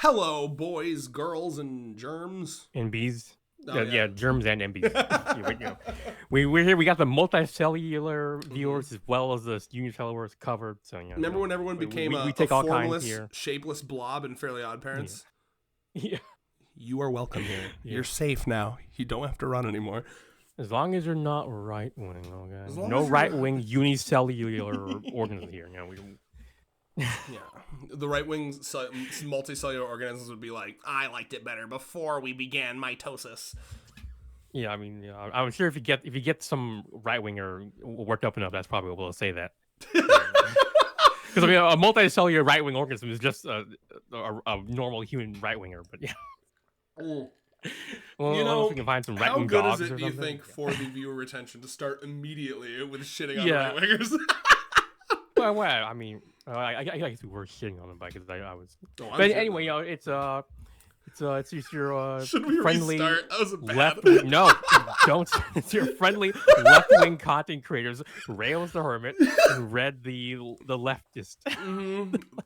Hello, boys, girls, and germs. And bees. Oh, yeah, germs and MBs. We're here. We got the multicellular viewers as well as the unicellular covered. So Remember when everyone became we a take all kinds formless, here. shapeless blob in Fairly Odd Parents? Yeah. You are welcome here. Yeah. You're safe now. You don't have to run anymore. As long as you're not right wing, okay. No right wing unicellular organisms here. Yeah, the right wing multicellular organisms would be like, I liked it better before we began mitosis. Yeah, I mean, I'm sure if you get some right winger worked up enough, that's probably what we'll say that. Because I mean, a multicellular right wing organism is just a normal human right winger, but yeah. Well, if we can find some right wing dogs or something. How good is it, do you think, for the viewer retention to start immediately with shitting on right wingers? well, I mean, I guess we were shitting on them because I was. But anyway, it's your Should we friendly restart? That was left. No, don't. It's your friendly left wing content creators, Rails the Hermit, and Red the leftist.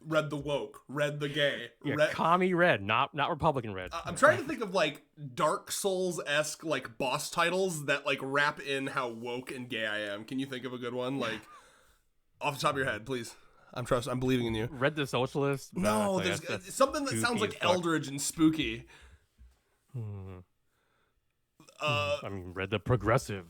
Red the woke, Red the gay. Yeah, commie Red, not Republican Red. I'm trying to think of like Dark Souls-esque like boss titles that like wrap in how woke and gay I am. Can you think of a good one? Like off the top of your head, please. I'm believing in you. Red the Socialist. No, there's something that sounds like eldritch and spooky. I mean, Red the Progressive.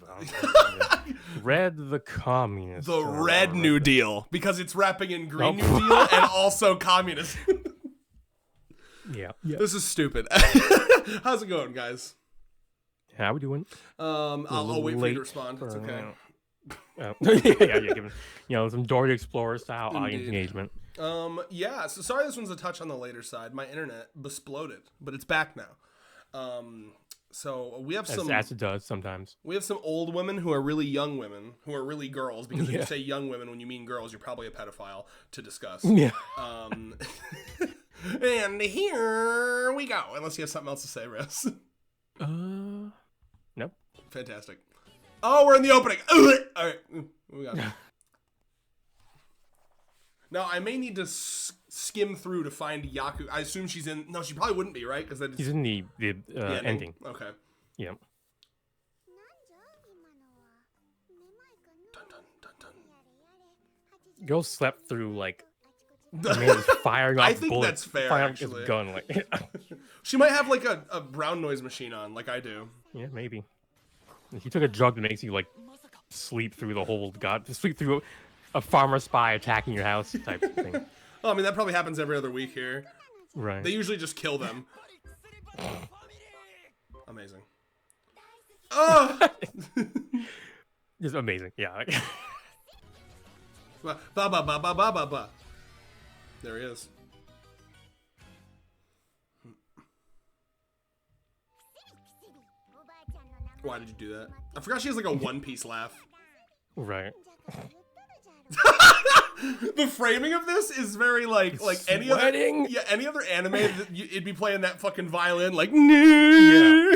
Red the Communist. The Red New Deal, because it's wrapping in Green New Deal and also communist. Yeah. This is stupid. How's it going, guys? How we doing? I'll wait for you to respond. It's okay. Given some Dory Explorer style audience engagement. So sorry this one's a touch on the later side. My internet besploded, but it's back now. So we have some, as it does sometimes. We have some old women who are really young women who are really girls, because if you say young women when you mean girls, you're probably a pedophile, to discuss. Yeah. And here we go. Unless you have something else to say, Russ. Nope. Fantastic. Oh, we're in the opening. All right. We got it. Now, I may need to skim through to find Yaku. I assume she's in... No, she probably wouldn't be, right? Because she's in the ending. Okay. Yeah. Dun, dun, dun, dun. Girl slept through, like... Man is firing off I think bullets, that's fair, firing actually. His gun, like... She might have, like, a brown noise machine on, like I do. Yeah, maybe. He took a drug that makes you, like, sleep through a farmer spy attacking your house type of thing. Well, I mean, that probably happens every other week here. Right. They usually just kill them. Amazing. Oh! Just amazing, yeah. Ba ba ba ba ba ba ba. There he is. Why did you do that? I forgot she has like a one-piece laugh. Right. The framing of this is very like any other anime. It'd be playing that fucking violin like. Yeah.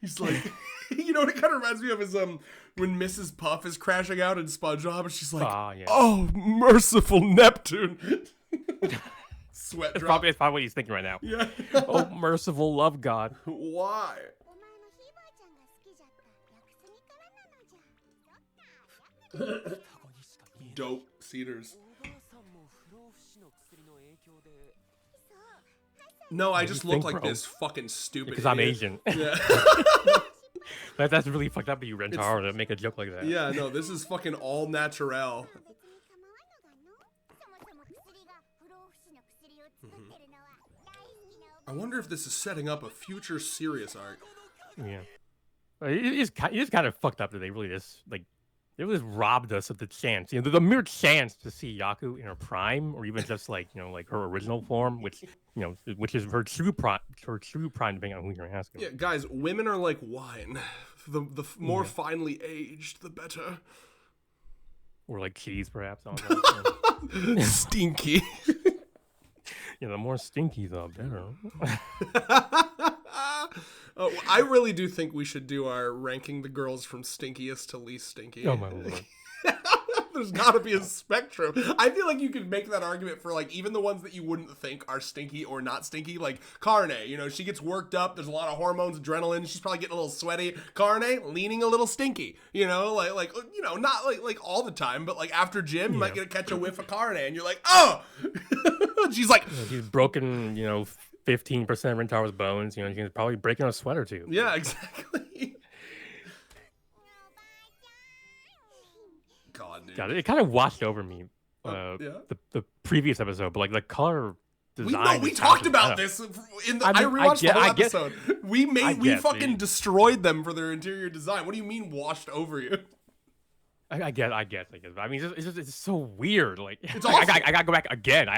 He's like, you know what it kind of reminds me of is when Mrs. Puff is crashing out in SpongeBob and she's like, oh merciful Neptune. Sweat drop. It's probably what he's thinking right now. Yeah. Oh merciful love God. Why? Dope cedars. No, I just look like this fucking stupid because idiot. I'm Asian. Yeah. That's really fucked up that you Rentaro to make a joke like that. Yeah, no, this is fucking all natural. I wonder if this is setting up a future serious arc. Yeah. It is kind of fucked up that they really just robbed us of the chance, the mere chance to see Yaku in her prime, or even just like her original form, which is her true prime, depending on who you're asking. Yeah, guys, women are like wine. The more finely aged, the better. Or like cheese, perhaps. Stinky. Yeah, the more stinky, the better. Oh, I really do think we should do our ranking the girls from stinkiest to least stinky. Oh my lord. There's got to be a spectrum. I feel like you could make that argument for like even the ones that you wouldn't think are stinky or not stinky, like Carne. You know, she gets worked up. There's a lot of hormones, adrenaline. She's probably getting a little sweaty. Carne leaning a little stinky. You know, like you know, not like all the time, but like after gym, you might get to catch a whiff of Carne, and you're like, oh. She's like, she's broken. You know, 15% of Rentaro's bones. You know, she's probably breaking a sweat or two. Yeah, exactly. God, it kind of washed over me. The previous episode, but like the color design. We talked about this in the. I rewatched the whole episode. We fucking destroyed them for their interior design. What do you mean washed over you? I guess. I mean, it's so weird. Like, it's awful. I gotta go back again.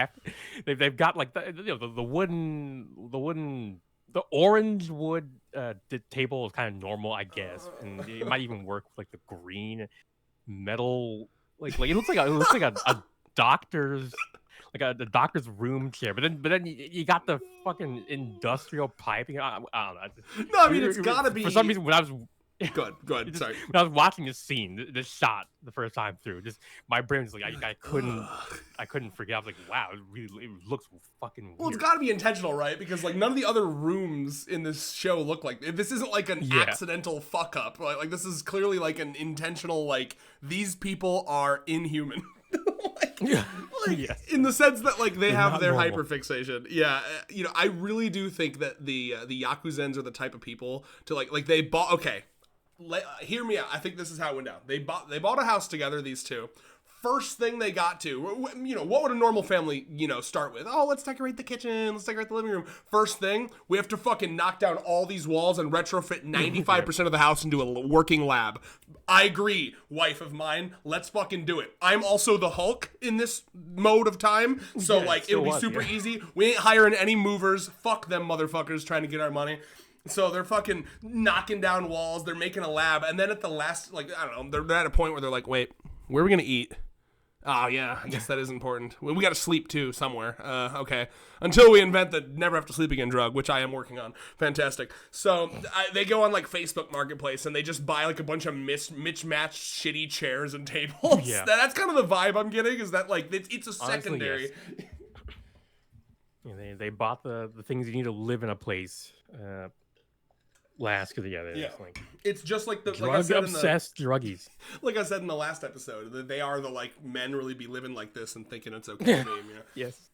They've got like the orange wood the table is kind of normal, I guess, and it might even work with like the green metal. Like it looks like a doctor's the doctor's room chair, but then you got the fucking industrial piping. I don't know. No, I mean it's gotta be for some reason when I was. Go ahead. Sorry. When I was watching this scene, this shot the first time through, just my brain was like, I couldn't forget. I was like, wow, it looks fucking weird. Well, it's got to be intentional, right? Because like none of the other rooms in this show look like this. Isn't like an accidental fuck up. Like this is clearly like an intentional. Like these people are inhuman. In the sense that like they have their hyperfixation. Yeah, you know, I really do think that the Yakuzens are the type of people to like they bought. Okay. Hear me out. I think this is how it went down. They bought a house together, these two. First thing they got to, you know, what would a normal family, you know, start with? Oh, let's decorate the kitchen. Let's decorate the living room. First thing, we have to fucking knock down all these walls and retrofit 95% of the house into a working lab. I agree, wife of mine. Let's fucking do it. I'm also the Hulk in this mode of time. So, like, it'll be super easy. We ain't hiring any movers. Fuck them motherfuckers trying to get our money. So they're fucking knocking down walls. They're making a lab. And then at the last, like, I don't know, they're at a point where they're like, wait, where are we going to eat? Oh, yeah, I guess that is important. We got to sleep, too, somewhere. Okay. Until we invent the never have to sleep again drug, which I am working on. Fantastic. So they go on, like, Facebook Marketplace, and they just buy, like, a bunch of mismatched shitty chairs and tables. Yeah. That's kind of the vibe I'm getting, is that, like, it's a secondary. Honestly, yes. They bought the things you need to live in a place. Last because like, it's just like the drug obsessed druggies. Like I said in the last episode, that they are the like men really be living like this and thinking it's okay. You know? Yes.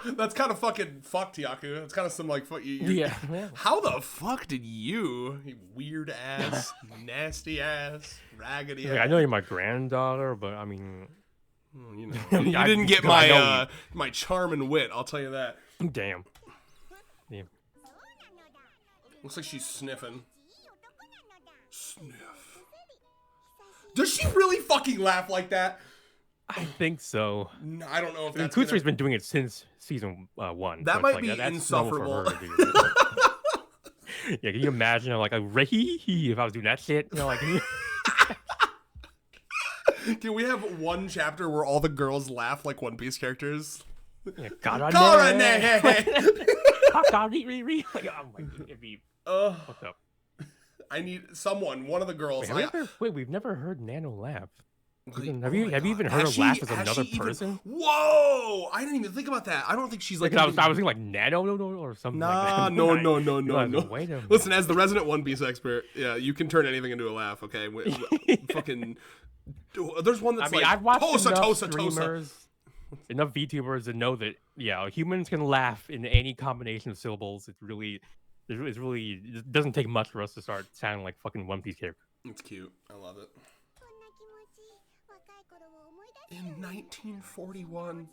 That's kind of fucking fucked, Yaku. That's kind of some like fuck you. Yeah. How the fuck did you weird ass, nasty ass, raggedy ass? I know you're my granddaughter, but I mean. You know, you didn't get my my charm and wit. I'll tell you that. Damn. Looks like she's sniffing. Sniff. Does she really fucking laugh like that? I think so. No, I don't know if that's. Kutsuri's been doing it since season 1. That might be insufferable. Yeah, can you imagine like a if I was doing that shit? You know, like. Can we have one chapter where all the girls laugh like One Piece characters? Yeah, Karane! Like, oh my god, it'd be fucked up. I need one of the girls. We've never heard Nano laugh. Have you even heard her laugh as another person? Whoa! I didn't even think about that. I don't think she's like. I was thinking like Nano or something. Nah, like that. No. Wait a minute. Listen, as the resident One Piece expert, yeah, you can turn anything into a laugh. Okay, fucking. There's one that's I've watched enough streamers, enough VTubers to know that humans can laugh in any combination of syllables. It doesn't take much for us to start sounding like fucking One Piece character. It's cute. I love it. In 1941.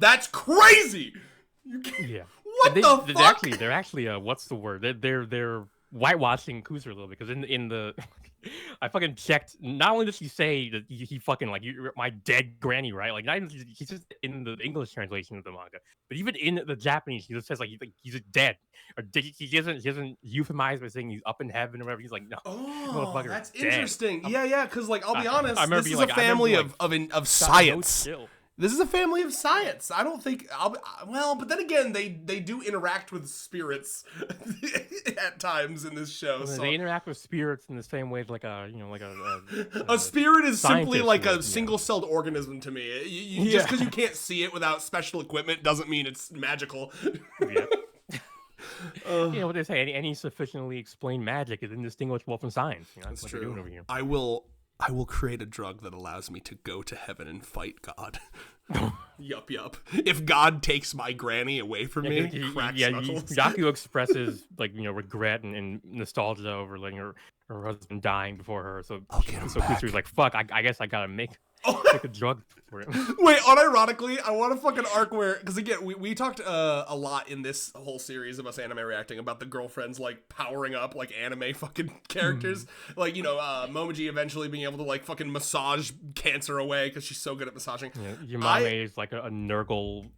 That's crazy. Yeah. What the fuck? They're actually what's the word? They're whitewashing Kusar a little because in the I fucking checked. Not only does he say that he fucking like you're my dead granny, right? Like not even he's just in the English translation of the manga, but even in the Japanese, he just says like he's dead. Or he doesn't euphemize by saying he's up in heaven or whatever. He's like no. Oh, that's dead. Interesting. Yeah, because like I'll be honest, this is a family of science. This is a family of science. I don't think well, but then again, they do interact with spirits at times in this show. Well, so they interact with spirits in the same way as like a a spirit is simply like a would, single-celled organism to me. Just because you can't see it without special equipment doesn't mean it's magical. Yeah. You know what they say? Any sufficiently explained magic is indistinguishable from science. You know, that's what true. they're doing over here. I will create a drug that allows me to go to heaven and fight God. Yup. If God takes my granny away from me, cracks knuckles. Yaku expresses regret and nostalgia over letting her husband dying before her. So Kusuri's like, fuck, I guess I gotta make a drug for him. Wait, unironically, I want a fucking arc where, because again, we talked a lot in this whole series of us anime reacting about the girlfriends like powering up like anime fucking characters. Like, Momiji eventually being able to like fucking massage cancer away because she's so good at massaging. Yeah, Yamame is like a Nurgle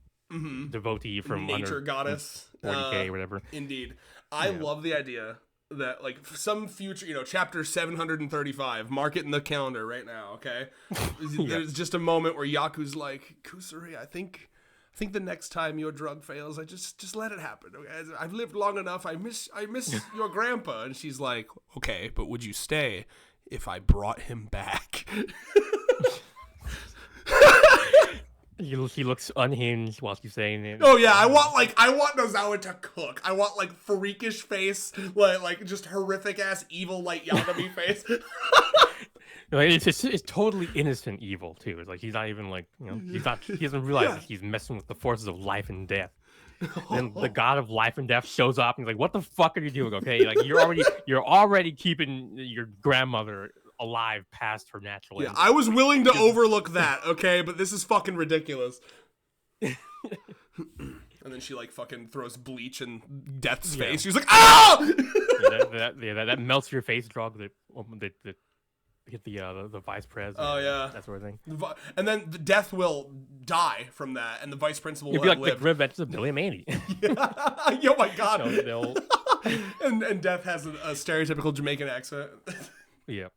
devotee from nature goddess, 40K or whatever. Indeed. I love the idea that like some future, chapter 735, mark it in the calendar right now, okay? There's just a moment where Yaku's like, Kusuri, I think the next time your drug fails, I just let it happen. Okay? I've lived long enough. I miss your grandpa. And she's like, okay, but would you stay if I brought him back? He looks unhinged while she's saying it. Oh yeah, I want Nozawa to cook. I want like freakish face, like just horrific ass evil like Yagami face. It's totally innocent evil too. It's like he's not even like he doesn't realize that he's messing with the forces of life and death. Then the god of life and death shows up and he's like, "What the fuck are you doing? Okay, like you're already keeping your grandmother alive past her natural end." I was willing to overlook that, okay, but this is fucking ridiculous. And then she like fucking throws bleach in Death's face. She's like, "Ah!" That melts your face drug that hit the vice president. Oh yeah, that sort of thing. And then the Death will die from that, and the vice principal will be like live. The Revenge of Billy and Mandy. Oh my god. And Death has a stereotypical Jamaican accent. Yep.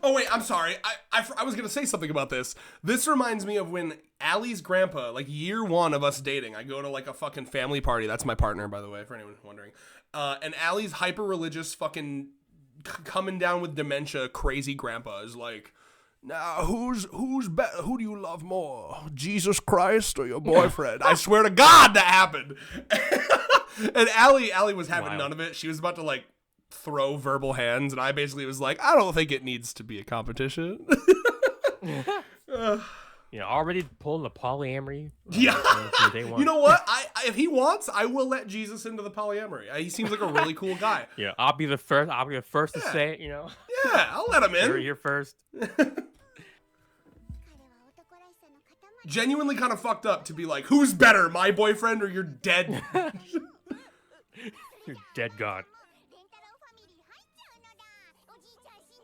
Oh wait, I'm sorry. I was gonna say something about this. This reminds me of when Allie's grandpa, like year one of us dating, I go to like a fucking family party. That's my partner, by the way, for anyone wondering. And Allie's hyper religious fucking coming down with dementia crazy grandpa is like, now who do you love more, Jesus Christ or your boyfriend? I swear to God that happened. And Allie was having none of it. She was about to like throw verbal hands, and I basically was like, I don't think it needs to be a competition. Already pulling the polyamory. Yeah. You know what? If he wants, I will let Jesus into the polyamory. He seems like a really cool guy. Yeah, I'll be the first to say it. Yeah, I'll let him in. You're here first. Genuinely kind of fucked up to be like, who's better, my boyfriend or your dead? Your dead god.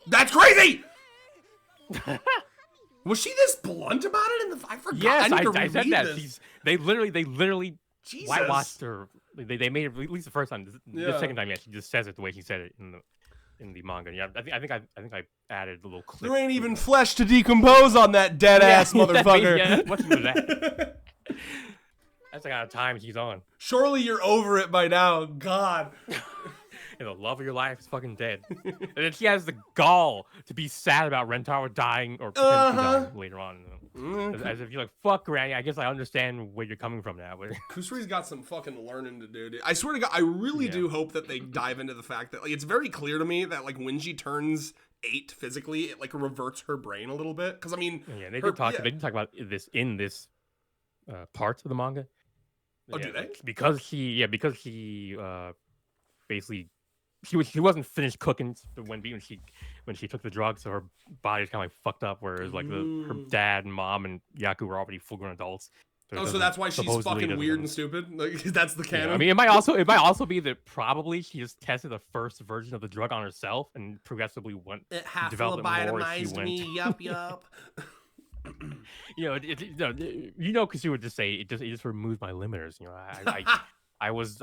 That's crazy! Was she this blunt about it? I forgot. Yes, I said that. They literally Jesus. whitewashed her. They made it, at least the first time. The second time, she just says it the way she said it in the manga. Yeah, I think I added a little clip. There ain't even flesh to decompose on that dead ass motherfucker. What's with that? That's the kind of time she's on. Surely you're over it by now. God. And the love of your life is fucking dead. And then she has the gall to be sad about Rentaro dying or dying later on. As if you're like, fuck, Granny, I guess I understand where you're coming from now. Kusuri's got some fucking learning to do, dude. I swear to God, I really do hope that they dive into the fact that, like, it's very clear to me that, like, when she turns 8 physically, it, like, reverts her brain a little bit. Because, I mean... Yeah, they did talk about this in this part of the manga. Oh, do they? Because she basically... She wasn't finished cooking when she took the drugs, so her body's kind of like fucked up. Whereas like her dad and mom and Yaku were already full-grown adults. So that's why she's fucking weird and stupid. Like that's the canon. Yeah, I mean, it might also be that probably she just tested the first version of the drug on herself and progressively went developed it more as she went. Yup. Because she would just say it just removed my limiters. I was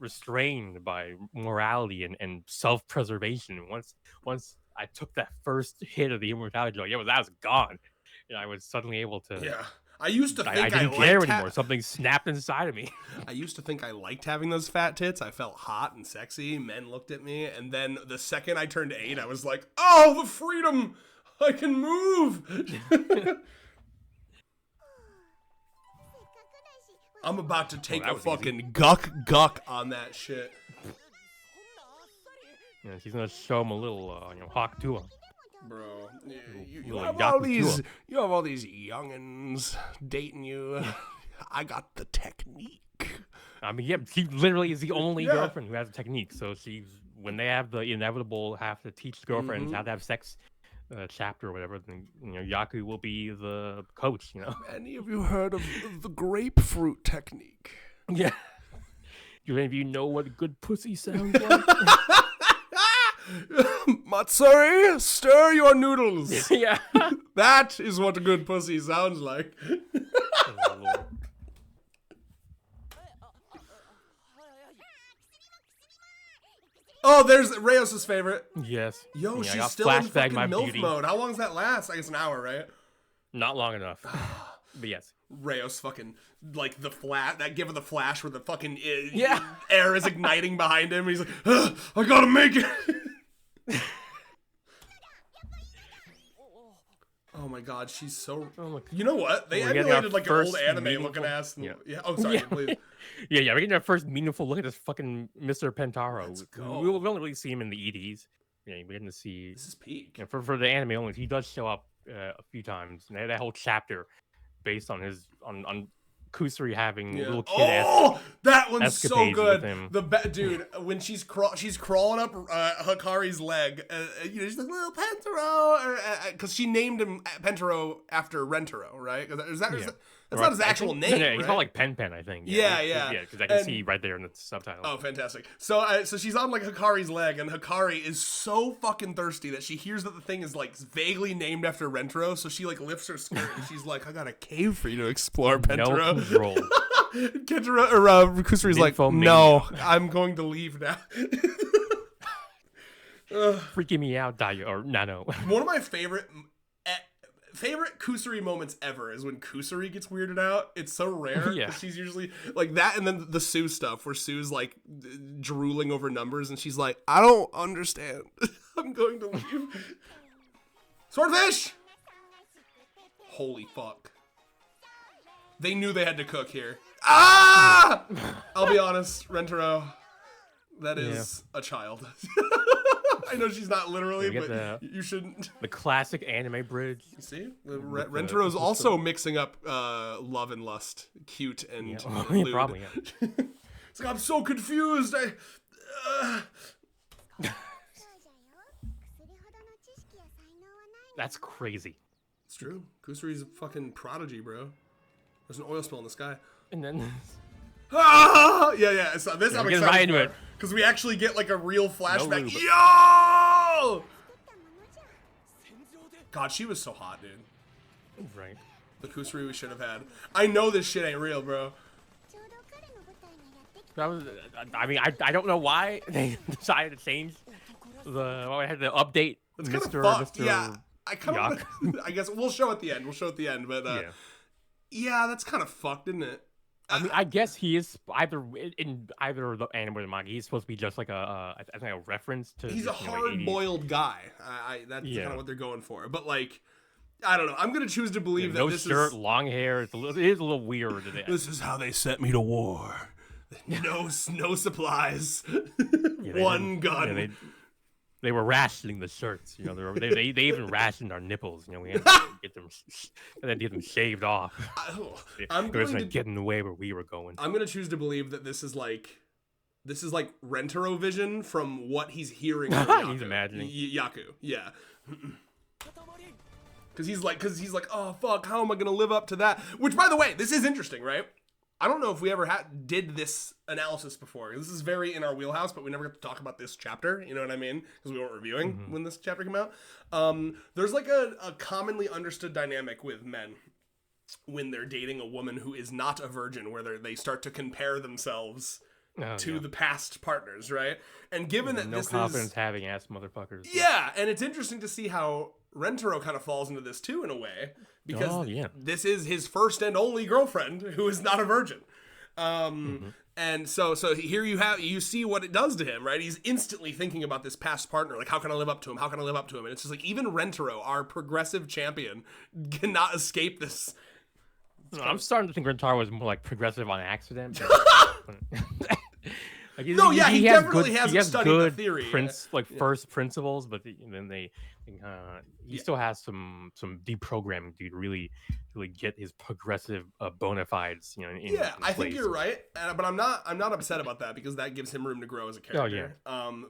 restrained by morality and self-preservation. Once I took that first hit of the immortality joy, that was gone. And I was suddenly able to. Yeah. I used to think I didn't care anymore. Something snapped inside of me. I used to think I liked having those fat tits. I felt hot and sexy. Men looked at me. And then the second I turned 8, I was like, oh, the freedom. I can move. I'm about to take a fucking guck on that shit. Yeah, she's gonna show him a little, hawk to him. Bro, you have all these youngins dating you. I got the technique. I mean, yeah, she literally is the only girlfriend who has a technique. So when they have the inevitable have to teach girlfriends how to have sex chapter or whatever, then Yaku will be the coach. Any of you heard of the grapefruit technique? Yeah. Do any of you know what good pussy sounds like? Matsuri, stir your noodles. Yeah. That is what a good pussy sounds like. Oh, there's Reyes' favorite. Yes. Yo, she's still in fucking MILF mode. How long does that last? I guess an hour, right? Not long enough. But yes. Reyes fucking, like, give her the flash where the fucking yeah. air is igniting behind him. He's like, I gotta make it. Oh my god, she's so... You know what? They emulated like an old anime looking ass. Yeah. Oh, sorry, please. Yeah, we're getting our first meaningful look at this fucking Mr. Pentaro. Let's go. We'll only really see him in the EDs. Yeah, we're getting to see... This is peak. For the anime only, he does show up a few times. And that whole chapter based on his... on Kusari having little kid that one's so good. Dude, when she's crawling up Hikari's leg, she's like, little Pentaro, because she named him Pentaro after Rentaro, right? That's not his actual name. Yeah, he's called like Pen, I think. Yeah. Because I can see right there in the subtitle. Oh, fantastic. So she's on like Hikari's leg, and Hikari is so fucking thirsty that she hears that the thing is like vaguely named after Rentaro, so she like lifts her skirt and she's like, I got a cave for you to explore, Pentaro. No control. Kendra or Kusari's like, no, I'm going to leave now. Freaking me out, Dayo or Nano. One of my favorite Kusari moments ever is when Kusari gets weirded out. It's so rare. Yeah. She's usually like that, and then the Sue stuff where Sue's like drooling over numbers, and she's like, I don't understand. I'm going to leave. Swordfish! Holy fuck. They knew they had to cook here. Ah! I'll be honest, Rentaro, that is a child. I know she's not literally, but you shouldn't. The classic anime bridge. You see? Rentaro's also mixing up love and lust. Cute and lewd. Probably, yeah. It's like, I'm so confused. That's crazy. It's true. Kusari's a fucking prodigy, bro. There's an oil spill in the sky. And then... Yeah. So this I'm excited for. Because we actually get like a real flashback. Yo! God, she was so hot, dude. Right. The Kusari we should have had. I know this shit ain't real, bro. I don't know why they decided to change I had to update it's Mr. Yeah. I guess we'll show at the end. But yeah, that's kind of fucked, isn't it? I mean, I guess he is either the anime or the manga. He's supposed to be just like I think a reference to. He's a hard-boiled guy. That's kind of what they're going for. But like, I don't know. I'm gonna choose to believe that this shirt, long hair. It is a little weird. This is how they sent me to war. No supplies. One gun. Yeah, they were rationing the shirts. They even rationed our nipples. We had to get them shaved off. I'm going to get in the way where we were going. I'm going to choose to believe that this is like Rentaro vision from what he's hearing from Yaku. He's imagining Yaku. Yeah. Because he's like, oh fuck, how am I going to live up to that? Which, by the way, this is interesting, right? I don't know if we ever did this analysis before. This is very in our wheelhouse, but we never got to talk about this chapter. You know what I mean? Because we weren't reviewing when this chapter came out. There's like a commonly understood dynamic with men when they're dating a woman who is not a virgin, where they start to compare themselves to the past partners, right? And given that no this confidence is having ass motherfuckers. Yeah, and it's interesting to see how Rentaro kind of falls into this too in a way, because this is his first and only girlfriend who is not a virgin. And so here you see what it does to him, right? He's instantly thinking about this past partner, like how can I live up to him? How can I live up to him? And it's just like even Rentaro, our progressive champion, cannot escape this. I'm starting to think Rentaro was more like progressive on accident. Like, he definitely hasn't studied the theory. First principles, but then he still has some deprogramming to really get his progressive bona fides. In I think you're right, but I'm not upset about that because that gives him room to grow as a character.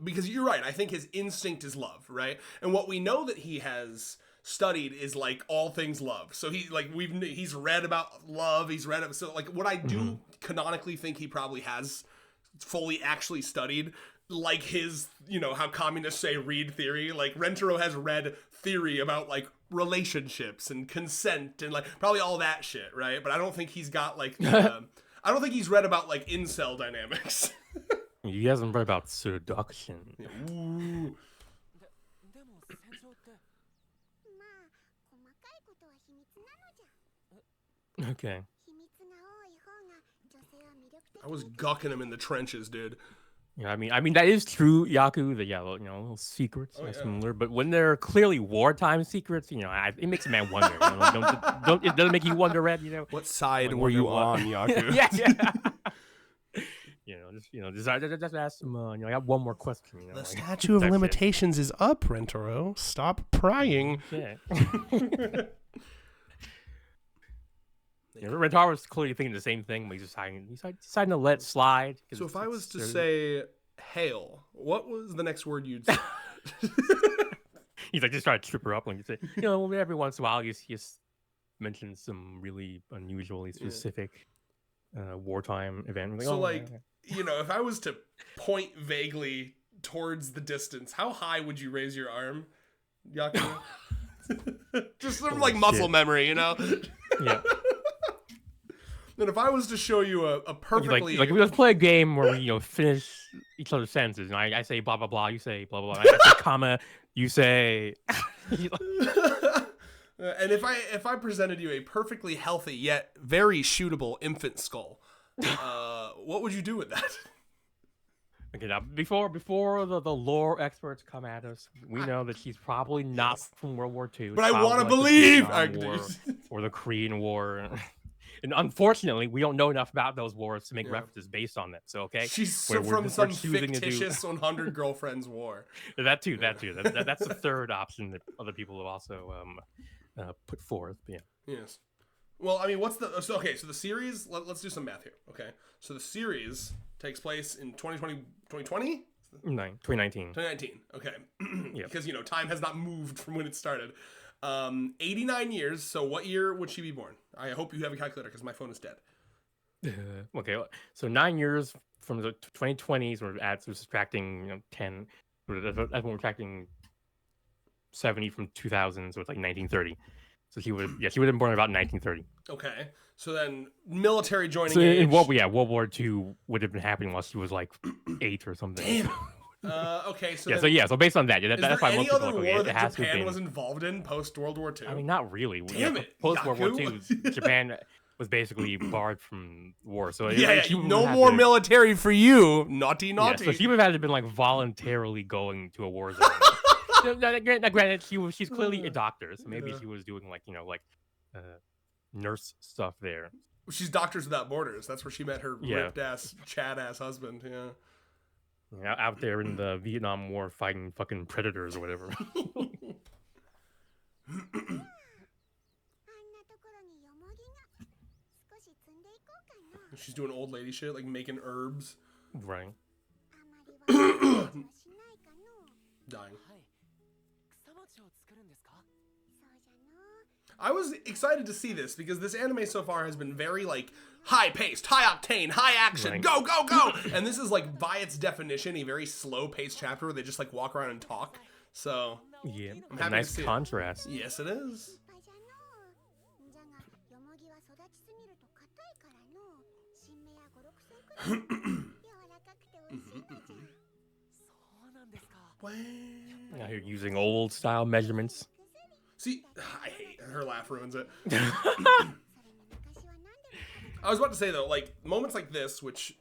Because you're right. I think his instinct is love, right? And what we know that he has studied is like all things love. So he's read about love. What I do canonically think he probably has fully actually studied, like his, how communists say read theory. Like Rentaro has read theory about like relationships and consent and like probably all that shit, right? But I don't think he's got like I don't think he's read about like incel dynamics. He hasn't read about seduction. Ooh. Okay. I was gucking him in the trenches, dude. Yeah, I mean that is true, Yaku. The little secrets are similar, but when they're clearly wartime secrets, it makes a man wonder. It doesn't make you wonder, Red. What side were you on, Yaku? Just ask him. I got one more question. The statute of limitations is up, Rentaro. Stop prying. Yeah. Rentaro's clearly thinking the same thing, but he's deciding to let it slide. So if I was to say hail, what was the next word you'd say? He's like, just try to trip her up when you say, every once in a while, you just mention some really unusually specific wartime event. If I was to point vaguely towards the distance, how high would you raise your arm, Yaku? Just some muscle memory, Yeah. And if I was to show you a perfectly let's play a game where we finish each other's sentences, and I say blah blah blah, you say blah blah blah, I say comma, you say. And if I presented you a perfectly healthy yet very shootable infant skull, what would you do with that? Okay, now before the lore experts come at us, we know that she's probably not from World War II. But I want to believe, or the Korean War. And unfortunately, we don't know enough about those wars to make references based on them. So, okay, she's from some fictitious 100 girlfriends war. That too. That's the third option that other people have also put forth. Yeah. Yes. Well, I mean, so the series? Let's do some math here. Okay, so the series takes place in 2020. 2019. 2019. Okay. Yep. Because time has not moved from when it started. 89 years. So what year would she be born? I hope you have a calculator because my phone is dead. Okay, so 9 years from the 2020s, we're subtracting 10. That's when we're subtracting 70 from 2000, so it's like 1930. So she would have been born about 1930. Okay, so then military joining age. In World War II would have been happening while she was like 8 or something. Damn. Okay, so so based on that, that's why most people war that Japan was involved in post World War II? I mean, not really. Damn it, post World War II, Japan was basically barred from war. So no more military for you, naughty. Yeah, so she would have had to been like voluntarily going to a war zone. Granted, she's clearly a doctor, so maybe she was doing nurse stuff there. She's Doctors Without Borders. That's where she met her ripped ass, Chad ass husband. Yeah. Out there in the Vietnam War fighting fucking predators or whatever. She's doing old lady shit, like making herbs. Right. Dying. I was excited to see this because this anime so far has been very high paced, high octane, high action, right. Go, go, go. And this is by its definition a very slow paced chapter where they just walk around and talk. So yeah, I'm happy nice to see contrast. It. Yes, it is. Wow. Now you're using old style measurements. See, I hate her laugh ruins it. I was about to say though, like moments like this, which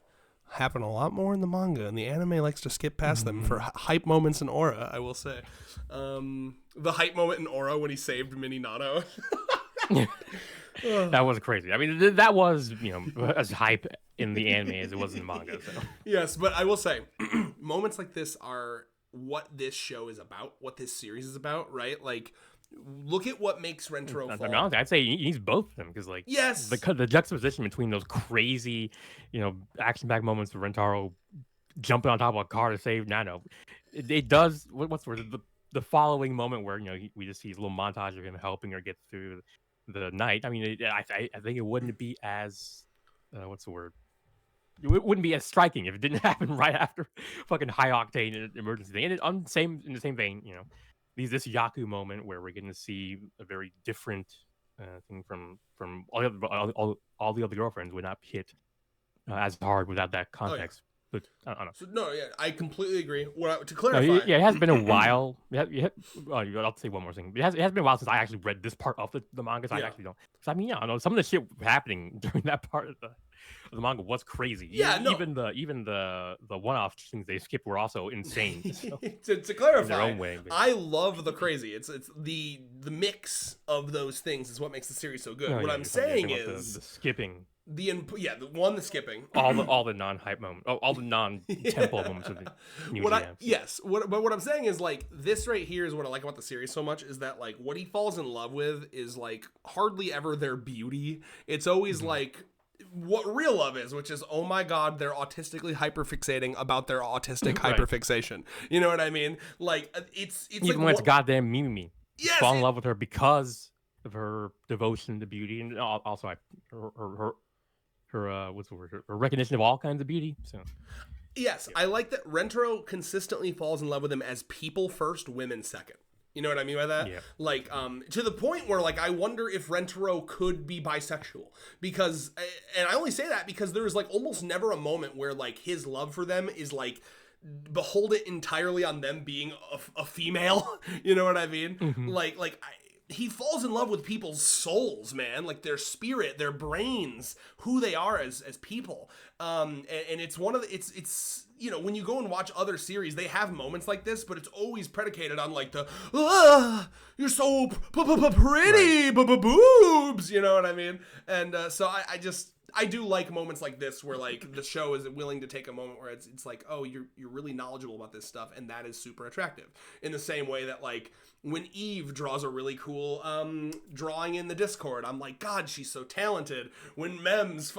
happen a lot more in the manga, and the anime likes to skip past them for hype moments in Aura. I will say, the hype moment in Aura when he saved Mini Nano. That was crazy. I mean, that was, as hype in the anime as it was in the manga. So. Yes, but I will say, moments like this are what this show is about, what this series is about, right? Like, look at what makes Rentaro fall. Honestly, I'd say he needs both of them because, like, yes, the juxtaposition between those crazy, action-packed moments of Rentaro jumping on top of a car to save Nano, it does. What's the word? The following moment where we just see his little montage of him helping her get through the night. I mean, I think it wouldn't be as what's the word? It wouldn't be as striking if it didn't happen right after fucking high octane emergency thing. And in the same vein, this Yaku moment where we're going to see a very different thing from all the other girlfriends would not hit as hard without that context. Oh, yeah. But I don't know. So, no, yeah, I completely agree. To clarify, it has been a while. I'll say one more thing. It has been a while since I actually read this part of the manga. So I actually don't. So I mean, I don't know. Some of the shit happening during that part of the manga was crazy. Yeah, even the one-off things they skipped were also insane. So, to clarify, in their own way, I love the crazy. It's the mix of those things is what makes the series so good. What I'm saying is the skipping. The skipping. all the non-hype moments, all the non-tempo moments of the new GMs. But what I'm saying is, like, this right here is what I like about the series so much is that, like, what he falls in love with is, like, hardly ever their beauty. It's always like what real love is, which is, oh my god, they're autistically hyperfixating about their autistic hyperfixation. You know what I mean? Like, it's even like, when it's goddamn Mimi. Yes, fall in love with her because of her devotion to beauty, and also her what's the word? Her recognition of all kinds of beauty. So yes, I like that Rentaro consistently falls in love with him as people first, women second. You know what I mean by that? Yeah. Like, to the point where, like, I wonder if Rentaro could be bisexual. Because, and I only say that because there is, like, almost never a moment where, like, his love for them is, like, behold it entirely on them being a female. You know what I mean? Mm-hmm. He falls in love with people's souls, man, like their spirit, their brains, who they are as people. And it's one of the, it's when you go and watch other series, they have moments like this, but it's always predicated on like the, you're so pretty, boobs, you know what I mean? And so I do like moments like this where like the show is willing to take a moment where it's like, oh, you're really knowledgeable about this stuff, and that is super attractive. In the same way that like when Eve draws a really cool drawing in the Discord, I'm like, God, she's so talented. When Mems,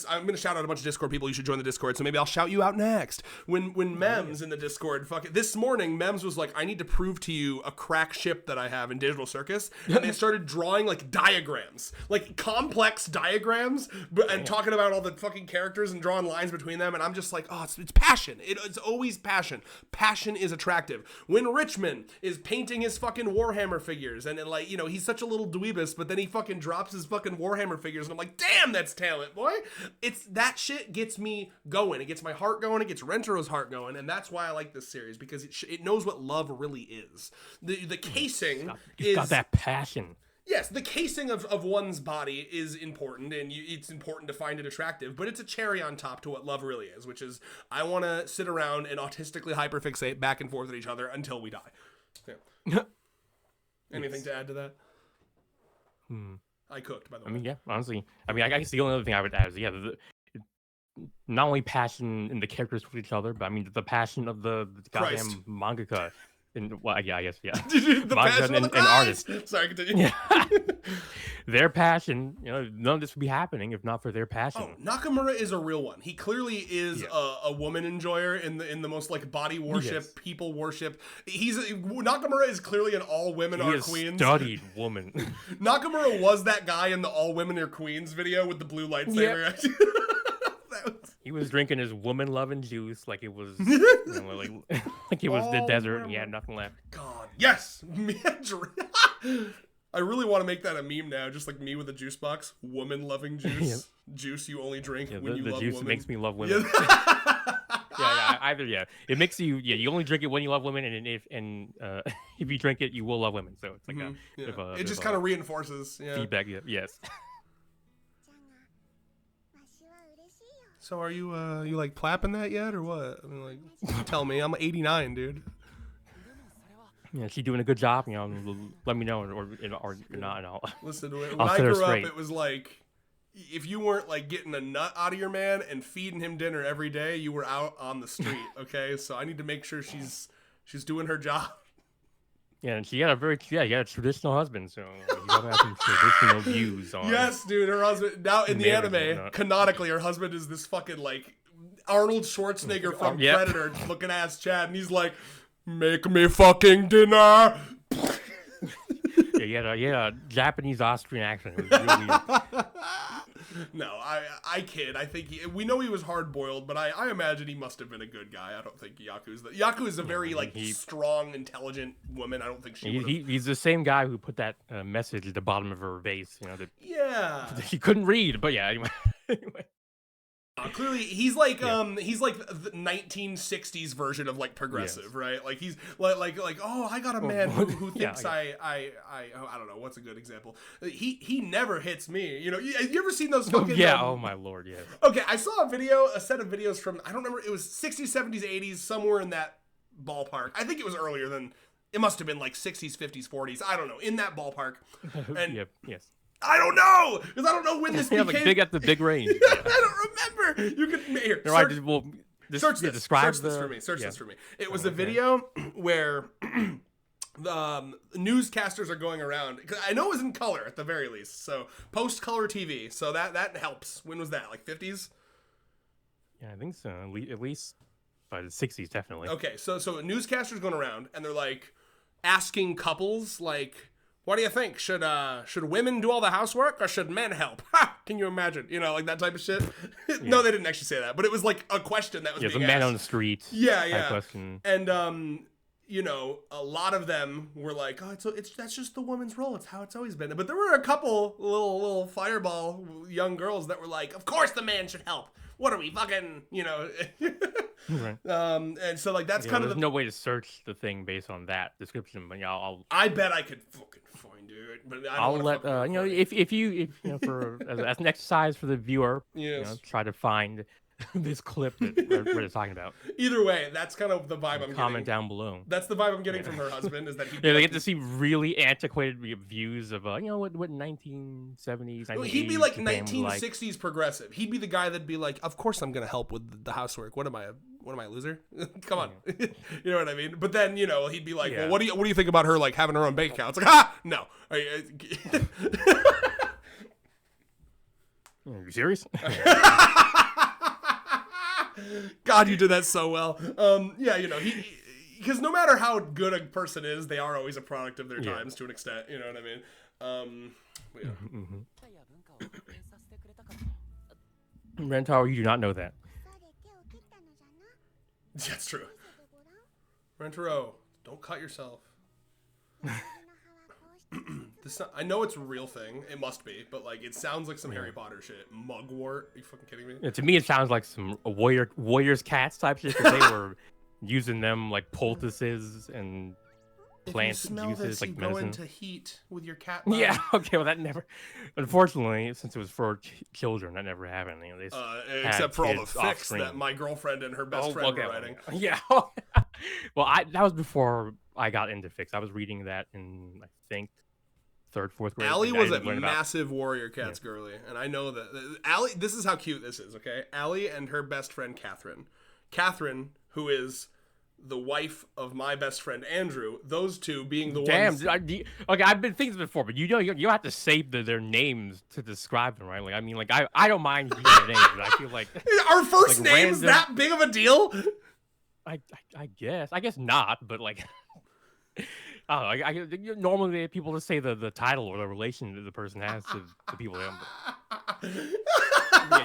I'm gonna shout out a bunch of Discord people. You should join the Discord, so maybe I'll shout you out next. When Mems in the Discord, this morning, Mems was like, I need to prove to you a crack ship that I have in Digital Circus, and they started drawing like diagrams, like complex diagrams. And talking about all the fucking characters and drawing lines between them, and I'm just like, oh, it's passion. It's always passion. Passion is attractive. When Richmond is painting his fucking Warhammer figures, and like, he's such a little dweebus, but then he fucking drops his fucking Warhammer figures, and I'm like, damn, that's talent, boy. It's that shit gets me going. It gets my heart going. It gets Rentaro's heart going, and that's why I like this series, because it knows what love really is. The casing it's got that passion. Yes, the casing of one's body is important, and it's important to find it attractive, but it's a cherry on top to what love really is, which is I want to sit around and autistically hyperfixate back and forth at each other until we die. Yeah. Anything to add to that? I cooked, by the way. I mean, yeah, honestly. I mean, I guess the only other thing I would add is, not only passion in the characters with each other, but I mean, the passion of the goddamn mangaka. I guess, yeah. The passion and artists. Sorry, continue. Yeah. Their passion, none of this would be happening if not for their passion. Oh, Nakamura is a real one. He clearly is a woman enjoyer in the most like body worship, people worship. Nakamura is clearly an all women are queens. Studied woman. Nakamura was that guy in the all women are queens video with the blue lightsaber. Yep. He was drinking his woman-loving juice like it was, like it was the desert and he had nothing left. God, yes! I really want to make that a meme now, just like me with a juice box. Woman-loving juice. Juice you only drink when you love women. The juice makes me love women. Yeah, either. Yeah, it makes you. Yeah, you only drink it when you love women, and if if you drink it, you will love women. So it's like it just kind of reinforces. Yeah. Feedback. Yeah. Yes. So are you you like plapping that yet or what? I mean, like, tell me. I'm 89, dude. Yeah, she doing a good job. You know, let me know, or not. And Listen, when I grew up, it was like, if you weren't like getting a nut out of your man and feeding him dinner every day, you were out on the street. Okay, so I need to make sure she's doing her job. Yeah, and she got a traditional husband, so you gotta have some traditional views on. Yes, dude, her husband now in the anime, canonically, her husband is this fucking like Arnold Schwarzenegger from Predator looking ass Chad, and he's like, "Make me fucking dinner." Yeah, Japanese Austrian accent. It was really weird. No, I kid. I think we know he was hard boiled, but I imagine he must have been a good guy. I don't think Yaku is a very strong, intelligent woman. I don't think he's the same guy who put that message at the bottom of her vase. You know that he couldn't read, but yeah. Anyway. Clearly, he's like the 1960s version of like progressive, right? Like he's like oh, I got a man who thinks I don't know what's a good example. He never hits me. You know, you ever seen those fucking? Oh my lord, yes. Okay, I saw a set of videos from I don't remember. It was 60s, 70s, 80s, somewhere in that ballpark. I think it was earlier than. It must have been like 60s, 50s, 40s. I don't know, in that ballpark. And yes. I don't know, because I don't know when this became... like big at the big range. I don't remember. You can... Here, search this for me. It was a video where the newscasters are going around. I know it was in color, at the very least. So, post-color TV. So, that helps. When was that? Like, 50s? Yeah, I think so. At least by the 60s, definitely. Okay, so newscasters going around, and they're, like, asking couples, like... What do you think? Should women do all the housework or should men help? Ha! Can you imagine? You know, like that type of shit. No, they didn't actually say that, but it was like a question that was being asked. Yeah, the man on the street. Yeah. Question. And you know, a lot of them were like, "Oh, that's just the woman's role. It's how it's always been." But there were a couple little fireball young girls that were like, "Of course the man should help. What are we fucking, you know?" Right. And so like that's kind of there's no way to search the thing based on that description, but I bet I could fucking find it, but I'll let you know if you know for as an exercise for the viewer, you know, try to find this clip that we're talking about. Either way, that's kind of the vibe I'm getting. Comment down below. That's the vibe I'm getting from her husband is that he. They get to see really antiquated views of you know what 1970s. He'd be like 1960s progressive. He'd be the guy that'd be like, "Of course I'm gonna help with the housework. What am I, a loser? Come on." You know what I mean? But then you know he'd be like, "Well, what do you think about her like having her own bank account?" It's like, no. Are you serious? God, you did that so well. Yeah, you know, because no matter how good a person is, they are always a product of their times to an extent. You know what I mean? Rentaro, you do not know that. That's true. Rentaro, don't cut yourself. I know it's a real thing. It must be, but like it sounds like some Harry Potter shit. Mugwort? Are you fucking kidding me? Yeah, to me, it sounds like some warriors cats type shit. Because they were using them like poultices and plant juices like medicine. Go into heat with your cat. Yeah. Okay. Well, that never. Unfortunately, since it was for children, that never happened. You know, except for all the fics that my girlfriend and her best friend were writing. Yeah. Well, that was before I got into fics. I was reading that in I think. 3rd, 4th grade. Allie was a massive warrior cats girly, and I know that Allie. This is how cute this is. Okay, Allie and her best friend Catherine, who is the wife of my best friend Andrew. Those two being the ones. Okay, I've been thinking this before, but you know you have to save their names to describe them, right? Like I mean, like I don't mind using their names, but I feel like our first name's that big of a deal. I guess not, but like. Oh, normally they have people just say the title or the relation that the person has to the people. Yeah,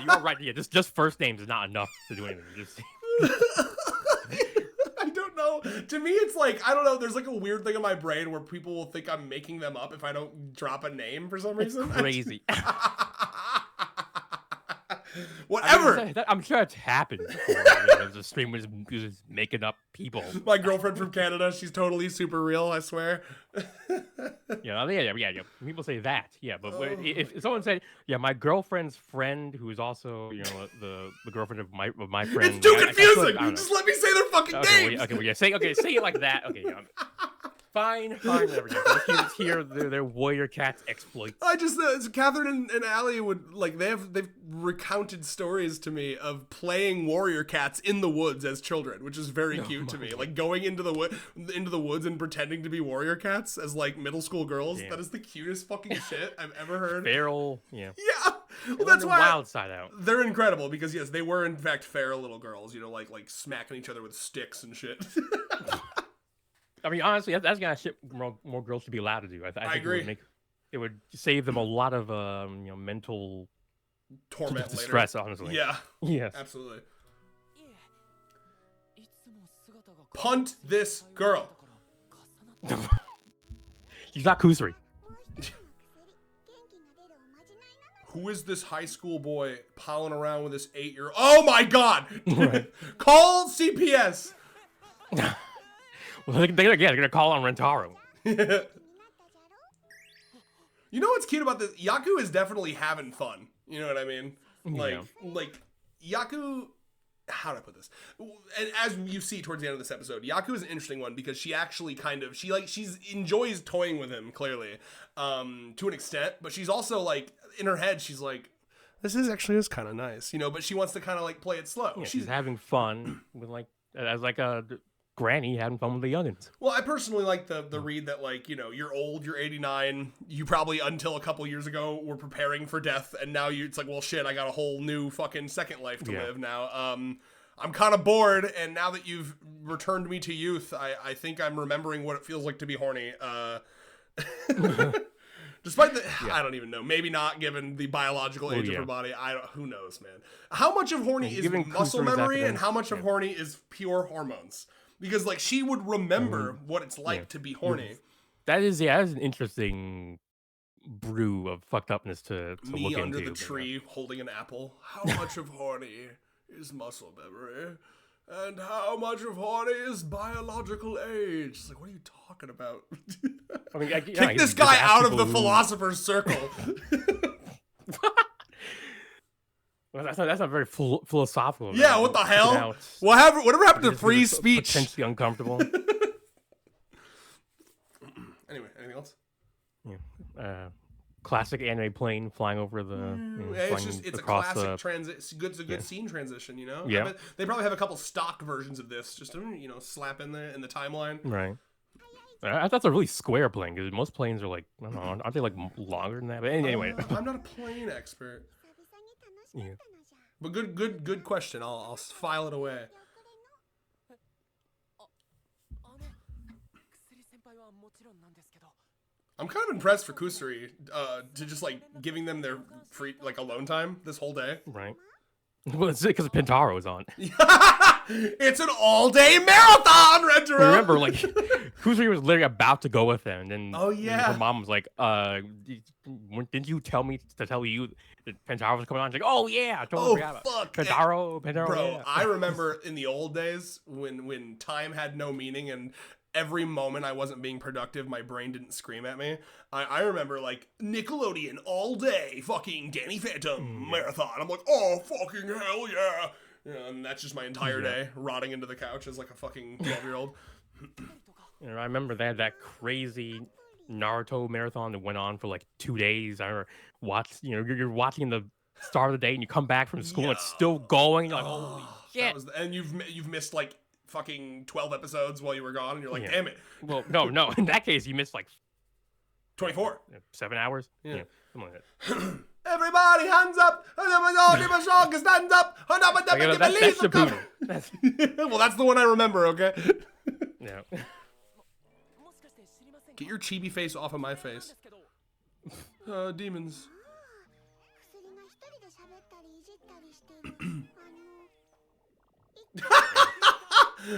you're right. Yeah, just first names is not enough to do anything. I don't know. To me, it's like I don't know. There's like a weird thing in my brain where people will think I'm making them up if I don't drop a name for some reason. It's crazy. Whatever. I'm sure it's happened before. The stream was just making up people. My girlfriend from Canada, she's totally super real, I swear. Yeah. People say that. Yeah, but if someone said, yeah, my girlfriend's friend, who is also, the girlfriend of my friend. It's too confusing. Just let me say their fucking names. Say it like that. Okay, Fine, whatever. Let's hear their warrior cats exploits. I just Catherine and Allie would they've recounted stories to me of playing warrior cats in the woods as children, which is very cute to me. Like going into the woods and pretending to be warrior cats as middle school girls. Damn. That is the cutest fucking shit I've ever heard. Feral, yeah. Yeah. Well, that's why wild side out. They're incredible because yes, they were in fact feral little girls. Like smacking each other with sticks and shit. I mean, honestly, that's kind of shit more girls should be allowed to do. I think agree. It would save them a lot of mental torment, distress. Honestly, yeah, yes, absolutely. Punt this girl. She's not Kusri. Who is this high school boy piling around with this 8-year-old? Oh my god! Right. Call CPS. Well, they're gonna call on Rentaro. You know what's cute about this? Yaku is definitely having fun. You know what I mean? Like Yaku. How do I put this? And as you see towards the end of this episode, Yaku is an interesting one because she actually she enjoys toying with him clearly, to an extent. But she's also in her head, she's like, this is kind of nice, But she wants to kind of play it slow. Yeah, she's having fun with as a granny having fun with the youngins. Well, I personally like the read that you're old, you're 89, you probably until a couple years ago were preparing for death, and now it's like, well, shit, I got a whole new fucking second life to live now. I'm kind of bored, and now that you've returned me to youth, I think I'm remembering what it feels like to be horny. Despite I don't even know. Maybe not, given the biological age of her body. Who knows, man? How much of horny is muscle memory, and how much of horny is pure hormones? Because she would remember what it's like to be horny. That is an interesting brew of fucked upness to look into. Me under the tree holding an apple. How much of horny is muscle memory? And how much of horny is biological age? It's like, what are you talking about? I mean, kick this guy out of the philosopher's circle. Well, that's not very philosophical. Yeah, what the hell? Whatever happened to free speech? Potentially uncomfortable. Anyway, anything else? Yeah. Classic anime plane flying over the. It's a classic good scene transition. Yeah. They probably have a couple stock versions of this just to slap in the timeline. Right. That's a really square plane because most planes are I don't know, aren't they longer than that? But anyway, I'm not a plane expert. Yeah. But good question. I'll file it away. I'm kind of impressed for Kusuri to just giving them their free alone time this whole day. Right. Well, it's because Pentaro is on. It's an all-day marathon, Rentaro! Remember, Kusuri was literally about to go with them, and then her mom was like, didn't you tell me to tell you that Pentaro was coming on? She's like, oh yeah, I totally forgot about Pentaro. Bro, yeah. I remember in the old days when time had no meaning and every moment I wasn't being productive, my brain didn't scream at me. I remember Nickelodeon all day, fucking Danny Phantom marathon. I'm like, oh fucking hell yeah! And that's just my entire day rotting into the couch as a fucking 12-year-old. I remember they had that crazy Naruto marathon that went on for 2 days. I watched, you're watching the start of the day and you come back from school and it's still going. You're like, holy shit! And you've missed fucking 12 episodes while you were gone, and you're like, damn it. Well, no. In that case, you missed 24. 7 hours. Yeah. Something like that. Everybody, hands up! Stands up! That's Shippuden. Well, that's the one I remember. Okay. Yeah. Get your chibi face off of my face. Demons.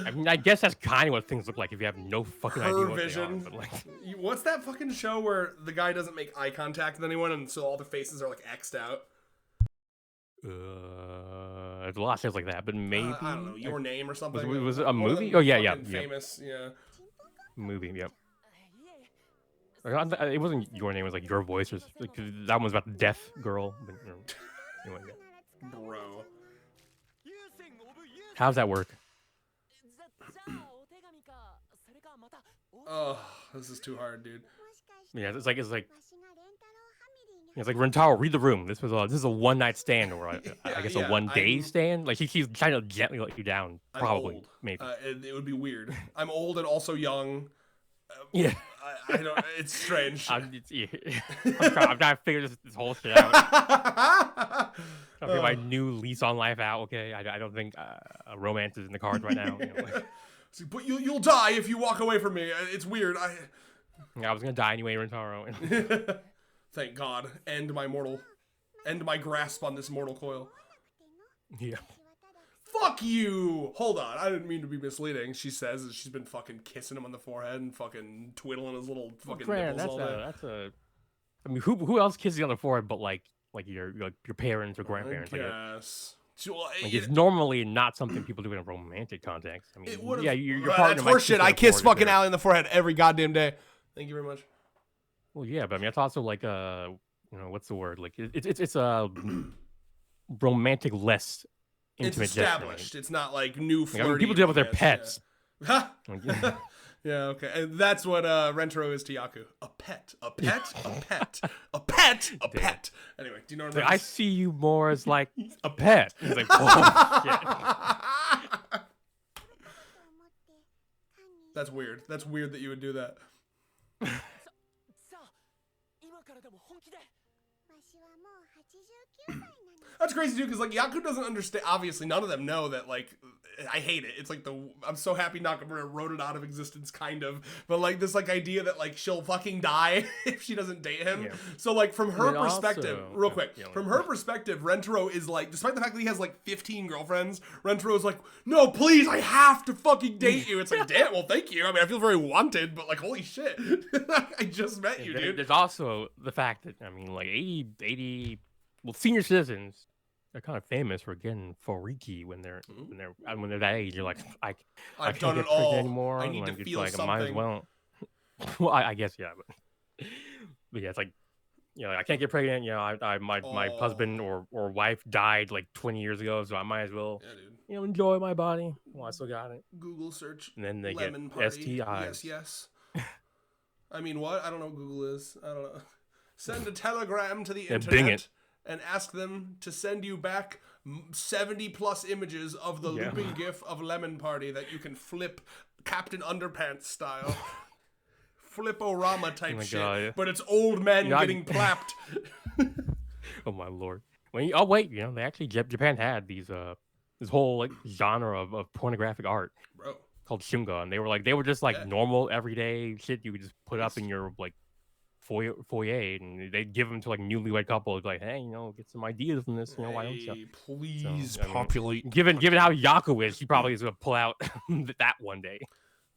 I mean, I guess that's kind of what things look like if you have no fucking idea what vision. they are. But what's that fucking show where the guy doesn't make eye contact with anyone and so all the faces are X'd out? There's a lot of shows like that, but maybe I don't know, Your Name or something. Was it a movie? Oh yeah. Famous, yeah. Movie, yep. It wasn't Your Name. It was like Your Voice. Like, that one was about the deaf girl. But, anyway, yeah. Bro. How does that work? Oh, this is too hard, dude. Yeah, it's like Rentaro, read the room. This is a one night stand, or I guess a 1 day stand. Like she's trying to gently let you down. Probably, old. maybe. It would be weird. I'm old and also young. Yeah, I don't. It's strange. I'm trying to figure this whole shit out. I'll get my new lease on life out. Okay, I don't think romance is in the cards right now. But you'll die if you walk away from me. It's weird. I was gonna die anyway, Rentaro. Thank God. End my grasp on this mortal coil. Yeah. Fuck you! Hold on, I didn't mean to be misleading. She says that she's been fucking kissing him on the forehead and fucking twiddling his little fucking nipples all day. I mean, who else kisses you on the forehead but like your parents or grandparents? Yes. It's normally not something people do in a romantic context. I mean, your That's partner horseshit. I kiss fucking Allie in the forehead every goddamn day. Thank you very much. Well, yeah, but I mean, it's also like what's the word? Like it's a romantic less. It's established. It's not like new flirty. People do it with their pets. Yeah. Yeah, okay. And that's what Rentaro is to Yaku. A pet. A pet. A pet. A pet. A pet. Anyway, do you know what I mean? I see you more as like a pet. He's like, oh, shit. That's weird. That's weird that you would do that. That's crazy too, because like Yaku doesn't understand. Obviously, none of them know that. Like, I hate it. It's like I'm so happy Nakamura wrote it out of existence, kind of. But like this like idea that like she'll fucking die if she doesn't date him. Yeah. So like from her perspective, real quick, from her perspective, Rentaro is like, despite the fact that he has like 15 girlfriends, Rentaro is like, no, please, I have to fucking date you. It's like, damn, well, thank you. I mean, I feel very wanted, but like, holy shit, I just met you, dude. There's also the fact that I mean, like 80. Well, senior citizens, they're kind of famous for getting freaky when they're that age. You're like, I can't done get it all anymore. I need to feel like, something. I might as well. Well, I guess yeah, but yeah, it's like, I can't get pregnant. My husband or wife died like 20 years ago, so I might as well, enjoy my body while I still got it. Google search. And then they lemon get party. STIs. Yes. I mean, what? I don't know what Google is. I don't know. Send a telegram to the internet. And ask them to send you back 70 plus images of the looping gif of Lemon Party that you can flip Captain Underpants style. Flip-o-rama type shit. God. But it's old men getting clapped. Oh my lord. Wait, they actually, Japan had this whole like genre of pornographic art. Bro. Called shunga. And they were just like normal everyday shit you would just put up in your like foyer, and they'd give them to like newlywed couples, like, hey, get some ideas from this, why don't you? Please populate. Given how Yaku is, she probably is gonna pull out that one day.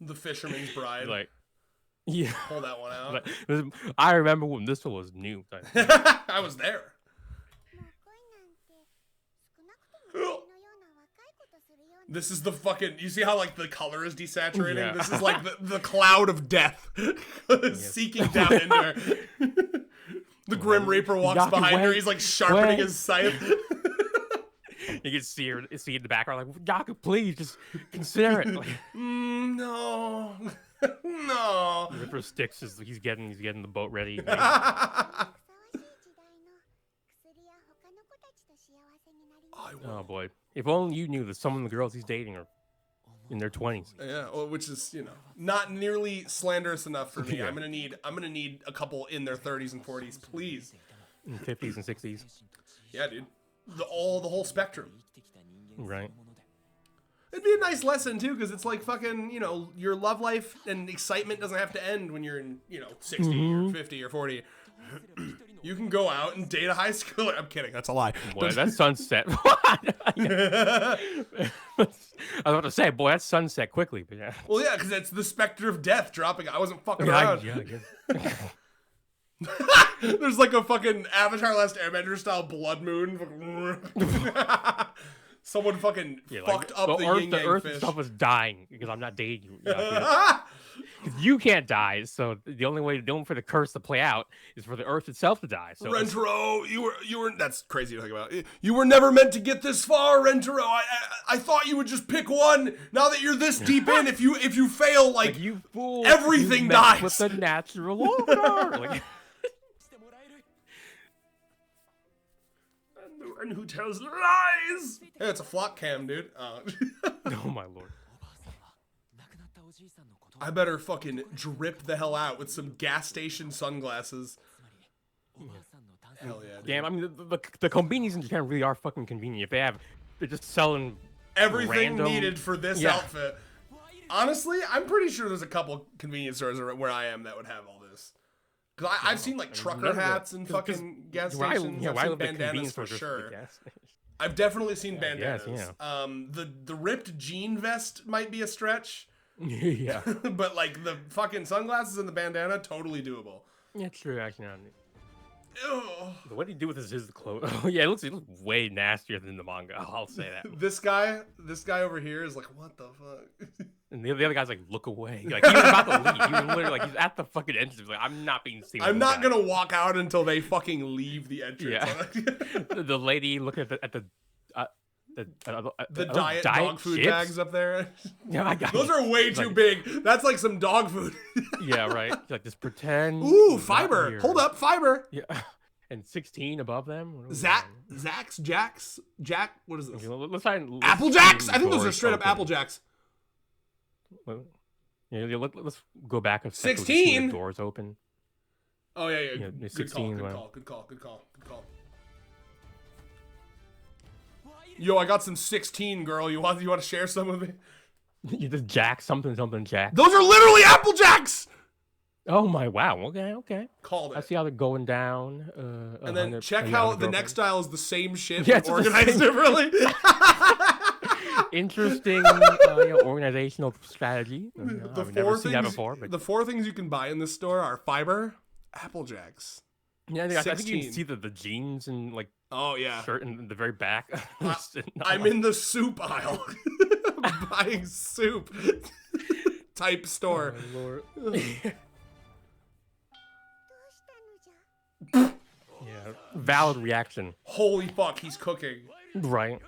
The Fisherman's Bride. Like, yeah, pull that one out. But I remember when this one was new. I was there. This is the fucking, you see how like the color is desaturating? Yeah. This is like the cloud of death seeking down into her. The Grim Reaper walks behind her. He's like sharpening his scythe. You can see her in the background like, Yaku, please just consider it. Like, no. No. Ripper sticks he's getting the boat ready. Oh boy! If only you knew that some of the girls he's dating are in their 20s. Yeah, well, which is not nearly slanderous enough for me. Yeah. I'm gonna need a couple in their 30s and 40s, please. In 50s and 60s. Yeah, dude. The whole spectrum. Right. It'd be a nice lesson too, because it's like fucking your love life and excitement doesn't have to end when you're in 60 or 50 or 40. You can go out and date a high schooler. I'm kidding. That's a lie. Boy, that's sunset. I was about to say, boy, that's sunset quickly. But yeah. Well, yeah, because it's the specter of death dropping. I wasn't fucking around. Yeah, I guess. There's like a fucking Avatar Last Airbender style blood moon. Someone fucking fucked up the yin yang Earth fish. itself is dying because I'm not dating you. You can't die, so the only way for the curse to play out is for the Earth itself to die. So Rentaro, you were that's crazy to think about. You were never meant to get this far, Rentaro. I thought you would just pick one. Now that you're this deep in, if you fail, like you fool, everything you dies with the natural order. And who tells lies? Hey, it's a flock cam, dude. Oh my lord. I better fucking drip the hell out with some gas station sunglasses. Hell yeah, dude. Damn, I mean, the convenience in Japan really are fucking convenient. They're just selling everything needed for this outfit. Honestly, I'm pretty sure there's a couple convenience stores where I am that would have all this. Cause I've seen like trucker hats and fucking gas stations. I've seen bandanas for sure. I've definitely seen bandanas. The ripped jean vest might be a stretch. Yeah. But like the fucking sunglasses and the bandana, totally doable. Yeah, true. Actually, not. Ugh. What do you do with his clothes? Oh yeah, it looks way nastier than the manga. I'll say that. This guy over here is like, what the fuck? And the other guy's like, look away. Like he was about to leave. He was literally like, he's at the fucking entrance. He's like, I'm not being seen. I'm not gonna walk out until they fucking leave the entrance. Yeah. The lady looking at the diet dog food chips? bags up there. Yeah, I got those are way too big. That's like some dog food. Yeah, right. Like just pretend. Ooh, fiber. Hold up, fiber. Yeah. And 16 above them. Jack. What is this? Okay, let's find Apple Jacks. I think those are straight up Apple Jacks. Yeah, let's go back a second. 16 doors open. Oh yeah. Good 16. Good call. Yo, I got some 16, girl. You want to share some with me? You just jack something jack. Those are literally Apple Jacks. Oh my wow. Okay. Called it. I see how they're going down. And then check how the next style is the same shit, yeah, organized differently. Interesting organizational strategy. I've never seen that before. But... The 4 things you can buy in this store are fiber, Apple Jacks. Yeah, I think you can see the jeans and like shirt in the very back. I'm in the soup aisle buying soup type store. Oh, Lord. Yeah, valid reaction. Holy fuck, he's cooking. Right.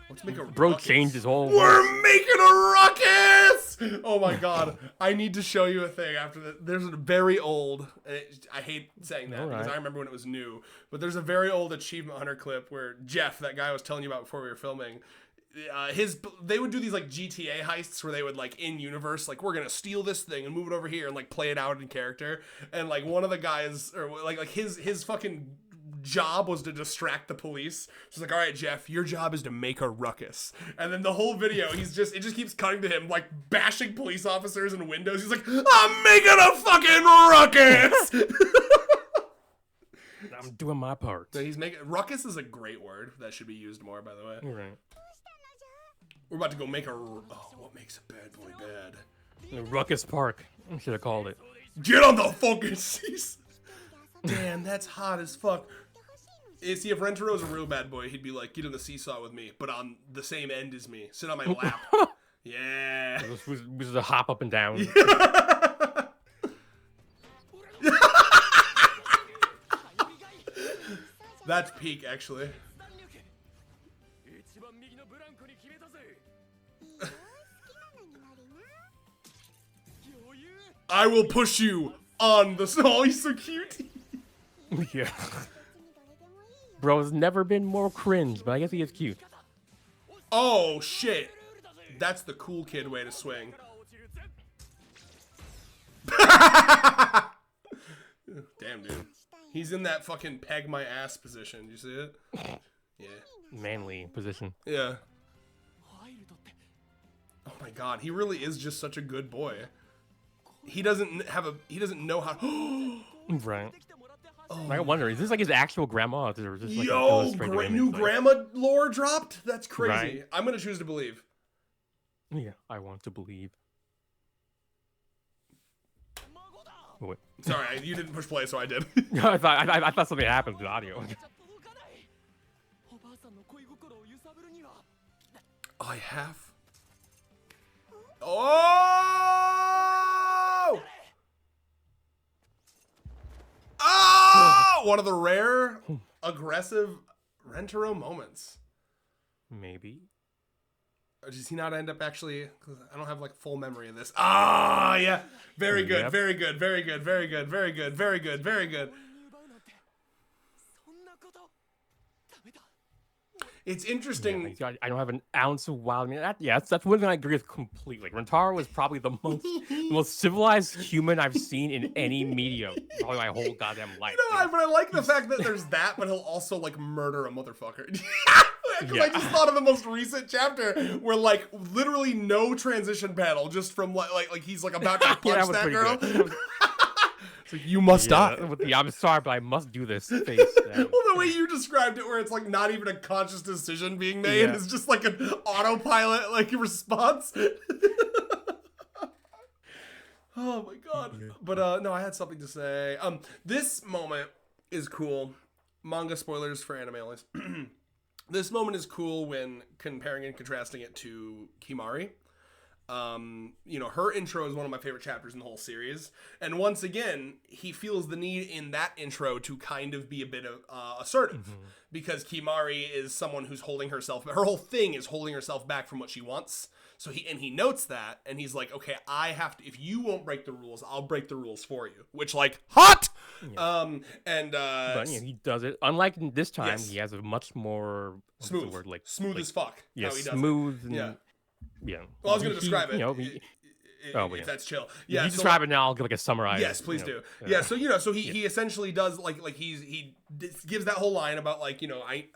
Let's make a bro ruckus. Changed his whole. We're making a ruckus! Oh my god, I need to show you a thing after that. There's a very old. I hate saying that because I remember when it was new. But there's a very old Achievement Hunter clip where Jeff, that guy I was telling you about before we were filming, they would do these like GTA heists where they would like in universe like we're gonna steal this thing and move it over here and like play it out in character. And like one of the guys or like his fucking job was to distract the police. She's like, all right, Jeff, your job is to make a ruckus. And then the whole video, it just keeps cutting to him like bashing police officers and windows. He's like, I'm making a fucking ruckus. I'm doing my part. So he's making ruckus is a great word that should be used more, by the way. Right. We're about to go make what makes a bad boy bad? The Ruckus Park. I should have called it. Get on the fucking seas. Damn, that's hot as fuck. See, if Rentaro was a real bad boy, he'd be like, get on the seesaw with me, but on the same end as me. Sit on my lap. Yeah. This was a hop up and down. That's peak, actually. I will push you on the... Oh, he's so cute. Yeah. Bro's never been more cringe, but I guess he is cute. Oh, shit. That's the cool kid way to swing. Damn, dude. He's in that fucking peg my ass position. You see it? Yeah. Manly position. Yeah. Oh my god, he really is just such a good boy. He doesn't know how. Right. Oh. I wonder, is this like his actual grandma? Or is this like new grandma lore dropped? That's crazy. Right? I'm gonna choose to believe. Yeah, I want to believe. Wait. Sorry, you didn't push play, so I did. I thought something happened to the audio. I have. Oh! Oh! One of the rare, aggressive Rentaro moments. Maybe. Or does he not end up actually? Because I don't have like full memory of this. Ah, yeah. Very good, Yep. very good, very good, very good, very good, very good, very good. It's interesting. Yeah, I don't have an ounce of wild. I mean, that's one thing I agree with completely. Rentaro was probably the most civilized human I've seen in any media probably my whole goddamn life. But I like the fact that there's that, but he'll also like murder a motherfucker. Because Yeah. I just thought of the most recent chapter where like literally no transition panel, just from like he's like about to punch was that pretty girl. good. It's like, you must die. With the I'm sorry, but I must do this face. Well, the way you described it, where it's like not even a conscious decision being made, Yeah. it's just like an autopilot like response. Oh my god. But no, I had something to say. This moment is cool. Manga spoilers for anime only. This moment is cool when comparing and contrasting it to Kimari. Her intro is one of my favorite chapters in the whole series. And once again, he feels the need in that intro to kind of be a bit of assertive. Because Kimari is someone who's holding herself, her whole thing is holding herself back from what she wants. So he notes that, and he's like, okay, I have to, if you won't break the rules, I'll break the rules for you. Which, like, hot! Yeah. But he does it. Unlike this time, Yes. he has a much more smooth, word, like smooth as fuck. Yeah, how he does smooth. it. And, Yeah. Yeah. Well, I was going to describe it. If that's chill. Yeah. You so describe it now. I'll give like a summarize. Yes, please do. Yeah. So he essentially does like he gives that whole line about like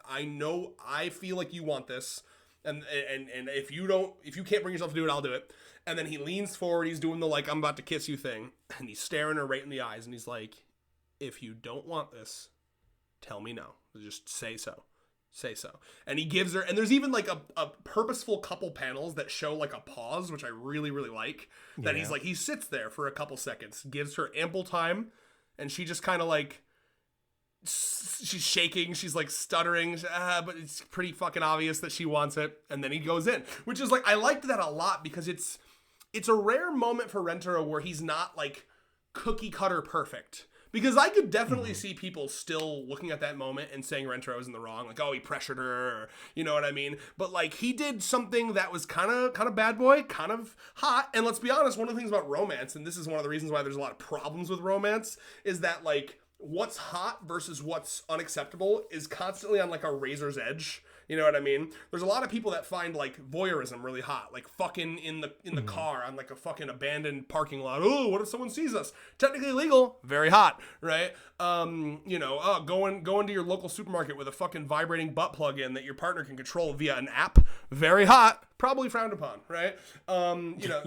I know I feel like you want this, and if you can't bring yourself to do it, I'll do it. And then he leans forward. He's doing the like I'm about to kiss you thing, and he's staring her right in the eyes, and he's like, if you don't want this, tell me no. Just say so. Say so. And he gives her, and there's even like a purposeful couple panels that show like a pause, which I really, really like. That he's like, he sits there for a couple seconds, gives her ample time, and she just kind of like, she's shaking, she's like stuttering, but it's pretty fucking obvious that she wants it. And then he goes in, which is like, I liked that a lot because it's a rare moment for Rentaro where he's not like cookie cutter perfect. Because I could definitely see people still looking at that moment and saying Rentaro is in the wrong, like, oh, he pressured her, or, you know what I mean? But like, he did something that was kind of bad boy, kind of hot. And let's be honest, one of the things about romance, and this is one of the reasons why there's a lot of problems with romance, is that like what's hot versus what's unacceptable is constantly on like a razor's edge. You know what I mean? There's a lot of people that find like voyeurism really hot, like fucking in the car on like a fucking abandoned parking lot. Oh, what if someone sees us? Technically legal, very hot, right? Going to your local supermarket with a fucking vibrating butt plug in that your partner can control via an app, very hot, probably frowned upon, right?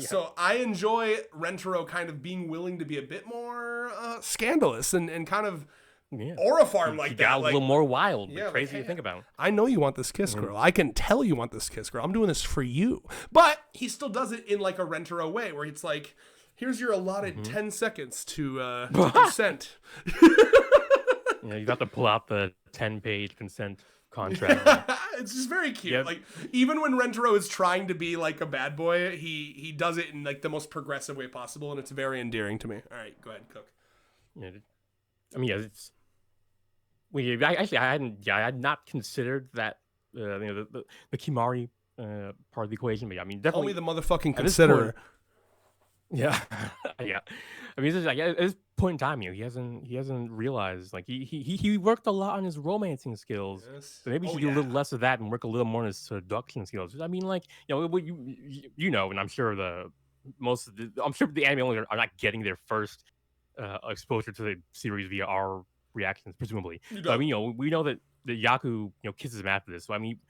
So I enjoy Rentaro kind of being willing to be a bit more scandalous and kind of Aurifarm like that. Got a little more wild. Yeah, crazy like, to think about. I know you want this kiss, girl. I can tell you want this kiss, girl. I'm doing this for you. But he still does it in like a Rentaro way where it's like, here's your allotted 10 seconds to consent. You got to pull out the 10-page consent contract. It's just very cute. Yep. Like, even when Rentaro is trying to be like a bad boy, he does it in like the most progressive way possible, and it's very endearing to me. All right, go ahead, Cook. Yeah, I mean, it's. I had not considered that. The Kimari part of the equation, but I mean, definitely. Call me the motherfucking considerer. Yeah, yeah. I mean, it's just like at this point in time, he hasn't realized like he worked a lot on his romancing skills. Yes. So maybe he should do a little less of that and work a little more on his seduction skills. I mean, like and I'm sure I'm sure the anime owners are not getting their first exposure to the series via our reactions, presumably. But, I mean, we know that Yaku kisses him after this. So I mean.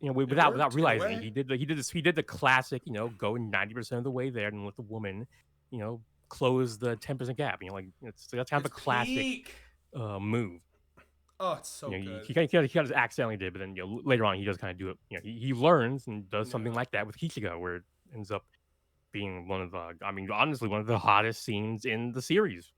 Without realizing he did the classic, going 90% of the way there and let the woman, close the 10% gap. That's kind of a classic move. Oh, it's so good. He kind of accidentally did, but then later on he does kind of do it. He learns and does something like that with Kichiga, where it ends up being one of the, I mean, honestly, one of the hottest scenes in the series.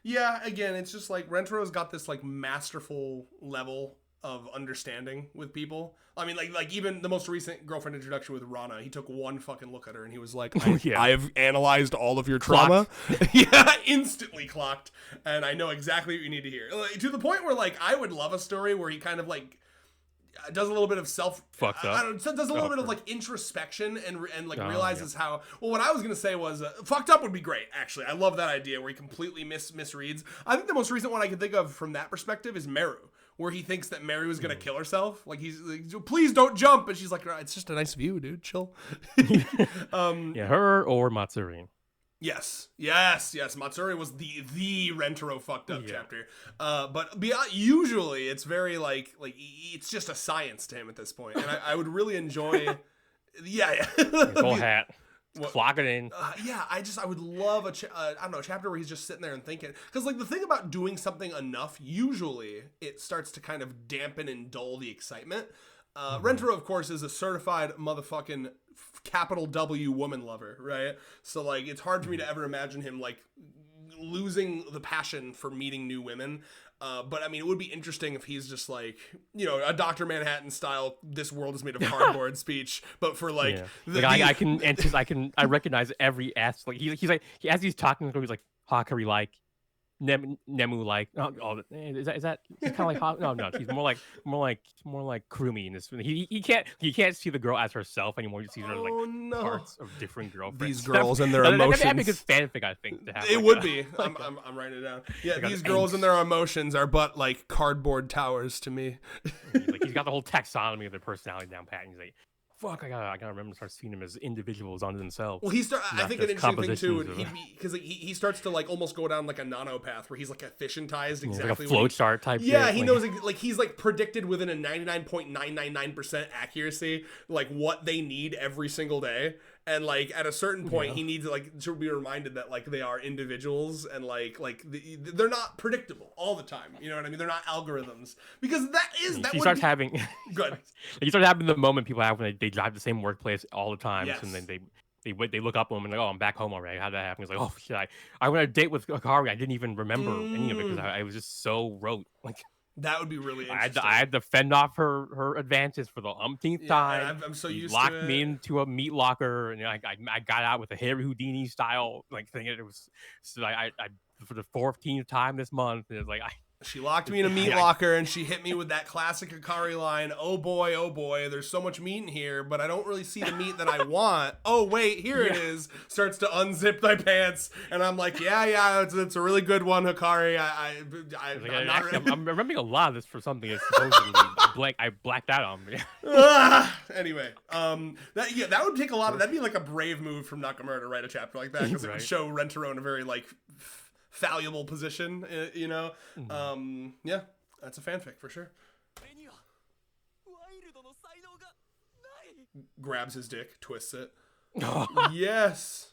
Yeah, again, it's just like Rentero's got this like masterful level of understanding with people. I mean, like even the most recent girlfriend introduction with Rana, he took one fucking look at her and he was like, I've analyzed all of your trauma. Yeah, instantly clocked. And I know exactly what you need to hear. Like, to the point where like I would love a story where he kind of like does a little bit of fucked up. Does a little bit of like introspection and like realizes how. Well, what I was gonna say was fucked up would be great. Actually, I love that idea where he completely misreads. I think the most recent one I can think of from that perspective is Meru, where he thinks that Meru is gonna kill herself. Like he's like, please don't jump, and she's like, it's just a nice view, dude. Chill. Yeah, her or Matsuri. Yes. Matsuri was the Rentaro fucked up chapter. But usually it's very like it's just a science to him at this point, and I would really enjoy. Yeah. Full hat. Clock it in. I would love a chapter where he's just sitting there and thinking, because like the thing about doing something enough, usually it starts to kind of dampen and dull the excitement. Rentaro, of course, is a certified motherfucking capital W woman lover, right? So like it's hard for me to ever imagine him like losing the passion for meeting new women. But I mean, it would be interesting if he's just like, you know, a Dr. Manhattan style, this world is made of cardboard speech, but for like, I recognize every ass. Like he's like, as he's talking, he's like, Hakari like, Nemu like, is that kind of like no, she's more like Krumi in this. He can't see the girl as herself anymore. He sees her like parts of different girlfriends. These girls and their emotions. That'd be a good fanfic, I think. To have, it would be. I'm writing it down. Yeah, these girls and their emotions are but like cardboard towers to me. Like he's got the whole taxonomy of their personality down pat. And he's like, fuck, I gotta remember to start seeing them as individuals unto themselves. Well, I think an interesting thing too, because he starts to like almost go down like a nano path where he's like efficientized exactly. Like a flowchart type. Yeah, he knows like he's like predicted within a 99.999% accuracy like what they need every single day. And like at a certain point, he needs like to be reminded that like they are individuals and like they're not predictable all the time. You know what I mean? They're not algorithms, because he starts having good. He starts having the moment people have when they drive the same workplace all the time, yes. And then they look up at him and like, oh, I'm back home already. How'd that happen? He's like, oh shit, I went on a date with Akari. I didn't even remember any of it because I was just so rote. Like. That would be really interesting. I had to fend off her advances for the umpteenth time. I'm so used locked to it. me into a meat locker, and I got out with a Harry Houdini style like thing. It was so I for the 14th time this month. And it was like she locked me in a meat locker, and she hit me with that classic Akari line, oh boy, there's so much meat in here, but I don't really see the meat that I want. Oh, wait, here it is. Starts to unzip thy pants, and I'm like, yeah, it's a really good one, Akari. I'm remembering a lot of this for something that's supposedly I blacked out on me. Anyway, that would take a lot of, that'd be like a brave move from Nakamura to write a chapter like that, because it would show Rentaro in a very like fallible position, you know. Yeah, that's a fanfic for sure. Grabs his dick, twists it. Yes.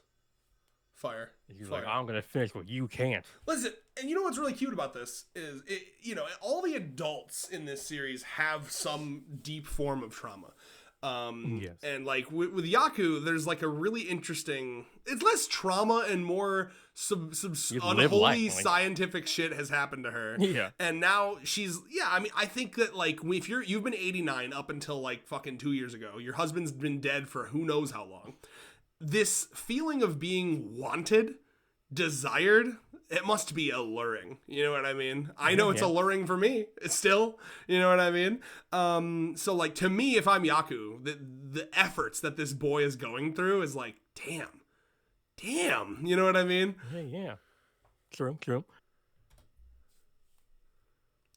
Fire. He's like, I'm gonna finish what you can't. Listen, and you know what's really cute about this is, all the adults in this series have some deep form of trauma. Yes. And like with Yaku, there's like a really interesting, it's less trauma and more unholy scientific shit has happened to her. Yeah. And now I mean, I think that like if you've been 89 up until like fucking 2 years ago, your husband's been dead for who knows how long. This feeling of being wanted, desired, it must be alluring. You know what I mean? I know it's alluring for me. It's still, you know what I mean? So like to me, if I'm Yaku, the efforts that this boy is going through is like, damn, you know what I mean? Yeah. True.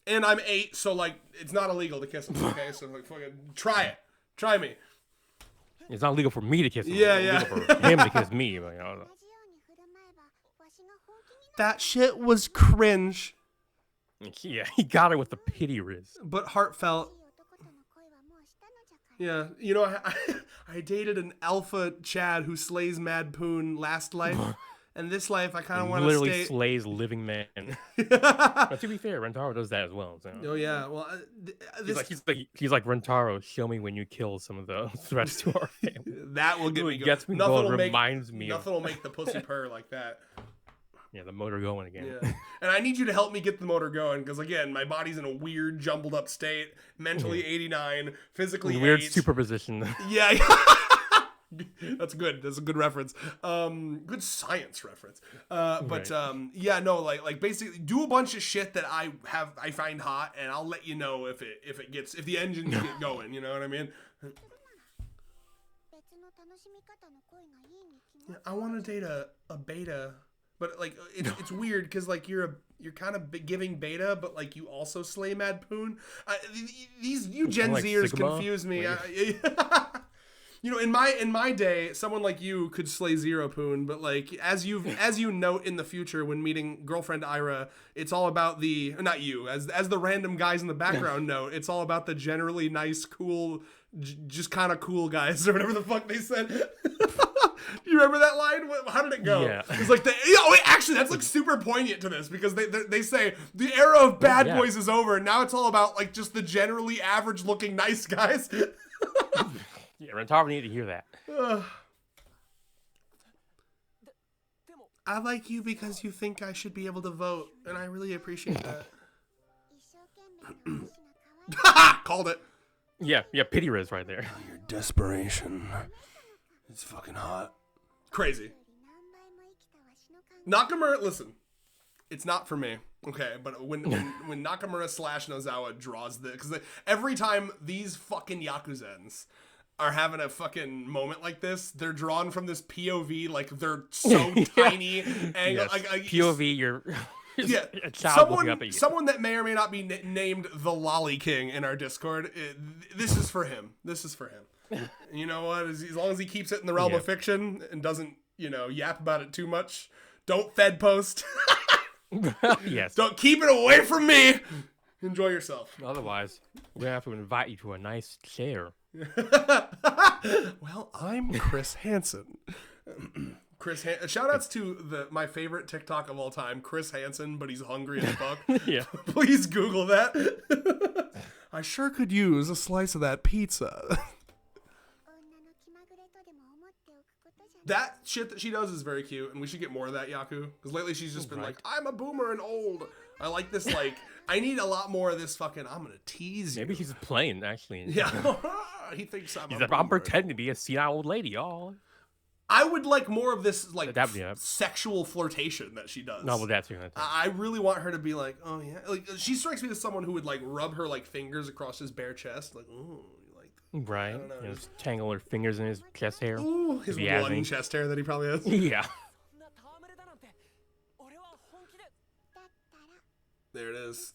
And I'm 8, so like it's not illegal to kiss him. Okay, so like fucking try me. It's not legal for me to kiss him. Yeah. It's legal for him to kiss me. But, that shit was cringe. Yeah, he got her with the pity riz. But heartfelt. Yeah, I dated an alpha Chad who slays Mad Poon last life, And this life, I kind of want to literally stay. slays living men. But to be fair, Rentaro does that as well. So. Oh yeah, well, he's like Rentaro. Show me when you kill some of the threats to our family. That will get me going. Gets me going. Reminds me. Nothing will make the pussy purr like that. Yeah, the motor going again. Yeah. And I need you to help me get the motor going because, again, my body's in a weird, jumbled up state. Mentally 89, physically weird 8. superposition. Yeah. That's good. That's a good reference. Good science reference. But yeah, no, like basically do a bunch of shit that I find hot, and I'll let you know if the engines get going. You know what I mean? Yeah, I want to date a beta. But like it's weird because like you're kind of giving beta, but like you also slay Mad Poon. You Gen like Zers Sigma? confuse me. You know, in my day, someone like you could slay Zero Poon, but like as you note in the future when meeting girlfriend Ira, it's all about not you as the random guys in the background note. It's all about the generally nice, cool, just kind of cool guys or whatever the fuck they said. You remember that line? How did it go? Yeah. It's like actually, that's like super poignant to this because they say the era of bad boys is over, and now it's all about like just the generally average looking nice guys. Yeah, Rentaro need to hear that. I like you because you think I should be able to vote, and I really appreciate that. Called it. Yeah, pity Riz right there. Your desperation. It's fucking hot. Crazy. Nakamura, listen. It's not for me. Okay, but when Nakamura / Nozawa draws this, because every time these fucking Yakuzens are having a fucking moment like this, they're drawn from this POV, like they're so tiny. And yes. like POV, you're yeah, a child looking up at you. Someone that may or may not be named the Lolly King in our Discord. This is for him. This is for him. You know what? As long as he keeps it in the realm of fiction and doesn't, yap about it too much. Don't Fed post. Yes. Don't keep it away from me. Enjoy yourself. Otherwise, we're gonna have to invite you to a nice chair. Well, I'm Chris Hansen. Shout outs to my favorite TikTok of all time, Chris Hansen, but he's hungry as fuck. Yeah. Please Google that. I sure could use a slice of that pizza. That shit that she does is very cute, and we should get more of that, Yaku. Because lately she's just been like, I'm a boomer and old. I like this, like, I need a lot more of this fucking, I'm going to tease you. Maybe she's playing, actually. Yeah. He thinks I'm pretending to be a senile old lady, y'all. I would like more of this, like, sexual flirtation that she does. No, well, that's I really want her to be like, oh, yeah. Like, she strikes me as someone who would, like, rub her, like, fingers across his bare chest. Like, ooh. Right. Just tangle her fingers in his chest hair. Ooh, his one chest hair that he probably has. Yeah. There it is.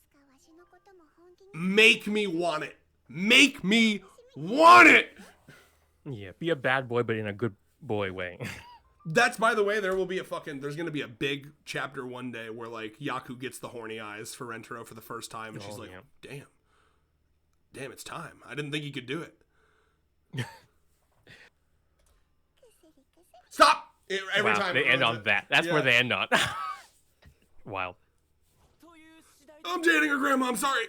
Make me want it. Make me want it. Yeah, be a bad boy, but in a good boy way. That's, by the way, there's going to be a big chapter one day where, like, Yaku gets the horny eyes for Rentaro for the first time, and she's like, damn, it's time. I didn't think you could do it. Stop! Every time. They end on that. That's where they end on. Wild. I'm dating her grandma, I'm sorry.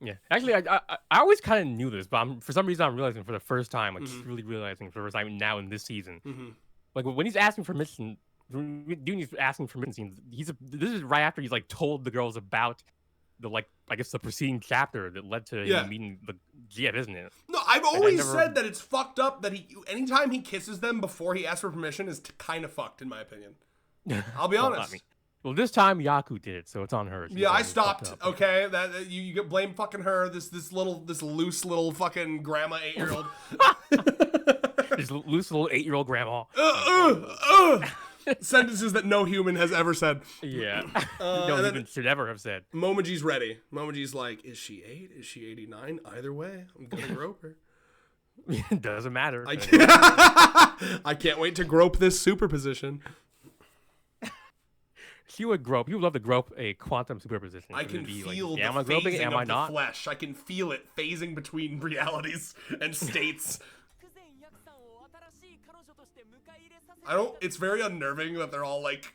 Yeah. Actually, I always kind of knew this, but for some reason I'm realizing for the first time, like really realizing for the first time now in this season. Mm-hmm. Like when he's asking for permission, he's asking for permission, this is right after he's like told the girls about the preceding chapter that led to him meeting the GF, isn't it? No, I've always said that it's fucked up that anytime he kisses them before he asks for permission is kind of fucked, in my opinion. I'll be honest. Well, this time Yaku did it, so it's on her. Yeah, I stopped. Okay, that you blame fucking her. This loose little fucking grandma 8-year-old. This loose little 8-year-old grandma. Sentences that no human has ever said. Yeah. No human should ever have said. Momoji's ready. Momoji's like, is she 8? Is she 89? Either way, I'm gonna grope her. It doesn't matter. I can't wait to grope this superposition. She would grope. You would love to grope a quantum superposition. I can feel am I groping? Am I not? Flesh. I can feel it phasing between realities and states. It's very unnerving that they're all like,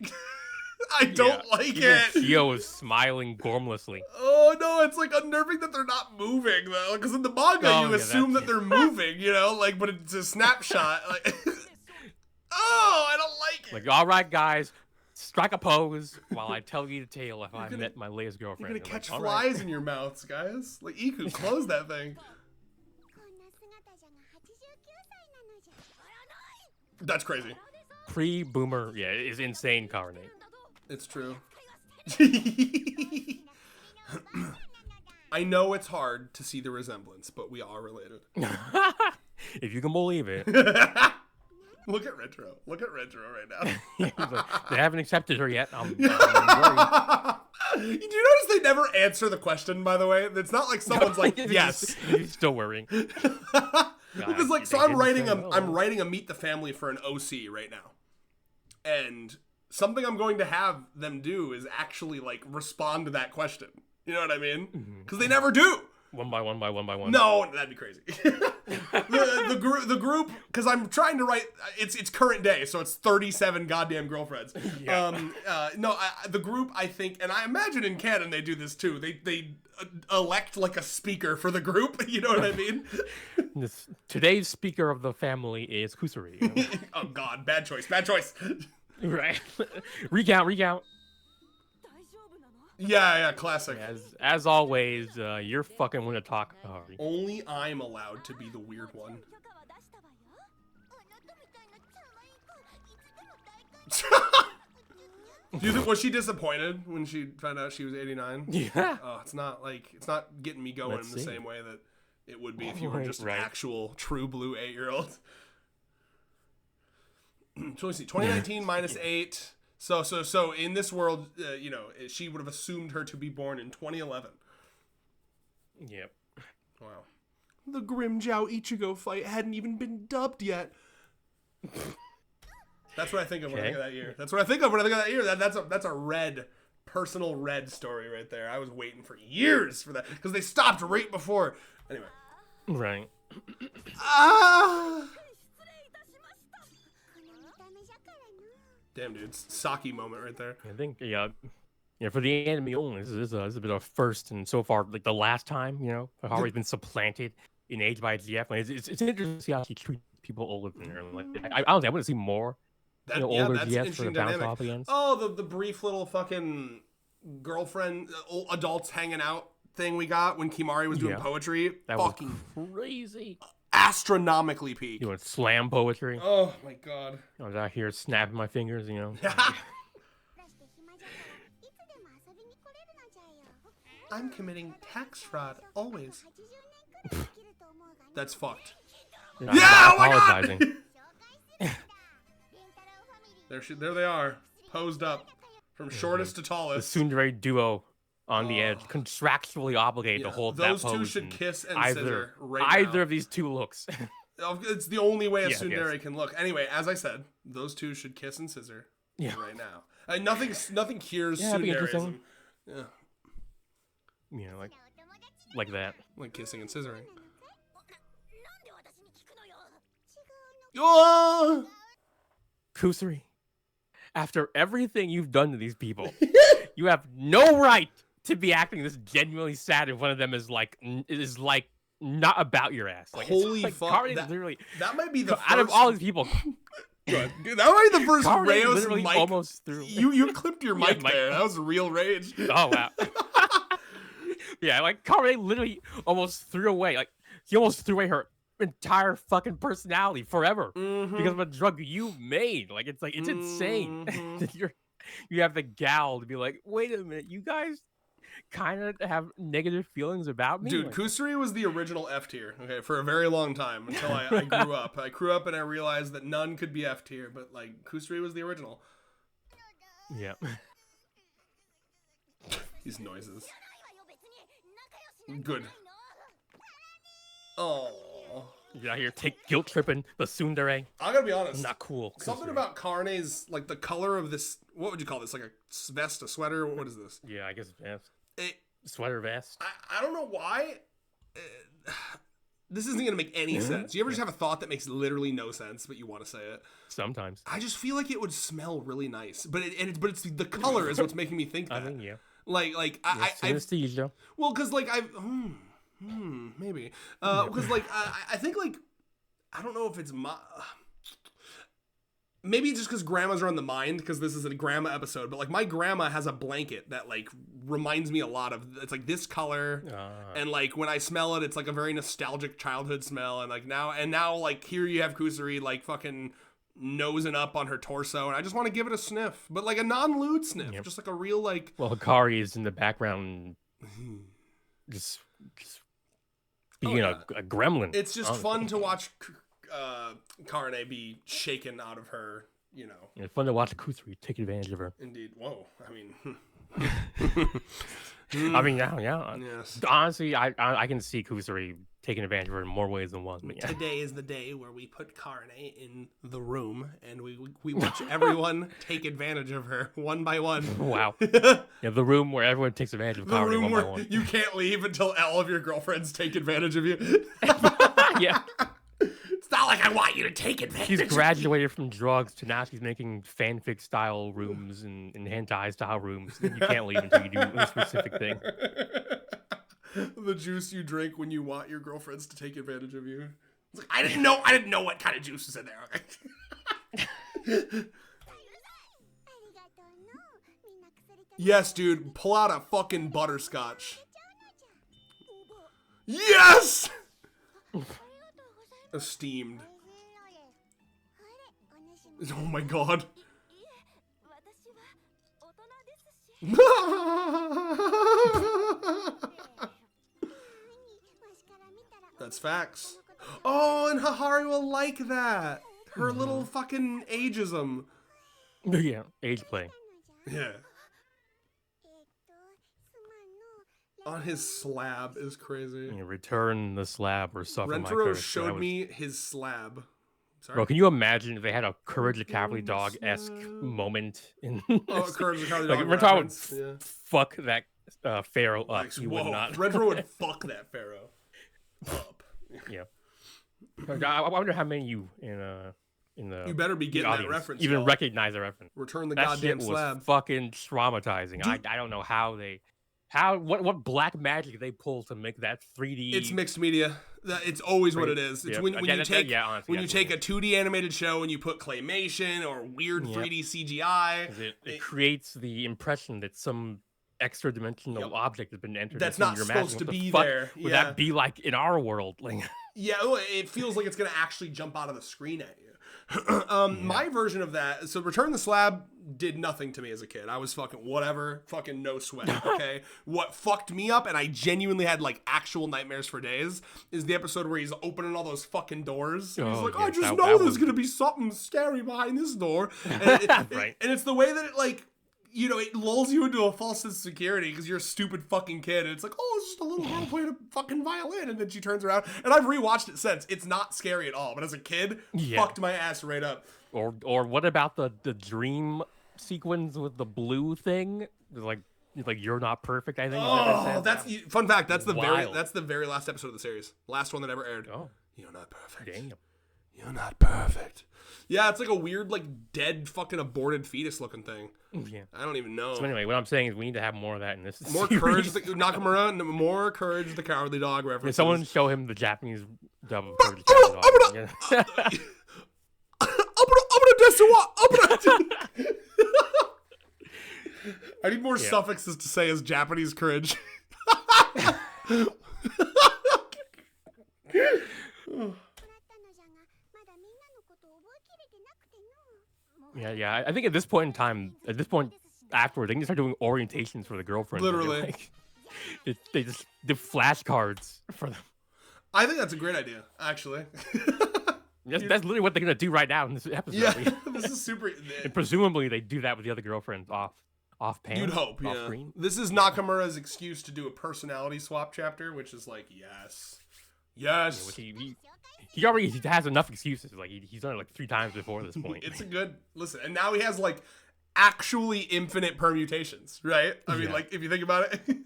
I don't like Even it. Theo is smiling gormlessly. Oh no, it's like unnerving that they're not moving though, because in the manga you assume that they're moving, you know, like, but it's a snapshot. Like, oh, I don't like it. Like, all right, guys, strike a pose while I tell you the tale if I met my latest girlfriend. You're gonna catch flies in your mouths, guys. Like, Iku, close that thing. That's crazy. Pre-boomer, yeah, it is insane, Karne. It's true. I know it's hard to see the resemblance, but we are related. If you can believe it. Look at Retro. Look at Retro right now. They haven't accepted her yet. I'm worried. Do you notice they never answer the question, by the way? It's not like someone's like, yes. He's still worrying. Because like, so I'm writing a Meet the Family for an OC right now. And something I'm going to have them do is actually like respond to that question. You know what I mean? Because they never do. One by one. No, that'd be crazy. the group, because I'm trying to write. It's current day, so it's 37 goddamn girlfriends. Yeah. The group, I think, and I imagine in canon they do this too. They elect like a speaker for the group. You know what I mean? Today's speaker of the family is Kusuri. You know? Oh God, bad choice. Right. Recount. Yeah, classic. As always, you're fucking when to talk. Only I'm allowed to be the weird one. Do you think, was she disappointed when she found out she was 89? Yeah. Oh, it's not getting me going in the same way that it would be if you were just an actual true blue 8-year-old. So let's see, 2019 minus 8. So in this world, she would have assumed her to be born in 2011. Yep. Wow. The Grimmjow Ichigo fight hadn't even been dubbed yet. That's what I think of when I think of that year. That's a personal red story right there. I was waiting for years for that because they stopped right before. Anyway. Right. Damn, dude, Saki moment right there. I think, for the anime only, this is a bit of a first, and so far, like the last time, Haru's been supplanted in age by GF. Like, it's interesting to see how she treats people older than her. Like, I want to see more older GFs for the bounce off against. Oh, the brief little fucking girlfriend, adults hanging out thing we got when Kimari was doing poetry. That fucking was crazy. Astronomically peak. Doing slam poetry. Oh my God. I was out here snapping my fingers, I'm committing tax fraud always. That's fucked. Yeah, oh my God. There they are, posed up from shortest to tallest. The tsundere duo on the edge, contractually obligated to hold that pose. Those two should kiss and scissor right now. Either of these two looks. It's the only way a tsundere can look. Anyway, as I said, those two should kiss and scissor right now. Nothing cures tsunderism. Yeah, like that. Like kissing and scissoring. Oh! Kusuri, after everything you've done to these people, you have no right to be acting this genuinely sad if one of them is like not about your ass. Like, holy fuck! That might be the first... out of all these people. Dude, that might be the first Reyos mic. Almost threw. You clipped your mic there. That was real rage. Oh wow. Yeah, like Karne literally almost threw away. Like he almost threw away her entire fucking personality forever because of a drug you made. Like it's insane that you have the gall to be like, wait a minute, you guys kind of have negative feelings about me. Dude, Kusuri was the original F tier, okay, for a very long time until I grew up. I grew up and I realized that none could be F tier, but like Kusuri was the original. Yeah. These noises. Good. Oh. You're out here guilt tripping the tsundere. I gotta be honest. Not cool. Something about Karne's, like the color of this, what would you call this? Like a vest, a sweater? What is this? Yeah, I guess vest. Sweater vest. I don't know why. this isn't gonna make any sense. You ever just have a thought that makes literally no sense, but you want to say it? Sometimes. I just feel like it would smell really nice, but it's the color is what's making me think that. I think yeah. Like I synesthesia. Well, because like maybe because like I think like I don't know if it's my. Maybe just because grandmas are on the mind, because this is a grandma episode, but like my grandma has a blanket that like reminds me a lot of, it's like this color, and like when I smell it, it's like a very nostalgic childhood smell, and like now like here you have Kusari like fucking nosing up on her torso, and I just want to give it a sniff, but like a non-lewd sniff, just like a real like. Well, Hikari is in the background, just being a gremlin. It's just fun to watch. Karne be shaken out of her, you know. It's fun to watch Kusari take advantage of her. Indeed. Whoa. I mean, yeah. Yes. Honestly, I can see Kusari taking advantage of her in more ways than one. But yeah. Today is the day where we put Karne in the room and we watch everyone take advantage of her one by one. Wow. Yeah, the room where everyone takes advantage of Karne one by one. You can't leave until all of your girlfriends take advantage of you. Yeah. It's not like I want you to take advantage. She's graduated from drugs to now she's making fanfic style rooms and hentai style rooms. You can't leave until you do a specific thing. The juice you drink when you want your girlfriends to take advantage of you. It's like, I didn't know what kind of juice was in there. Yes, dude, pull out a fucking butterscotch. Yes! Esteemed. Oh my god. That's facts. Oh, and Hahari will like that. Her little fucking ageism. Yeah, age play. Yeah. On his slab is crazy. You return the slab or suffer my Rentaro curse. showed me his slab. Sorry. Bro, can you imagine if they had a Courage the Cowardly Dog-esque moment in Courage the Cowardly Dog Rentaro would reference. Yeah. fuck that pharaoh up. He would not. Rentaro would fuck that pharaoh up. Yeah. I wonder how many you in the you better be getting that reference. Even recognize the reference. Return the that goddamn shit slab. Was fucking traumatizing. I don't know how they. What black magic they pull to make that 3D? It's mixed media. It's always what it is. It's when you take a 2D animated show and you put claymation or weird 3D CGI. It creates the impression that some extra dimensional object has been entered. That's not supposed to be there. Would that be like in our world? Like, yeah, it feels like it's gonna actually jump out of the screen at you. My version of that, so Return the Slab did nothing to me as a kid. I was fucking whatever, fucking no sweat, okay? What fucked me up, and I genuinely had like actual nightmares for days, is the episode where he's opening all those fucking doors. And he's like, I just know there's gonna be something scary behind this door. And, and it's the way that it like, you know, it lulls you into a false sense of security because you're a stupid fucking kid. And it's like, oh, it's just a little girl playing a fucking violin. And then she turns around. And I've rewatched it since. It's not scary at all. But as a kid, fucked my ass right up. Or what about the dream sequence with the blue thing? Like you're not perfect, I think. Oh, that's fun fact. That's the very last episode of the series. Last one that ever aired. Oh. You're not perfect. Damn. You're not perfect. Yeah, it's like a weird, like, dead fucking aborted fetus looking thing. Yeah. I don't even know. So anyway, what I'm saying is we need to have more of that in this More series. Courage, Nakamura, more Courage the Cowardly Dog references. Yeah, someone show him the Japanese dub of Courage the Cowardly Dog. I need more suffixes to say as Japanese courage. Yeah. I think at this point in time, afterward, they can start doing orientations for the girlfriend. Literally. Like, they just do flashcards for them. I think that's a great idea, actually. That's literally what they're going to do right now in this episode. Yeah, this is super... And presumably they do that with the other girlfriends off pan. You'd hope, off screen. This is Nakamura's excuse to do a personality swap chapter, which is like, yes. Yes. Yeah, he already has enough excuses. Like he's done it like 3 times before at this point. It's a good listen, and now he has like actually infinite permutations, right? I mean, like if you think about it,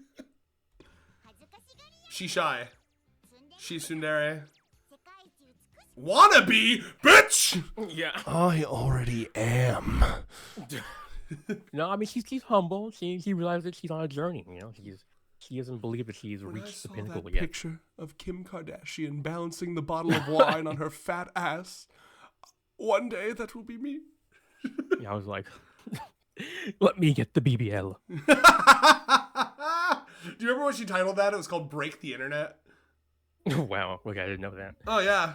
she's shy. Tsundere. Wanna be, bitch? Yeah. I already am. No, I mean she's humble. She realizes that she's on a journey. You know, she doesn't believe that she's reached the pinnacle that yet. Picture of Kim Kardashian balancing the bottle of wine on her fat ass. One day that will be me. Yeah, I was like, let me get the BBL. Do you remember what she titled that? It was called "Break the Internet." Wow, look, I didn't know that. Oh yeah.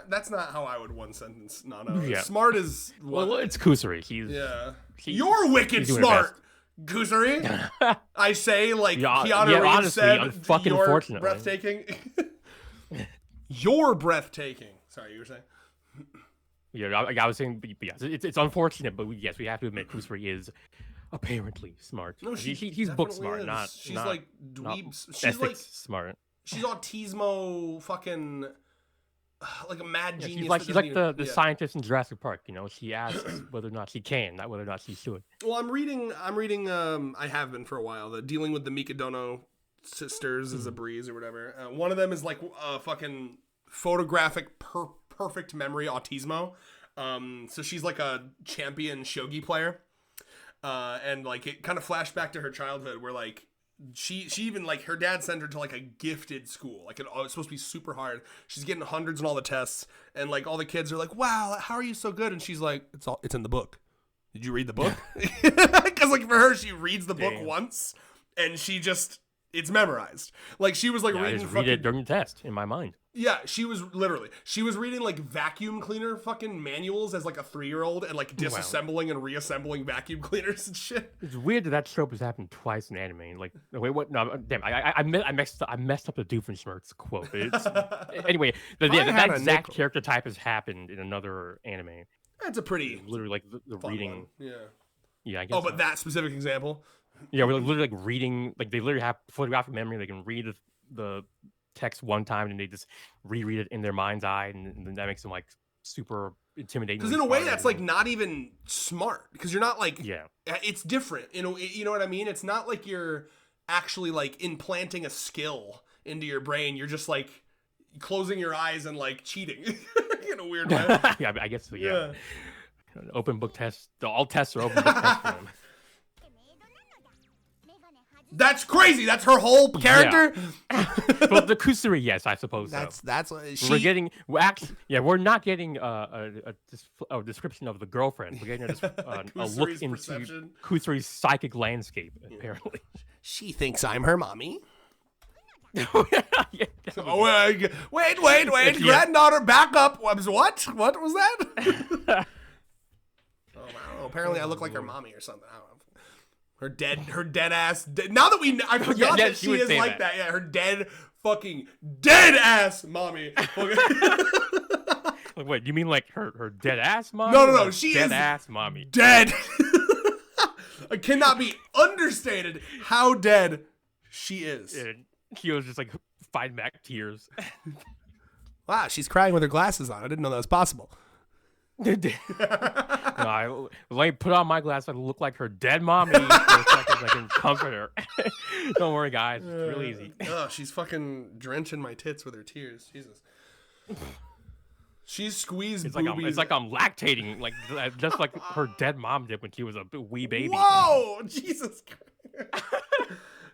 That's not how I would one sentence Nano. Yeah. Smart is what? Well, it's Kusari. You're wicked smart, Kusari. I say like Keanu Reeves said. Fucking you're unfortunately. breathtaking. You're breathtaking. Sorry, you were saying. Yeah, I was saying, but yes, it's unfortunate, but yes, we have to admit Kusari is apparently smart. No, he's book smart, is. She's not like dweebs. She's like smart. She's autismo fucking like a mad genius. She's like the scientist in Jurassic Park. You know, she asks whether or not she can, not whether or not she should. Well, I'm reading. I have been for a while. The Dealing with the Mikadono Sisters is a breeze or whatever. One of them is like fucking photographic perfect memory autismo. So she's like a champion shogi player. And like it kind of flashed back to her childhood where like she even like her dad sent her to like a gifted school. Like it's supposed to be super hard. She's getting hundreds on all the tests, and like all the kids are like, "Wow, how are you so good?" And she's like, "It's in the book. Did you read the book?" Because like for her, she reads the book once, and it's memorized. Like she was like reading. I just read it during the test in my mind. Yeah, she was reading like vacuum cleaner fucking manuals as like a 3-year-old and like disassembling and reassembling vacuum cleaners and shit. It's weird that trope has happened twice in anime. Like, wait, what? No, damn, I messed up the Doofenshmirtz quote. Anyway, that exact character type has happened in another anime. That's a pretty literally like the reading. One. Yeah. Yeah, I guess. But that specific example. Yeah, we're literally like reading. Like they literally have photographic memory. They can read the text one time and they just reread it in their mind's eye, and then that makes them like super intimidating. Because in a way, that's like not even smart. Because you're not like yeah, it's different. You know what I mean? It's not like you're actually like implanting a skill into your brain. You're just like closing your eyes and like cheating in a weird way. Yeah, I guess so. Yeah. Open book tests. All tests are open book tests for them. That's crazy. That's her whole character. Yeah. Well, the Kusari, yes, I suppose. That's what we're not getting a description of the girlfriend. We're getting a look into Kusari's psychic landscape. Apparently, she thinks I'm her mommy. Yeah, wait, granddaughter, back up. What was that? Oh, wow. Apparently, I look like her mommy or something. I don't know. Her dead ass. Now that I forgot that she is like that. Yeah, her fucking dead ass mommy. Like, wait, you mean like her dead ass mommy? No, she dead is ass mommy. Dead. It cannot be understated how dead she is. And she was just like fighting back tears. Wow, she's crying with her glasses on. I didn't know that was possible. Let me put on my glasses. I look like her dead mommy for a second so I can comfort her. Don't worry, guys. It's real easy. Oh, she's fucking drenching my tits with her tears. Jesus. She's squeezed boobies. It's like I'm lactating, like just like her dead mom did when she was a wee baby. Whoa, Jesus Christ.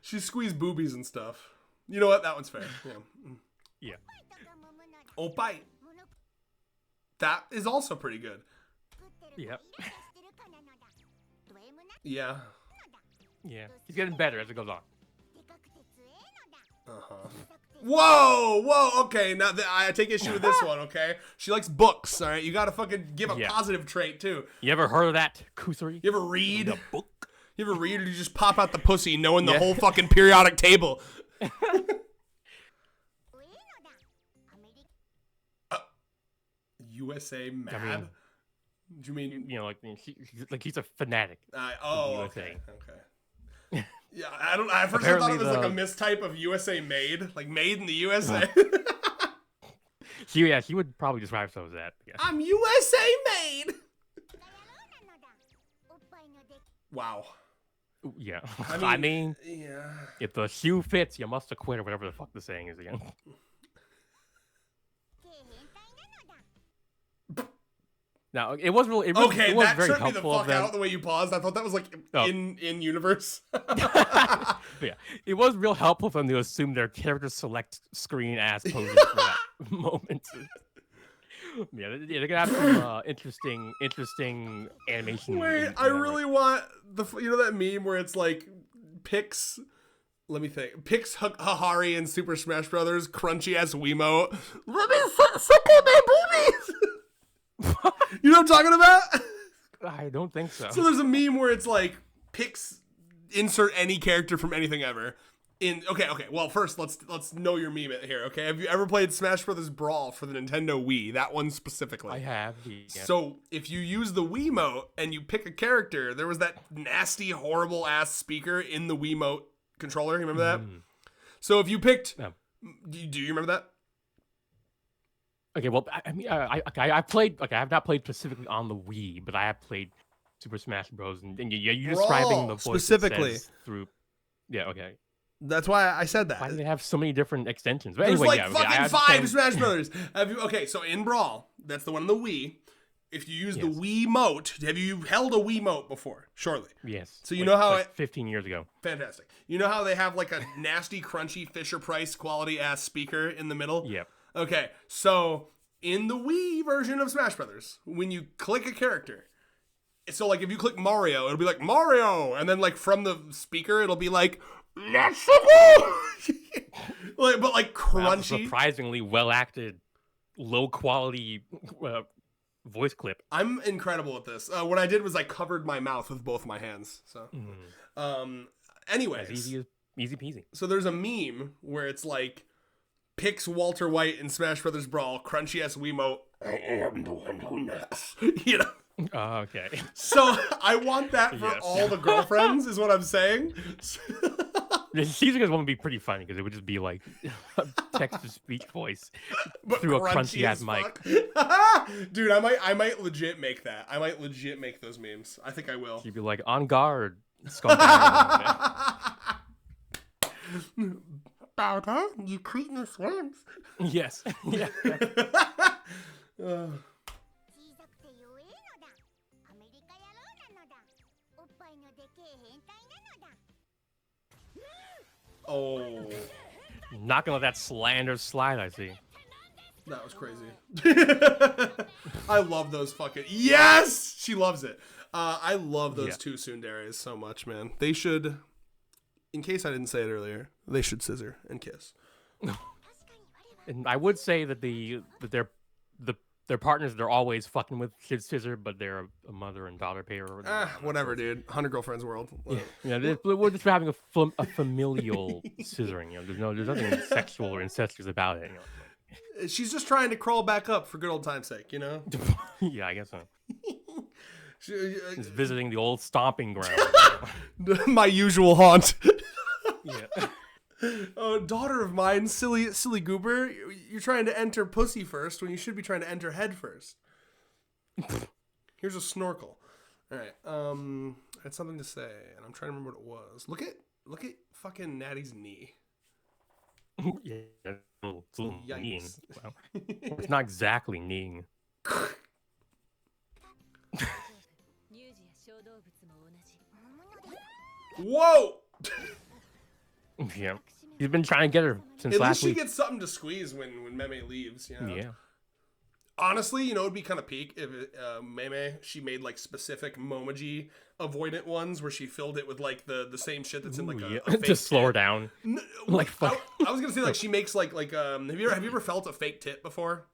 She squeezed boobies and stuff. You know what? That one's fair. Yeah. Oppai. That is also pretty good. Yep. Yeah. Yeah. He's getting better as it goes on. Whoa, okay. Now I take issue with this one, okay? She likes books, all right? You gotta fucking give a positive trait, too. You ever heard of that, Kusari? You ever read a book? You ever read or you just pop out the pussy knowing the whole fucking periodic table? USA mad? I mean, do you mean he's a fanatic? Okay. Yeah, I first thought it was like a mistype of USA made, like made in the USA. He would probably describe himself as that. Yeah. I'm USA made. Wow, Yeah. I mean, yeah. If the shoe fits, you must acquit, or whatever the fuck the saying is again. Now it was really okay. It was that very tripped me the helpful fuck out the way you paused. I thought that was like in universe. Yeah, it was real helpful for them to assume their character select screen ass poses for that moment. Yeah, they're gonna have some interesting animation. Wait, I really want that meme where it's like picks. Let me think. Picks Hahari in Super Smash Brothers, crunchy ass Wiimote. Let me suck on my boobies. You know what I'm talking about? I don't think so. So there's a meme where it's like picks insert any character from anything ever. Okay. Well, first let's know your meme here. Okay, have you ever played Smash Brothers Brawl for the Nintendo Wii? That one specifically. I have. Yeah. So if you use the Wiimote and you pick a character, there was that nasty, horrible ass speaker in the Wiimote controller. You remember that? So if you picked, do you remember that? Okay, well, I mean, I played. Okay, I have not played specifically on the Wii, but I have played Super Smash Bros. And you're describing the voice specifically through. Yeah. Okay. That's why I said that. Why do they have so many different extensions? But There's anyway, like fucking 5 Smash Brothers. Okay, so in Brawl, that's the one on the Wii. If you use the Wiimote, have you held a Wiimote before? Surely. Yes. So you know how 15 years ago. Fantastic. You know how they have like a nasty, crunchy Fisher-Price quality ass speaker in the middle? Yep. Okay, so in the Wii version of Smash Brothers, when you click a character, so like if you click Mario, it'll be like Mario, and then like from the speaker, it'll be like let's go. But like crunchy, surprisingly well acted, low quality voice clip. I'm incredible at this. What I did was I covered my mouth with both my hands. So, anyways, easy peasy. So there's a meme where it's like picks Walter White in Smash Brothers Brawl, crunchy ass Wiimote. I am the one who knocks. You know. Okay. So I want that for all the girlfriends, is what I'm saying. These guys want to be pretty funny because it would just be like text to speech voice through a crunchy ass mic. Dude, I might legit make that. I might legit make those memes. I think I will. You'd be like on guard. Bowder, you cretin swims. Yes. Yeah. Oh. Not gonna let that slander slide, I see. That was crazy. I love those fucking... Yes! She loves it. I love those two tsunderes so much, man. They should... In case I didn't say it earlier, they should scissor and kiss. And I would say that their partners they're always fucking with should scissor, but they're a mother and daughter pair. Whatever, dude. 100 Girlfriends World. We're just having a familial scissoring. You know, there's nothing sexual or incestuous about it. You know? She's just trying to crawl back up for good old time's sake, you know? Yeah, I guess so. She's visiting the old stomping ground. My usual haunt. Yeah. Daughter of mine, silly goober, you're trying to enter pussy first when you should be trying to enter head first. Here's a snorkel. All right. I had something to say, and I'm trying to remember what it was. Look at fucking Natty's knee. Yeah, it's a little kneeing. Wow. It's not exactly kneeing. Whoa! Yeah, he's been trying to get her since last week. At least she gets something to squeeze when Meme leaves. You know? Yeah. Honestly, you know, it'd be kind of peak if Meme, she made like specific Momoji avoidant ones where she filled it with like the same shit that's in like a fake to slow her down. No, like fuck. I was gonna say like she makes like have you ever felt a fake tit before?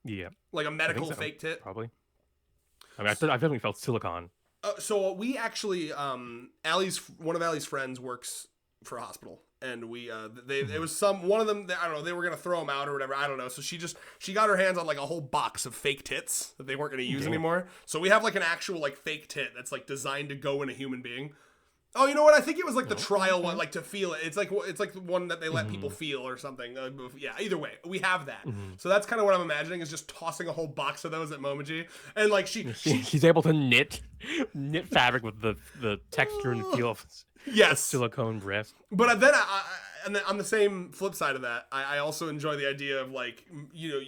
Yeah. Like a medical fake tit? Probably. I mean, I've definitely felt silicone. So we actually, one of Allie's friends works for a hospital, and we, it was one of them, I don't know, they were going to throw them out or whatever, I don't know, so she got her hands on like a whole box of fake tits that they weren't going to use anymore, so we have like an actual like fake tit that's like designed to go in a human being, Oh, you know what? I think it was like the trial one, like to feel it. It's like the one that they let people feel or something. Yeah, either way, we have that. So that's kind of what I'm imagining is just tossing a whole box of those at Momiji, and like she's able to knit fabric with the texture and feel of silicone breast. But then and then on the same flip side of that, I also enjoy the idea of like you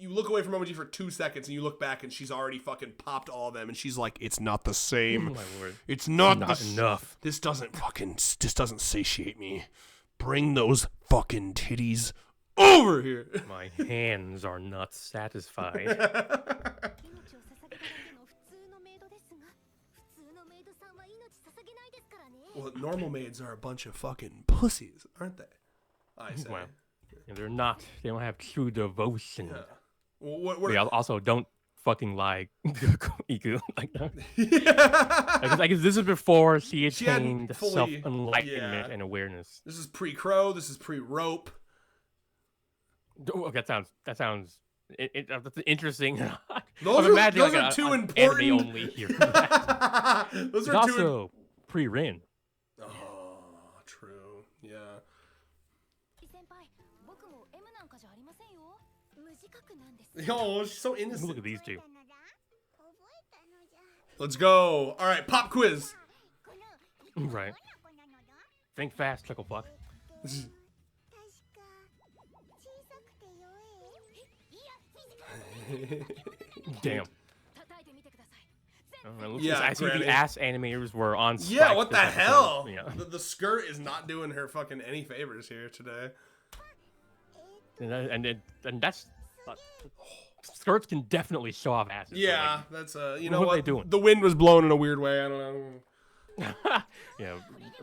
look away from Momiji for 2 seconds and you look back and she's already fucking popped all of them and she's like, it's not the same. Oh my word. It's not enough. This doesn't satiate me. Bring those fucking titties over here. My hands are not satisfied. Well, normal maids are a bunch of fucking pussies, aren't they? I say. Well, they're not. They don't have true devotion. Yeah. Well, they also don't fucking lie. Iku. Like, I guess this is before she attained self-enlightenment and awareness. This is pre-Crow. This is pre-Rope. Oh, that sounds that's interesting. Those are two important. Anime only here. Those are also pre-Rin. Oh, true. Yeah. Oh, she's so innocent. Look at these two. Let's go. All right, pop quiz. Right. Think fast, Chucklefuck. Damn. I see the ass animators were on strike. Yeah, what the hell? Yeah. The skirt is not doing her fucking any favors here today. And that's skirts can definitely show off asses. Yeah, so like, that's you know what? Are they doing? The wind was blowing in a weird way. I don't know. Yeah,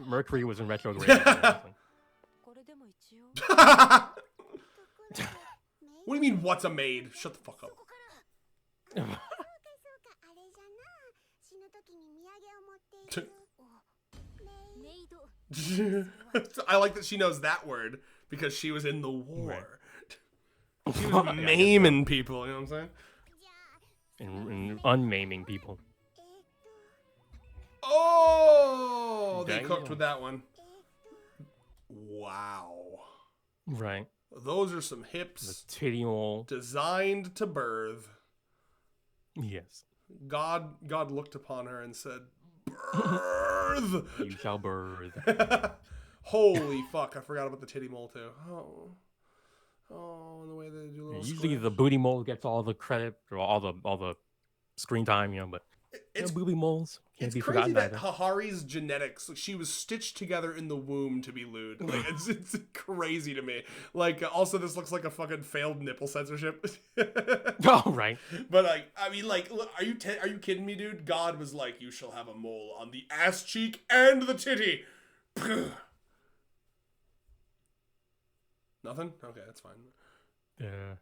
Mercury was in retrograde. What do you mean, what's a maid? Shut the fuck up. I like that she knows that word because she was in the war. Right. She was maiming people, you know what I'm saying? And unmaiming people. Oh, they cooked with that one. Wow. Right. Those are some hips. The titty hole. Designed to birth. Yes. God looked upon her and said, birth! You shall birth. Holy fuck, I forgot about the titty mole too. Oh, and the way they do little usually squares. The booty mole gets all the credit or all the screen time, but it's booty moles can't be crazy forgotten that either. Hahari's genetics, like, she was stitched together in the womb to be lewd. Like, it's crazy to me. Like, also this looks like a fucking failed nipple censorship. Oh, right. But like, I mean, like, look, are you kidding me, dude? God was like, you shall have a mole on the ass cheek and the titty. Nothing? Okay, that's fine.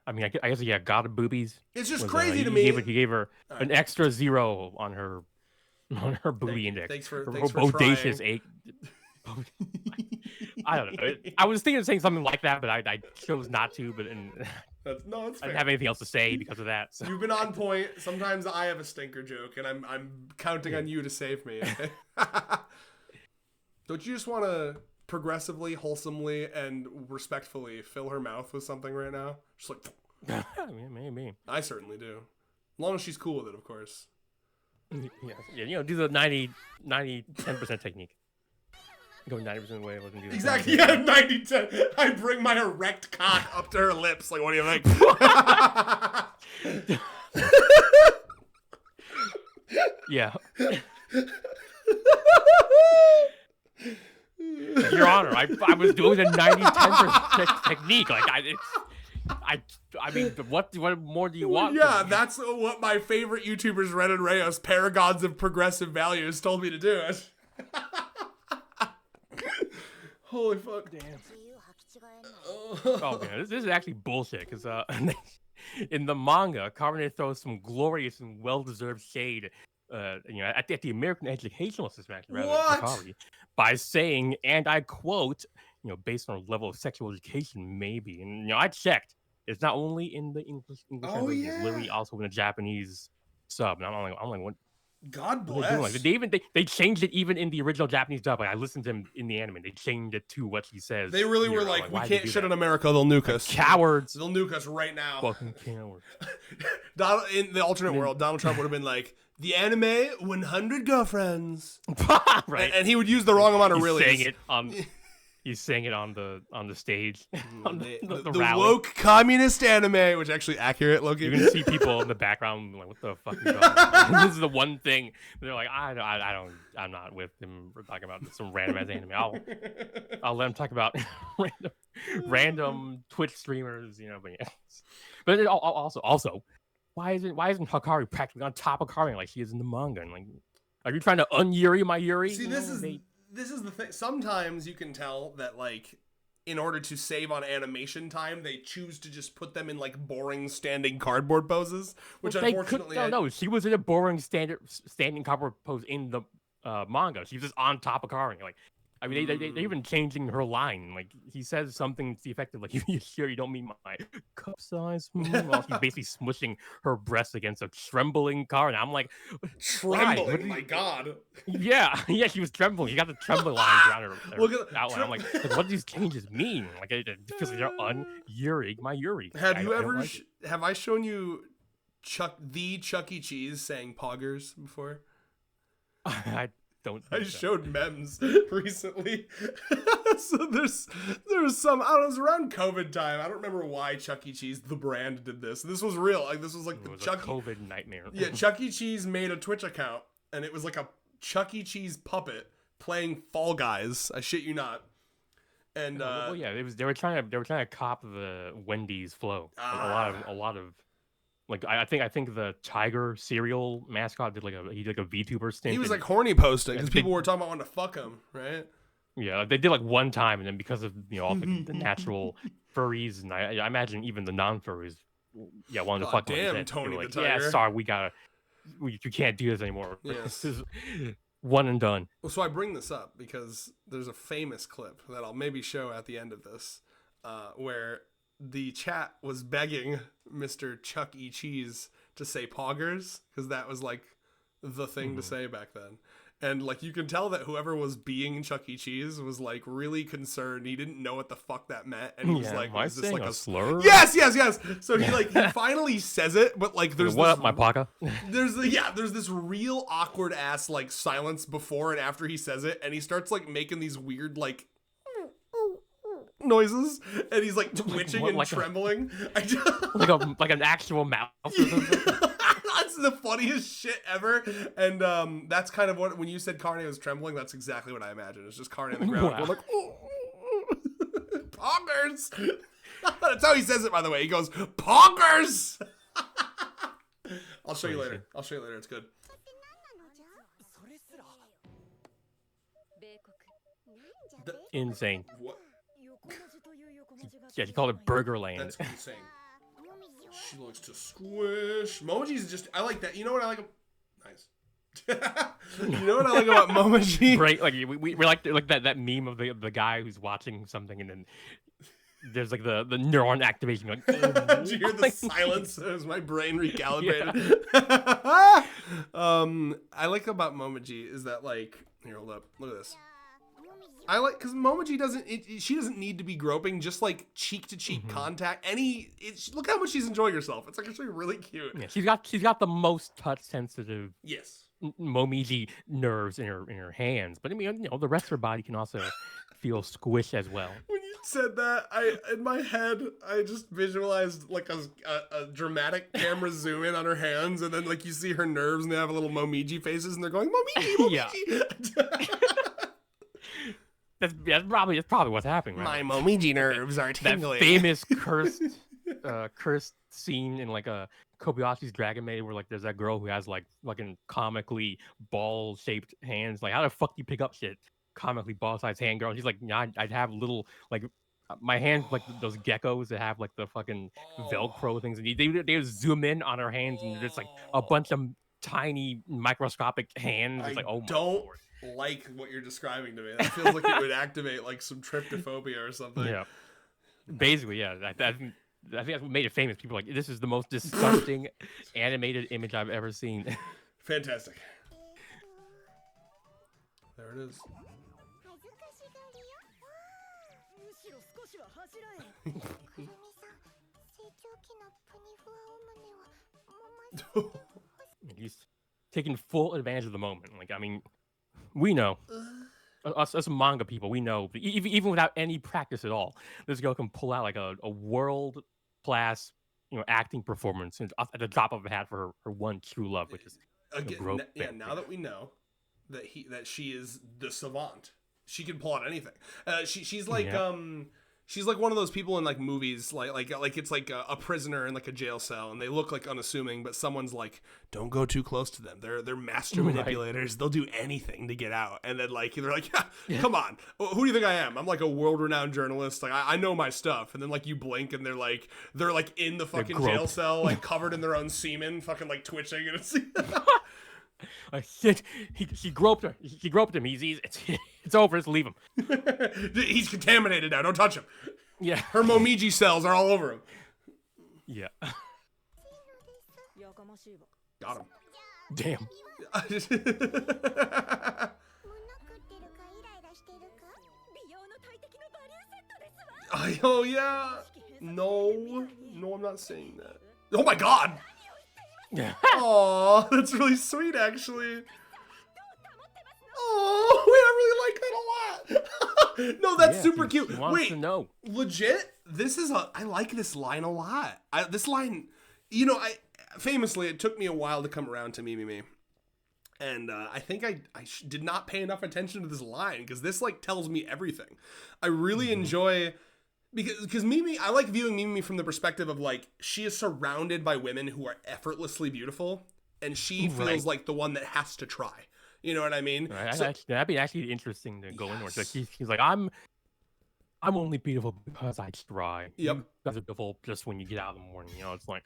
I mean, I guess God of boobies. It's just crazy to me. He gave her an extra 0 on her booby index. Thanks for bodacious trying. I don't know. I was thinking of saying something like that, but I chose not to. But it's fair. I didn't have anything else to say because of that. So. You've been on point. Sometimes I have a stinker joke, and I'm counting on you to save me. Okay? Don't you just want to progressively, wholesomely, and respectfully fill her mouth with something right now? Just like, maybe. I certainly do. As long as she's cool with it, of course. Yeah, do the 10% technique. Go 90% of the way. Exactly, yeah, 90-10. I bring my erect cock up to her lips. Like, what do you think? Yeah. Your Honor, I was doing the 90-10% technique. Like, I mean, what more do you want? Yeah, that's what my favorite YouTubers, Ren and Reyes, paragons of progressive values, told me to do it. Holy fuck. Damn. Oh, man, this is actually bullshit, because in the manga, Carbonated throws some glorious and well-deserved shade at the American educational system, actually, rather than Hikari, by saying, and I quote, based on a level of sexual education, maybe. And, I checked. It's not only in the English version, it's literally also in the Japanese sub. And I'm like, what? God What are they bless. doing? Like, they even they changed it even in the original Japanese dub. Like, I listened to him in the anime. They changed it to what he says. They really were like, we can't shit on America. They'll nuke us. Cowards. They'll nuke us right now. Fucking cowards. In the alternate world, Donald Trump would have been like, the anime 100 girlfriends. Right. And he would use the wrong amount of reallys. He's saying it on the stage. On the the woke communist anime, which actually accurate, Loki. You're gonna see people in the background like, what the fuck is going on? This is the one thing they're like, I'm not with him. We're talking about some random ass anime. I'll let him talk about random Twitch streamers, But yeah. But it also, why isn't Hikari practically on top of Kari like she is in the manga? And like, are you trying to un-Yuri my Yuri? See, this is the thing. Sometimes you can tell that, like, in order to save on animation time, they choose to just put them in, like, boring standing cardboard poses, which unfortunately... No, she was in a boring standing cardboard pose in the manga. She was just on top of Kari. Like, I mean, they're even changing her line. Like, he says something to the effect of, like, you sure you don't mean my cup size? While she's basically smushing her breast against a trembling car. And I'm like, trembling? My God. Yeah, she was trembling. You got the trembling lines around her outline. I'm like, what do these changes mean? Like, it feels like they're un-Yuri, my Yuri. Have I shown you Chuck E. Cheese saying poggers before? I showed memes recently. So there's some, I don't know, it was around COVID time. I don't remember why Chuck E. Cheese, the brand, did this. This was real. Like, this was like a COVID nightmare. Yeah, Chuck E. Cheese made a Twitch account, and it was like a Chuck E. Cheese puppet playing Fall Guys. I shit you not. And they were trying to cop the Wendy's flow. Like, a lot of like, I think the Tiger cereal mascot did like a VTuber stint. He was like horny posting because people were talking about wanting to fuck him, right? Yeah, they did like one time, and then because of all the natural furries, and I imagine even the non-furries, wanted to fuck him. Damn, Tony like, the Tiger. Yeah, sorry, you can't do this anymore. Yes. This is one and done. Well, so I bring this up because there's a famous clip that I'll maybe show at the end of this, where the chat was begging Mr. Chuck E. Cheese to say poggers because that was like the thing to say back then. And like, you can tell that whoever was being Chuck E. Cheese was like really concerned. He didn't know what the fuck that meant, and he was like, "Is this like a slur?" Yes. So he finally says it, but like there's what up, my paka? There's this real awkward ass like silence before and after he says it, and he starts like making these weird like noises, and he's like twitching and trembling, like an actual mouse. That's the funniest shit ever. And that's kind of what, when you said Carne was trembling, that's exactly what I imagined. It's just Carne on the ground. Wow. Like, poggers. That's how he says it, by the way. He goes, poggers. I'll show you later. It's good. Insane. What? Yeah, he called it Burgerland. That's insane. She likes to squish. Momoji's just, I like that. You know what I like? Nice. You know what I like about Momoji? Right, like we like that meme of the guy who's watching something, and then there's like the neuron activation. Like, did you hear the silence as my brain recalibrated? Yeah. I like about Momoji is that, like, here, hold up, look at this. I like, because Momoji she doesn't need to be groping, just like cheek to cheek contact. Look how much she's enjoying herself. It's actually really cute. Yeah, she's got the most touch sensitive. Yes. Momiji nerves in her hands, but I mean, the rest of her body can also feel squish as well. When you said that, in my head I just visualized like a dramatic camera zoom in on her hands, and then like you see her nerves, and they have a little Momiji faces, and they're going Momiji. Yeah. That's probably what's happening, right? My Momiji nerves are tingling. That famous cursed scene in like a Kobayashi's Dragon Maid where like there's that girl who has like fucking comically ball shaped hands. Like, how the fuck do you pick up shit? Comically ball sized hand girl. And she's like, nah, I'd have little like my hands like those geckos that have like the fucking Velcro things, and they zoom in on her hands, and there's like a bunch of tiny microscopic hands. It's like, oh my Lord. Like what you're describing to me. That feels like it would activate like some tryptophobia or something. Yeah. Basically, yeah. I think that's what made it famous. People are like, this is the most disgusting animated image I've ever seen. Fantastic. There it is. He's taking full advantage of the moment. Like, I mean, we know, us manga people, we know, even without any practice at all, this girl can pull out like a world class, acting performance at the drop of a hat for her one true love, which is again. Now that we know that she is the savant, she can pull out anything. She's like she's like one of those people in like movies, like it's like a prisoner in like a jail cell, and they look like unassuming, but someone's like, don't go too close to them. They're master manipulators. They'll do anything to get out. And then like they're like, come on, who do you think I am? I'm like a world-renowned journalist. Like I know my stuff. And then like you blink, and they're like in the fucking jail cell, like covered in their own semen, fucking like twitching, and it's. Shit, she groped her. She groped him. It's over. Just leave him. He's contaminated now. Don't touch him. Yeah. Her Momiji cells are all over him. Yeah. Got him. Damn. Oh yeah. No, I'm not saying that. Oh my god. Yeah. Aw, that's really sweet, actually. Oh, wait, I really like that a lot. No, that's super cute. She wants to know. Legit, I like this line a lot. This line, famously, it took me a while to come around to Me. And I think I did not pay enough attention to this line, because this, like, tells me everything. I really enjoy... Because Mimi, I like viewing Mimi from the perspective of, like, she is surrounded by women who are effortlessly beautiful, and she feels like the one that has to try. You know what I mean? Right. That'd be actually interesting to go into. Like he's like, I'm only beautiful because I try. Yep. You guys are beautiful just when you get out in the morning. It's like,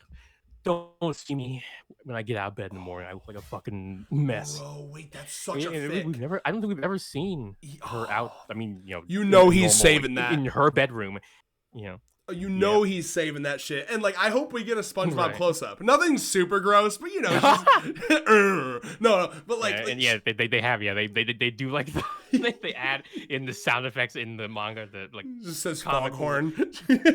don't see me when I get out of bed in the morning. I look like a fucking mess. Bro, wait, that's such a fic. I don't think we've ever seen her out. I mean, he's saving that in her bedroom. He's saving that shit. And like, I hope we get a SpongeBob close up. Nothing super gross, but no, but like, they do like they add in the sound effects in the manga that like just says foghorn.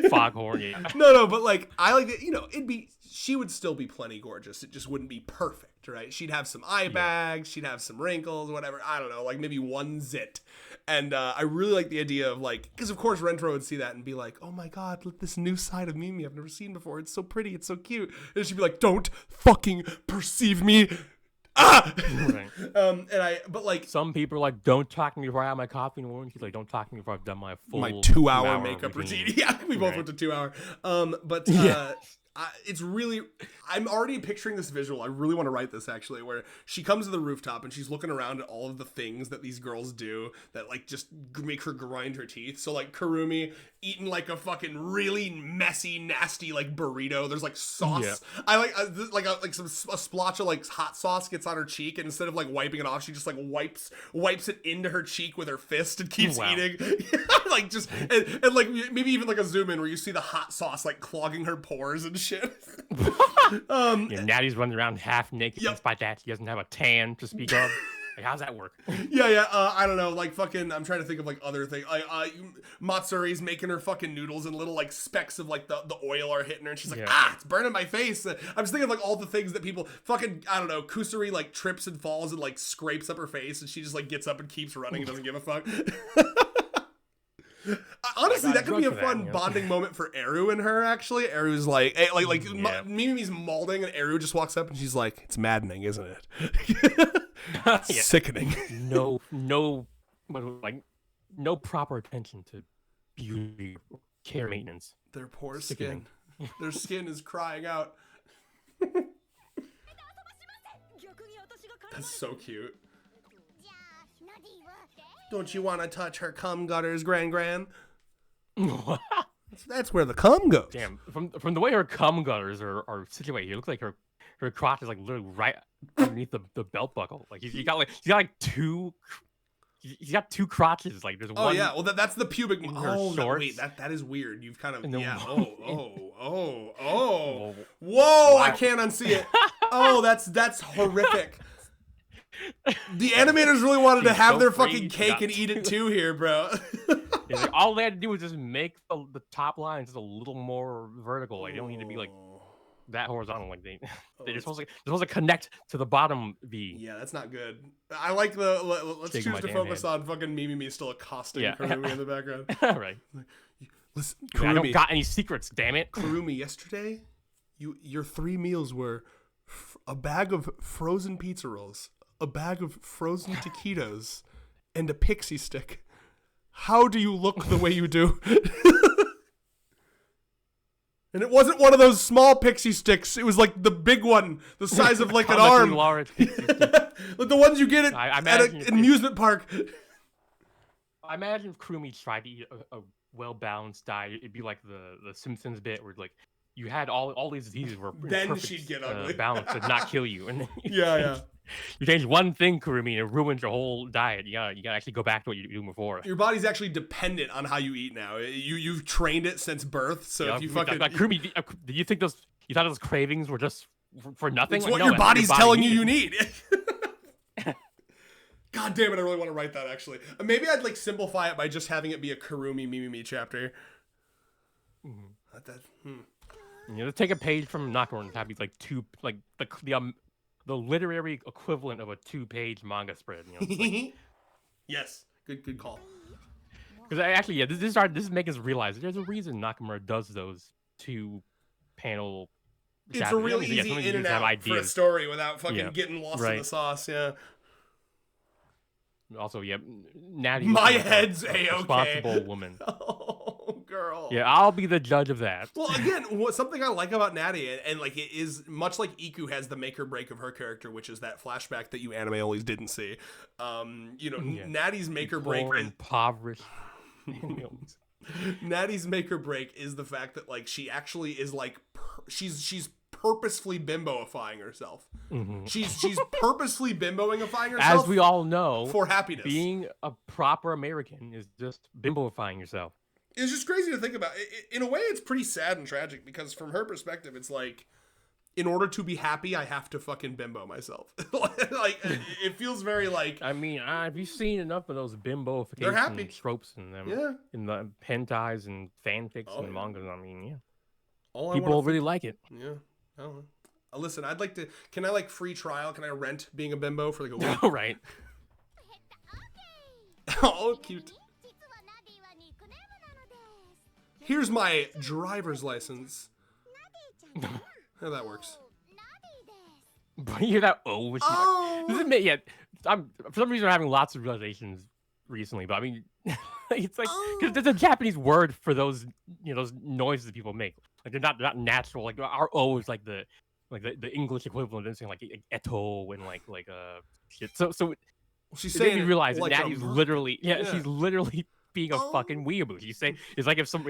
Foghorn, yeah. No, but like, I like that. She would still be plenty gorgeous. It just wouldn't be perfect, right? She'd have some eye bags, she'd have some wrinkles, whatever. I don't know, like maybe one zit. And I really like the idea of like, because of course Rentaro would see that and be like, oh my god, look, this new side of Mimi I've never seen before. It's so pretty, it's so cute. And she'd be like, don't fucking perceive me. But like, some people are like, don't talk to me before I have my coffee in the morning. She's like, don't talk to me before I've done my 2-hour makeup routine. Yeah, we both went to 2 hour. It's really, I'm already picturing this visual. I really want to write this actually, where she comes to the rooftop and she's looking around at all of the things that these girls do that like just make her grind her teeth. So like Kurumi eating like a fucking really messy, nasty like burrito. There's like sauce. Yeah. I like a splotch of like hot sauce gets on her cheek, and instead of like wiping it off, she just like wipes it into her cheek with her fist and keeps eating. Like just and like maybe even like a zoom in where you see the hot sauce like clogging her pores and shit. Natty's running around half naked. Despite that, she doesn't have a tan to speak of. Like, how's that work? I don't know. Like, fucking, I'm trying to think of like other things. Like, Matsuri's making her fucking noodles, and little like specks of like the oil are hitting her, and she's like, it's burning my face. I'm just thinking of like all the things that people fucking, I don't know. Kusuri like trips and falls and like scrapes up her face, and she just like gets up and keeps running and doesn't give a fuck. Honestly, that could be a fun bonding moment for Eru and her. Actually, Eru's like Mimi's mauling, and Eru just walks up and she's like, "It's maddening, isn't it? Sickening." No proper attention to beauty, care, maintenance. Their poor skin. Their skin is crying out. That's so cute. Don't you want to touch her cum gutters, Gran? That's where the cum goes. Damn, from the way her cum gutters are situated, it looks like her crotch is like literally right underneath the belt buckle. Like she's got two crotches. Like there's one. Oh yeah, well that's the pubic. Wait, that is weird. You've kind of Whoa! Wow. I can't unsee it. Oh, that's horrific. The animators really wanted to have so their free, fucking cake and eat it to. too here, bro. Like, all they had to do was just make the top line just a little more vertical. Like, they don't need to be like that horizontal. Like they're supposed to connect to the bottom V. Yeah, that's not good. I like let's choose to focus on fucking Mimi still accosting Kurumi in the background. Right. Listen, Kurumi, I don't got any secrets, damn it. Kurumi, yesterday, your 3 meals were a bag of frozen pizza rolls, a bag of frozen taquitos, and a pixie stick. How do you look the way you do? And it wasn't one of those small pixie sticks. It was like the big one, the size of like an arm. Like the ones you get at an amusement park. I imagine if Kurumi tried to eat a well-balanced diet, it'd be like the Simpsons bit where like you had all these diseases were then perfect, she'd get ugly. Balance to not kill you. And then yeah. You change one thing, Kurumi, and it ruins your whole diet. You gotta actually go back to what you were doing before. Your body's actually dependent on how you eat now. You've trained it since birth, so if you fucking Kurumi, do you think you thought those cravings were just for nothing? It's what your body's telling you need. God damn it, I really want to write that actually. Maybe I'd like simplify it by just having it be a Kurumi Mimi chapter. You know, take a page from Nakamura and have like the literary equivalent of a 2-page manga spread. You know, like, yes, good call. Because actually, this is making us realize there's a reason Nakamura does those 2-panel. It's a really easy in and out for a story without fucking getting lost in the sauce. Yeah. Also, Natty. My head's a-okay. Responsible woman. Oh, girl. Yeah, I'll be the judge of that. Well, again, something I like about Natty, and like it is much like Iku has the make or break of her character, which is that flashback that you anime onlys didn't see. Natty's make or break, impoverished. Natty's make or break is the fact that like she actually is like she's purposefully bimboifying herself. Mm-hmm. She's purposely bimboifying herself. As we all know, for happiness. Being a proper American is just bimboifying yourself. It's just crazy to think about. In a way, it's pretty sad and tragic because from her perspective, it's like, in order to be happy, I have to fucking bimbo myself. Like it feels very like. I mean, have you seen enough of those bimboification tropes in them? Yeah. In the hentais and fanfics and mangas. I mean, yeah. People really like it. Yeah. Oh, listen, I'd like to. Can I like free trial? Can I rent being a bimbo for like a week? Right. Oh, cute. Here's my driver's license. How that works. But you hear that? Oh. This is for some reason I'm having lots of realizations recently. But I mean, it's like because there's a Japanese word for those those noises that people make. Like they're not natural. Like our O is like the English equivalent of saying like eto and like shit. So she's saying you realize like Natty's literally she's literally being a fucking weeaboo. You say it's like if some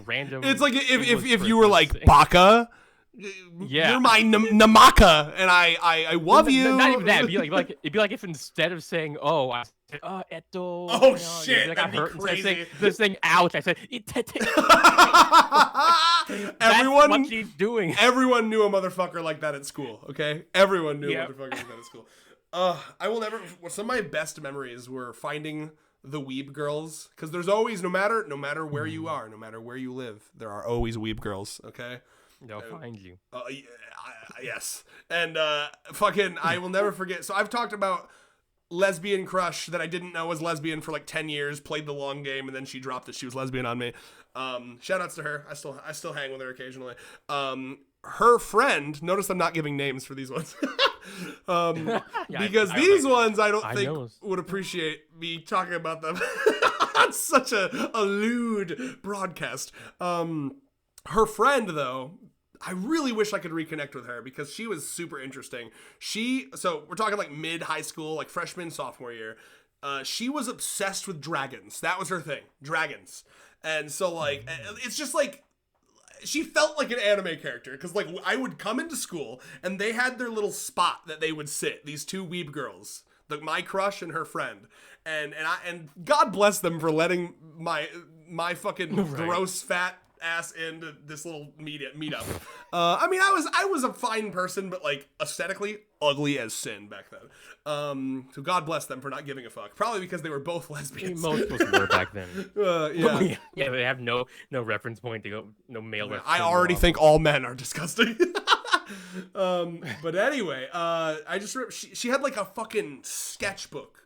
random. It's like if you were like Baka. Yeah, you're my Namaka, and I love you. Not even that. It'd be like if instead of saying I said eto. Oh shit! Like that'd be crazy. This thing ouch. I said everyone. What she's doing. Everyone knew a motherfucker like that at school. Okay, everyone knew a motherfucker like that at school. I will never. Some of my best memories were finding the weeb girls, because there's always no matter where you are, no matter where you live, there are always weeb girls. Okay. They'll find you. Yes. And fucking, I will never forget. So I've talked about lesbian crush that I didn't know was lesbian for like 10 years, played the long game, and then she dropped that she was lesbian on me. Shout outs to her. I still hang with her occasionally. Her friend, notice I'm not giving names for these ones. Because these ones I don't think would appreciate me talking about them on such a lewd broadcast. Her friend, though, I really wish I could reconnect with her because she was super interesting. So we're talking like mid-high school, like freshman, sophomore year. She was obsessed with dragons. That was her thing, dragons. And so like, it's just like, she felt like an anime character because like I would come into school and they had their little spot that they would sit, these two weeb girls, my crush and her friend. And God bless them for letting my fucking gross fat ass into this little meetup. I mean, I was a fine person, but like aesthetically ugly as sin back then. So God bless them for not giving a fuck. Probably because they were both lesbians. Most of us were back then. Yeah. Yeah, they have no reference point to go, no male reference. I already think all men are disgusting. But anyway, I just she had like a fucking sketchbook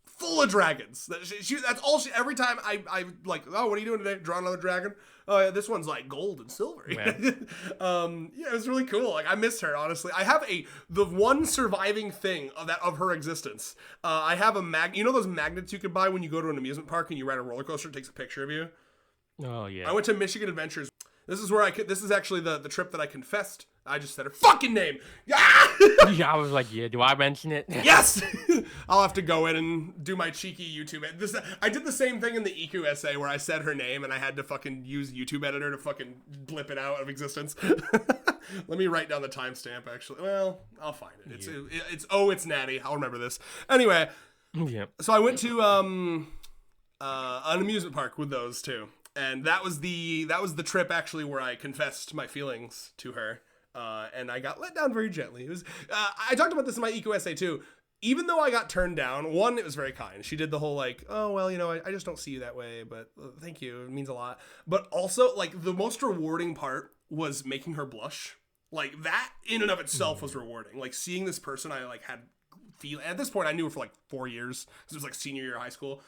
full of dragons. That's all she. Every time I like, oh, what are you doing today? Draw another dragon. Oh yeah, this one's like gold and silver. Yeah. Yeah, it was really cool. Like I miss her, honestly. I have the one surviving thing of her existence. I have you know those magnets you can buy when you go to an amusement park and you ride a roller coaster, it takes a picture of you. Oh yeah. I went to Michigan Adventures. This is where this is actually the trip that I confessed. I just said her fucking name. Yeah, I was like, yeah, do I mention it? Yes! I'll have to go in and do my cheeky YouTube. I did the same thing in the EQ essay where I said her name and I had to fucking use YouTube editor to fucking blip it out of existence. Let me write down the timestamp, actually. Well, I'll find it. It's Natty. I'll remember this. Anyway, yeah. So I went to an amusement park with those two. And that was the trip actually where I confessed my feelings to her. And I got let down very gently. It was I talked about this in my eco essay too. Even though I got turned down, one, it was very kind. She did the whole like, oh well, you know, I just don't see you that way, but thank you, it means a lot. But also, like, the most rewarding part was making her blush. Like that in and of itself was rewarding. Like seeing this person I like had at this point I knew her for like 4 years. This was like senior year of high school.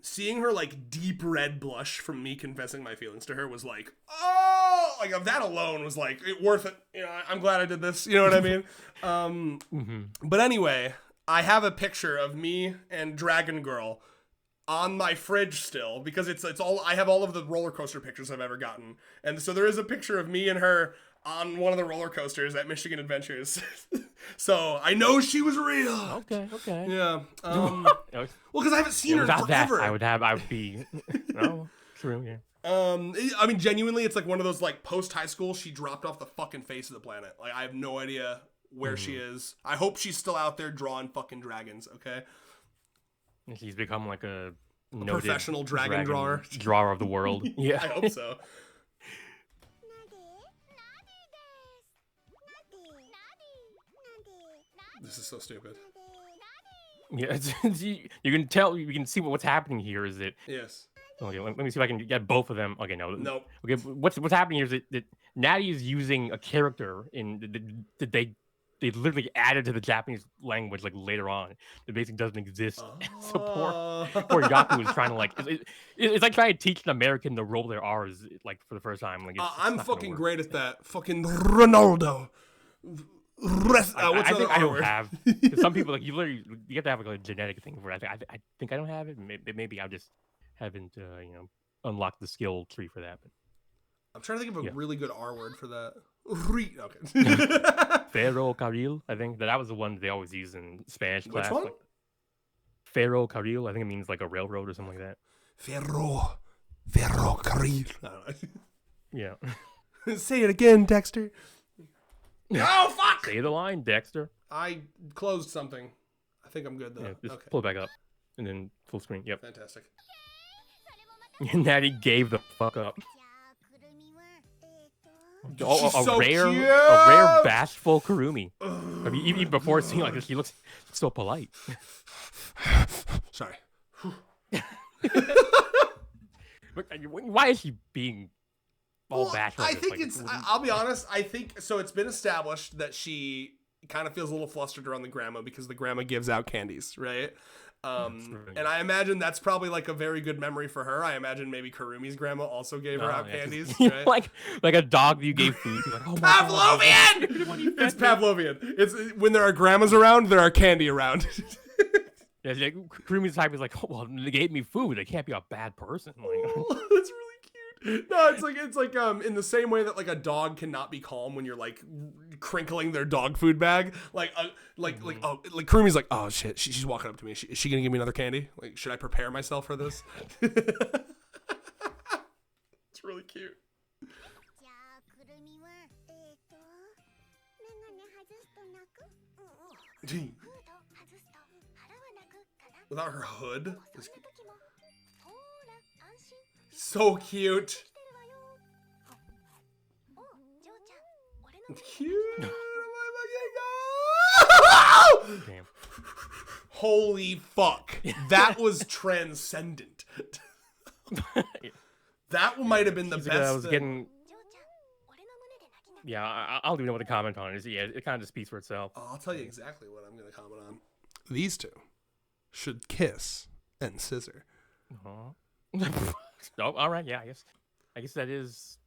Seeing her like deep red blush from me confessing my feelings to her was like, oh, like that alone was like worth it. You know, I'm glad I did this. You know what I mean? But anyway, I have a picture of me and Dragon Girl on my fridge still because it's all I have all of the roller coaster pictures I've ever gotten, and so there is a picture of me and her on one of the roller coasters at Michigan Adventures. So I know she was real. Okay. Yeah. Well, because I haven't seen her without forever. That, I would be. No, true. Yeah. I mean, genuinely, it's like one of those like post high school. She dropped off the fucking face of the planet. Like I have no idea where she is. I hope she's still out there drawing fucking dragons. Okay. She's become like a professional dragon drawer of the world. Yeah. I hope so. This is so stupid. Yeah, you can tell. You can see what's happening here. Is it? Yes. Okay, let me see if I can get both of them. Okay, no. Nope. Okay, what's happening here is that Natty is using a character in they literally added to the Japanese language like later on. That basically doesn't exist. So poor Yaku is trying to like it's like trying to teach an American to roll their R's like for the first time. Like I'm fucking great at that. Fucking Ronaldo. I think I don't have. Some people like you have to have like a genetic thing for it. I think I don't have it. Maybe I just haven't unlocked the skill tree for that. But I'm trying to think of a really good R word for that. Okay. Ferrocarril, I think that was the one they always use in Spanish class. Which one? Like, Ferrocarril, I think it means like a railroad or something like that. Ferrocarril. I don't know. Yeah. Say it again, Dexter. Oh, fuck! Say the line, Dexter. I closed something. I think I'm good, though. Yeah, just okay. pull it back up. And then full screen. Yep. Fantastic. Natty gave the fuck up. She's so cute! A rare bashful Kurumi. I mean, even before seeing like this, she looks so polite. Sorry. Why is she being all bashful? I think I'll be honest. I think so. It's been established that she kind of feels a little flustered around the grandma because the grandma gives out candies, right? And I imagine that's probably like a very good memory for her. I imagine maybe Kurumi's grandma also gave her out candies, right? like a dog you gave food to. Like, oh my Pavlovian! It's Pavlovian. It's when there are grandmas around, there are candy around. Yeah, like, Kurumi's type is like, oh, well, they gave me food. They can't be a bad person. Like, that's really cute. No, it's like in the same way that like a dog cannot be calm when you're like crinkling their dog food bag. Like Kurumi's like, oh shit, she's walking up to me. Is she gonna give me another candy? Like, should I prepare myself for this? It's really cute. Without her hood. So cute. Cute. Damn. Holy fuck. That was transcendent. That might have been the best. I was getting... Yeah, I don't even know what to comment on. It kind of just speaks for itself. Oh, I'll tell you exactly what I'm going to comment on. These two should kiss and scissor. Oh, all right. Yeah, I guess that is...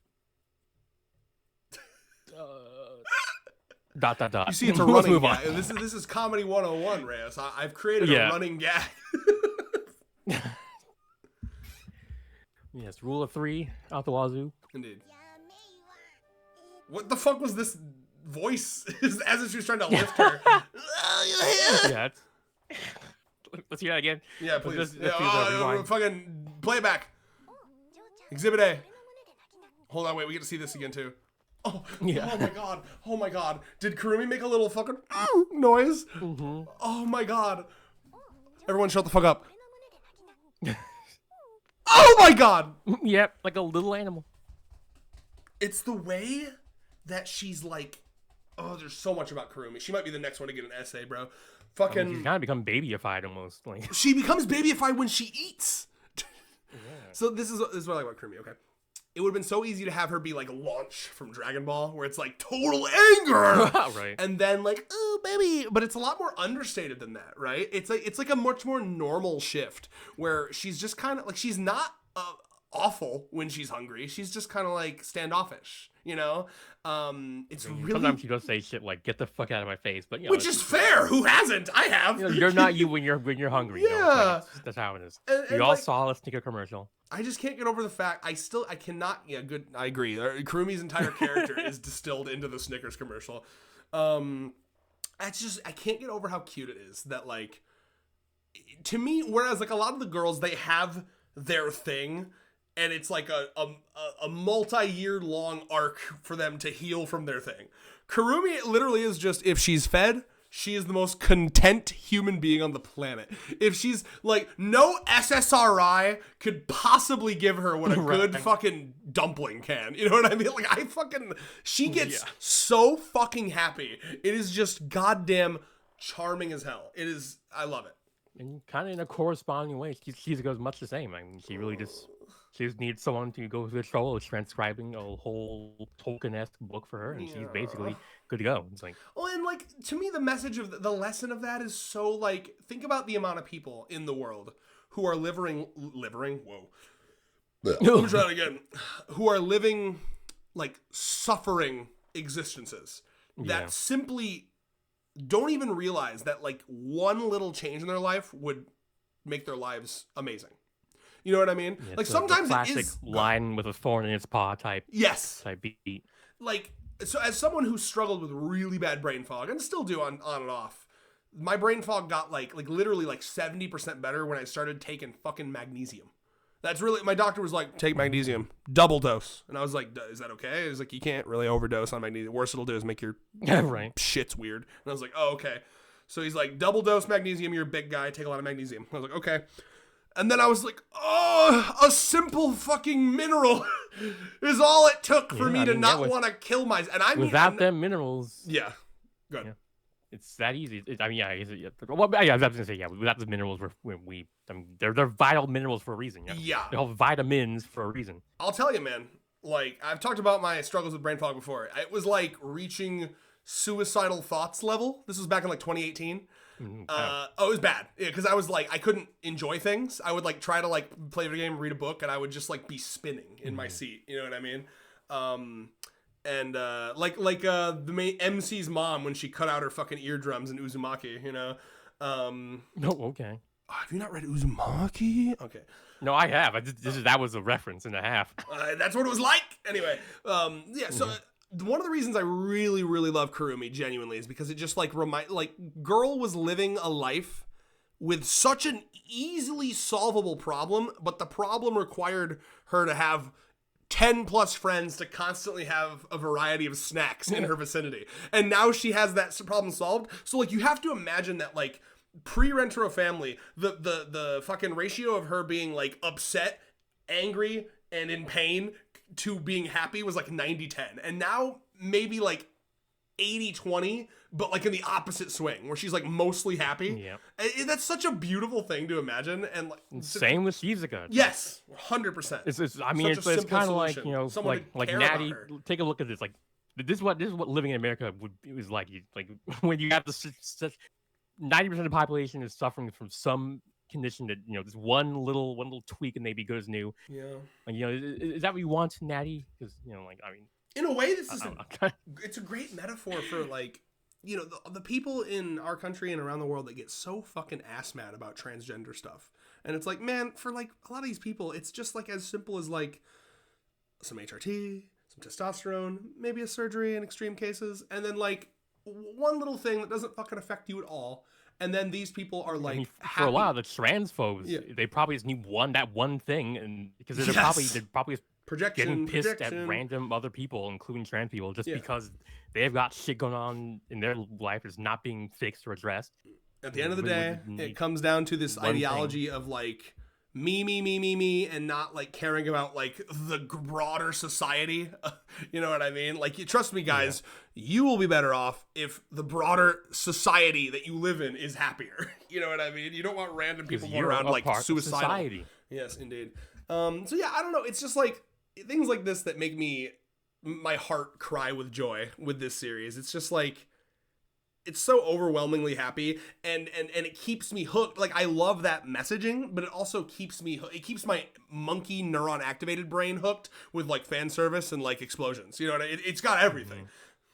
dot. You see, it's a running gag. This is comedy 101, Reyes. I've created a running gag. Yes, rule of 3 out the wazoo. Indeed. What the fuck was this voice? As if she was trying to lift her. Yeah. Let's hear that again. Yeah, please. Fucking play it back. Exhibit A. Hold on, wait. We get to see this again too. Oh, yeah. Oh my god. Did Kurumi make a little fucking noise? Mm-hmm. Oh my god. Everyone shut the fuck up. Oh my god. Yep, like a little animal. It's the way that she's like, oh, there's so much about Kurumi. She might be the next one to get an essay, bro. Fucking. She's kind of become babyified almost. Like. She becomes babyified when she eats. Yeah. So this is what I like about Kurumi, okay? It would have been so easy to have her be like Launch from Dragon Ball, where it's like total anger, right? And then like, oh baby, but it's a lot more understated than that, right? It's like a much more normal shift where she's just kind of like, she's not awful when she's hungry. She's just kind of like standoffish, you know. It's really sometimes she does say shit like "get the fuck out of my face," but which is fair. Who hasn't? I have. You're not you when you're hungry. Yeah, that's how it is. And we all saw a sneaker commercial. I just can't get over the fact I cannot. Yeah, good. I agree. Kurumi's entire character is distilled into the Snickers commercial. I can't get over how cute it is that, like, to me, whereas like a lot of the girls, they have their thing and it's like a multi-year long arc for them to heal from their thing. Kurumi, it literally is just, if she's fed, she is the most content human being on the planet. If she's like, no SSRI could possibly give her what a good fucking dumpling can. You know what I mean? Like, she gets so fucking happy. It is just goddamn charming as hell. It is, I love it. And kind of in a corresponding way, she goes much the same. I mean, she really just needs someone to go through the trouble of transcribing a whole Tolkien-esque book for her, and she's basically good to go. It's like, well, and like, to me, the message of the lesson of that is so like, think about the amount of people in the world who are living. Whoa. Let me try that again. Who are living like suffering existences that simply don't even realize that like one little change in their life would make their lives amazing. You know what I mean? Yeah, like sometimes the classic it is line with a thorn in its paw type. Yes. Type beat. Like, so as someone who struggled with really bad brain fog and still do on and off, my brain fog got like literally like 70% better when I started taking fucking magnesium. That's really, my doctor was like, take magnesium, double dose. And I was like, is that okay? He was like, you can't really overdose on magnesium. Worst it'll do is make your shit's weird. And I was like, oh, okay. So he's like, double dose magnesium, you're a big guy, take a lot of magnesium. I was like, okay. And then I was like, oh, a simple fucking mineral is all it took for me to not want to kill myself. And I mean, without them minerals. Yeah. Good. Yeah. It's that easy. I was gonna say, without the minerals, they're vital minerals for a reason. Yeah. They're all vitamins for a reason. I'll tell you, man. Like, I've talked about my struggles with brain fog before. It was like reaching suicidal thoughts level. This was back in like 2018. It was bad. Yeah, because I was like, I couldn't enjoy things. I would like try to like play a game, read a book, and I would just like be spinning in my seat. You know what I mean? And the main MC's mom when she cut out her fucking eardrums in Uzumaki, you know. No, okay. Have you not read Uzumaki? Okay. No, I have. That was a reference and a half. That's what it was like. Anyway, so one of the reasons I really, really love Kurumi genuinely is because it just like girl was living a life with such an easily solvable problem, but the problem required her to have 10 plus friends to constantly have a variety of snacks in her vicinity. And now she has that problem solved. So like, you have to imagine that like pre-Rentaro family, the fucking ratio of her being like upset, angry, and in pain to being happy was like 90-10. And now maybe like 80-20, but like in the opposite swing where she's like mostly happy. Yeah. That's such a beautiful thing to imagine. And like, same with Shizuka. Yes, 100%. I mean, it's kind of like, you know, someone like Natty. Take a look at this. Like, this is what living in America was like. Like when you have such 90% of the population is suffering from some condition that, you know, this one little tweak and they'd be good as new. Yeah. Like, you know, is that what you want, Natty? Because, you know, like, I mean, in a way, this is it's a great metaphor for, like, you know, the people in our country and around the world that get so fucking ass mad about transgender stuff. And it's like, man, for like a lot of these people, it's just like as simple as like some HRT, some testosterone, maybe a surgery in extreme cases, and then like one little thing that doesn't fucking affect you at all. And then these people are like, for a lot of the transphobes, they probably just need that one thing, and because they're probably getting pissed at random other people, including trans people, just because they've got shit going on in their life that's not being fixed or addressed. At the end of the day, it comes down to this ideology of like me, and not like caring about like the broader society. You know what I mean? Like, trust me, guys, you will be better off if the broader society that you live in is happier. You know what I mean? You don't want random people going around like suicidal. Society. Yes, indeed. So yeah, I don't know. It's just like things like this that make my heart cry with joy with this series. It's just like, it's so overwhelmingly happy, and it keeps me hooked. Like, I love that messaging, but it also keeps me it keeps my monkey neuron activated brain hooked with like fan service and like explosions. You know what it's got everything.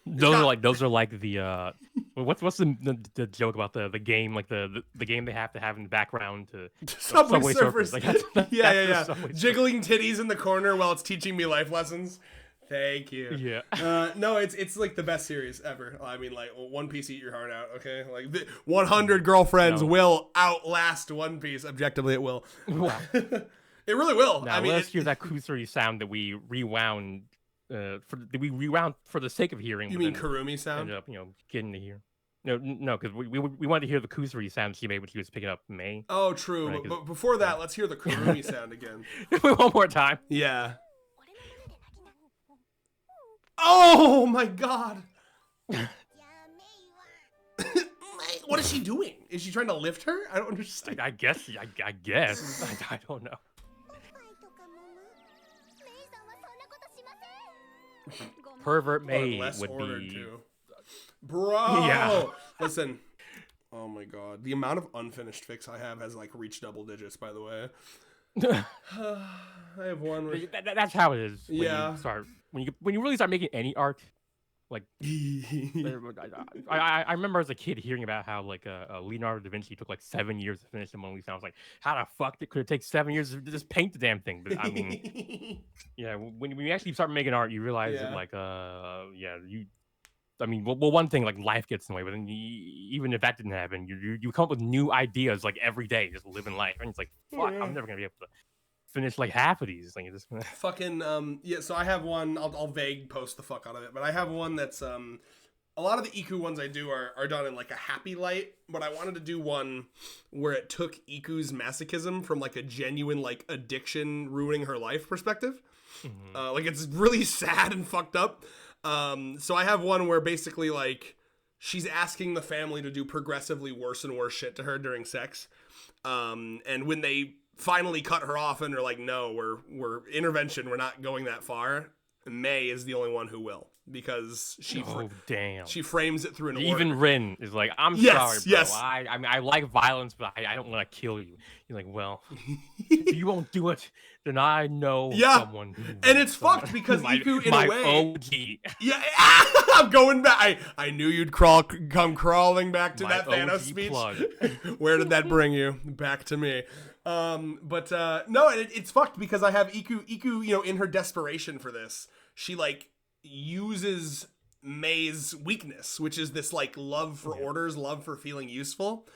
Those are like the what's the joke about the game, like the game they have to have in the background to Subway Surfers. Like, yeah. Jiggling titties in the corner while it's teaching me life lessons. Thank you. Yeah. No, it's like the best series ever. I mean, like, One Piece, eat your heart out. Okay, like 100 girlfriends will outlast One Piece. Objectively, it will. Wow. It really will. Now, I mean, let's hear that Kusuri sound that we rewound. For the sake of hearing. You mean Kurumi sound? Ended up, you know, getting to hear. No, because we wanted to hear the Kusuri sound she made when she was picking up May. Oh, true. Right, but before that, let's hear the Kurumi sound again. One more time. Yeah. Oh my god! What is she doing? Is she trying to lift her? I don't understand. I guess. I don't know. Pervert May would be. Too. Bro! Yeah. Listen. Oh my god. The amount of unfinished fics I have has like reached double digits, by the way. I have one. That's how it is. When you really start making any art, like I remember as a kid hearing about how like Leonardo da Vinci took like 7 years to finish the Mona Lisa. I was like, how the fuck could it take 7 years to just paint the damn thing? But I mean, when you actually start making art, you realize that like I mean, well, one thing, like, life gets in the way, but then even if that didn't happen, you come up with new ideas like every day, just living life, and it's like, fuck, I'm never gonna be able to finish like half of these. Like, just fucking So I have one. I'll vague post the fuck out of it, but I have one that's a lot of the Iku ones I do are done in like a happy light, but I wanted to do one where it took Iku's masochism from like a genuine like addiction ruining her life perspective. Like, it's really sad and fucked up. So I have one where basically like she's asking the family to do progressively worse and worse shit to her during sex. And when they finally cut her off and are like, no, we're intervention, we're not going that far, May is the only one who will, because she frames it through an even Rin is like, I'm sorry, bro. I mean, I like violence, but I don't want to kill you. You're like, well, if you won't do it, then I know someone who and it's fucked because Iku in a way OG. Yeah, I'm going back. I knew you'd come crawling back to that Thanos speech. Where did that bring you? Back to me. No, it's fucked because I have Iku, you know, in her desperation for this, she like uses May's weakness, which is this like love for orders, love for feeling useful.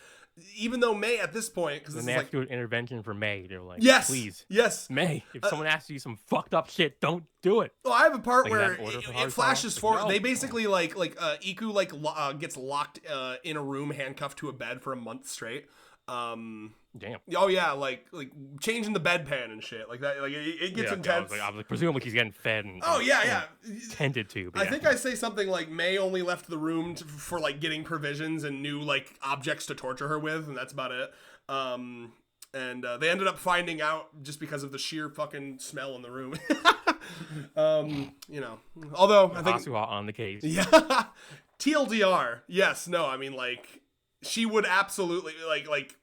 Even though May at this point, because they have to do an intervention for May, they're like, please, May, if someone asks you some fucked up shit, don't do it. Well, I have a part like where it flashes forward. They basically like Iku gets locked in a room, handcuffed to a bed for a month straight. Damn. Oh yeah, like changing the bedpan and shit like that. Like it gets intense. I was like, presumably he's getting fed. And, yeah. Tended to. I think I say something like May only left the room for like getting provisions and new like objects to torture her with, and that's about it. And they ended up finding out just because of the sheer fucking smell in the room. You know, although I think Asuha on the case. Yeah. TLDR. Yes. No. I mean, like, she would absolutely like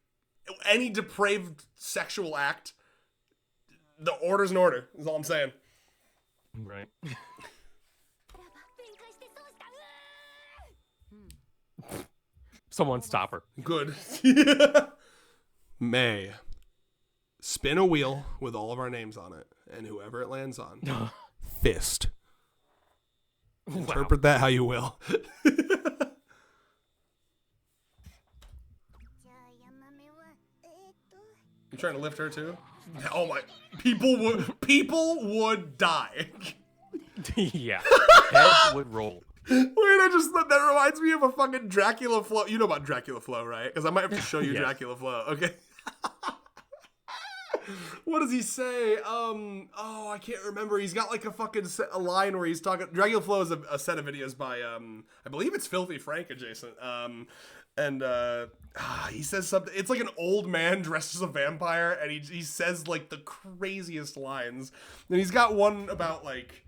any depraved sexual act. The order's an order. Is all I'm saying. Right. Someone stop her. Good. May. Spin a wheel with all of our names on it, and whoever it lands on, fist. Wow. Interpret that how you will. You trying to lift her too? Oh my! People would die. Yeah, head would roll. Wait, that reminds me of a fucking Dracula Flow. You know about Dracula Flow, right? Because I might have to show you Yes. Dracula Flow. Okay. What does he say? I can't remember. He's got like a line where he's talking. Dracula Flow is a set of videos by I believe it's Filthy Frank adjacent. He says something. It's like an old man dressed as a vampire, and he says like the craziest lines. And he's got one about like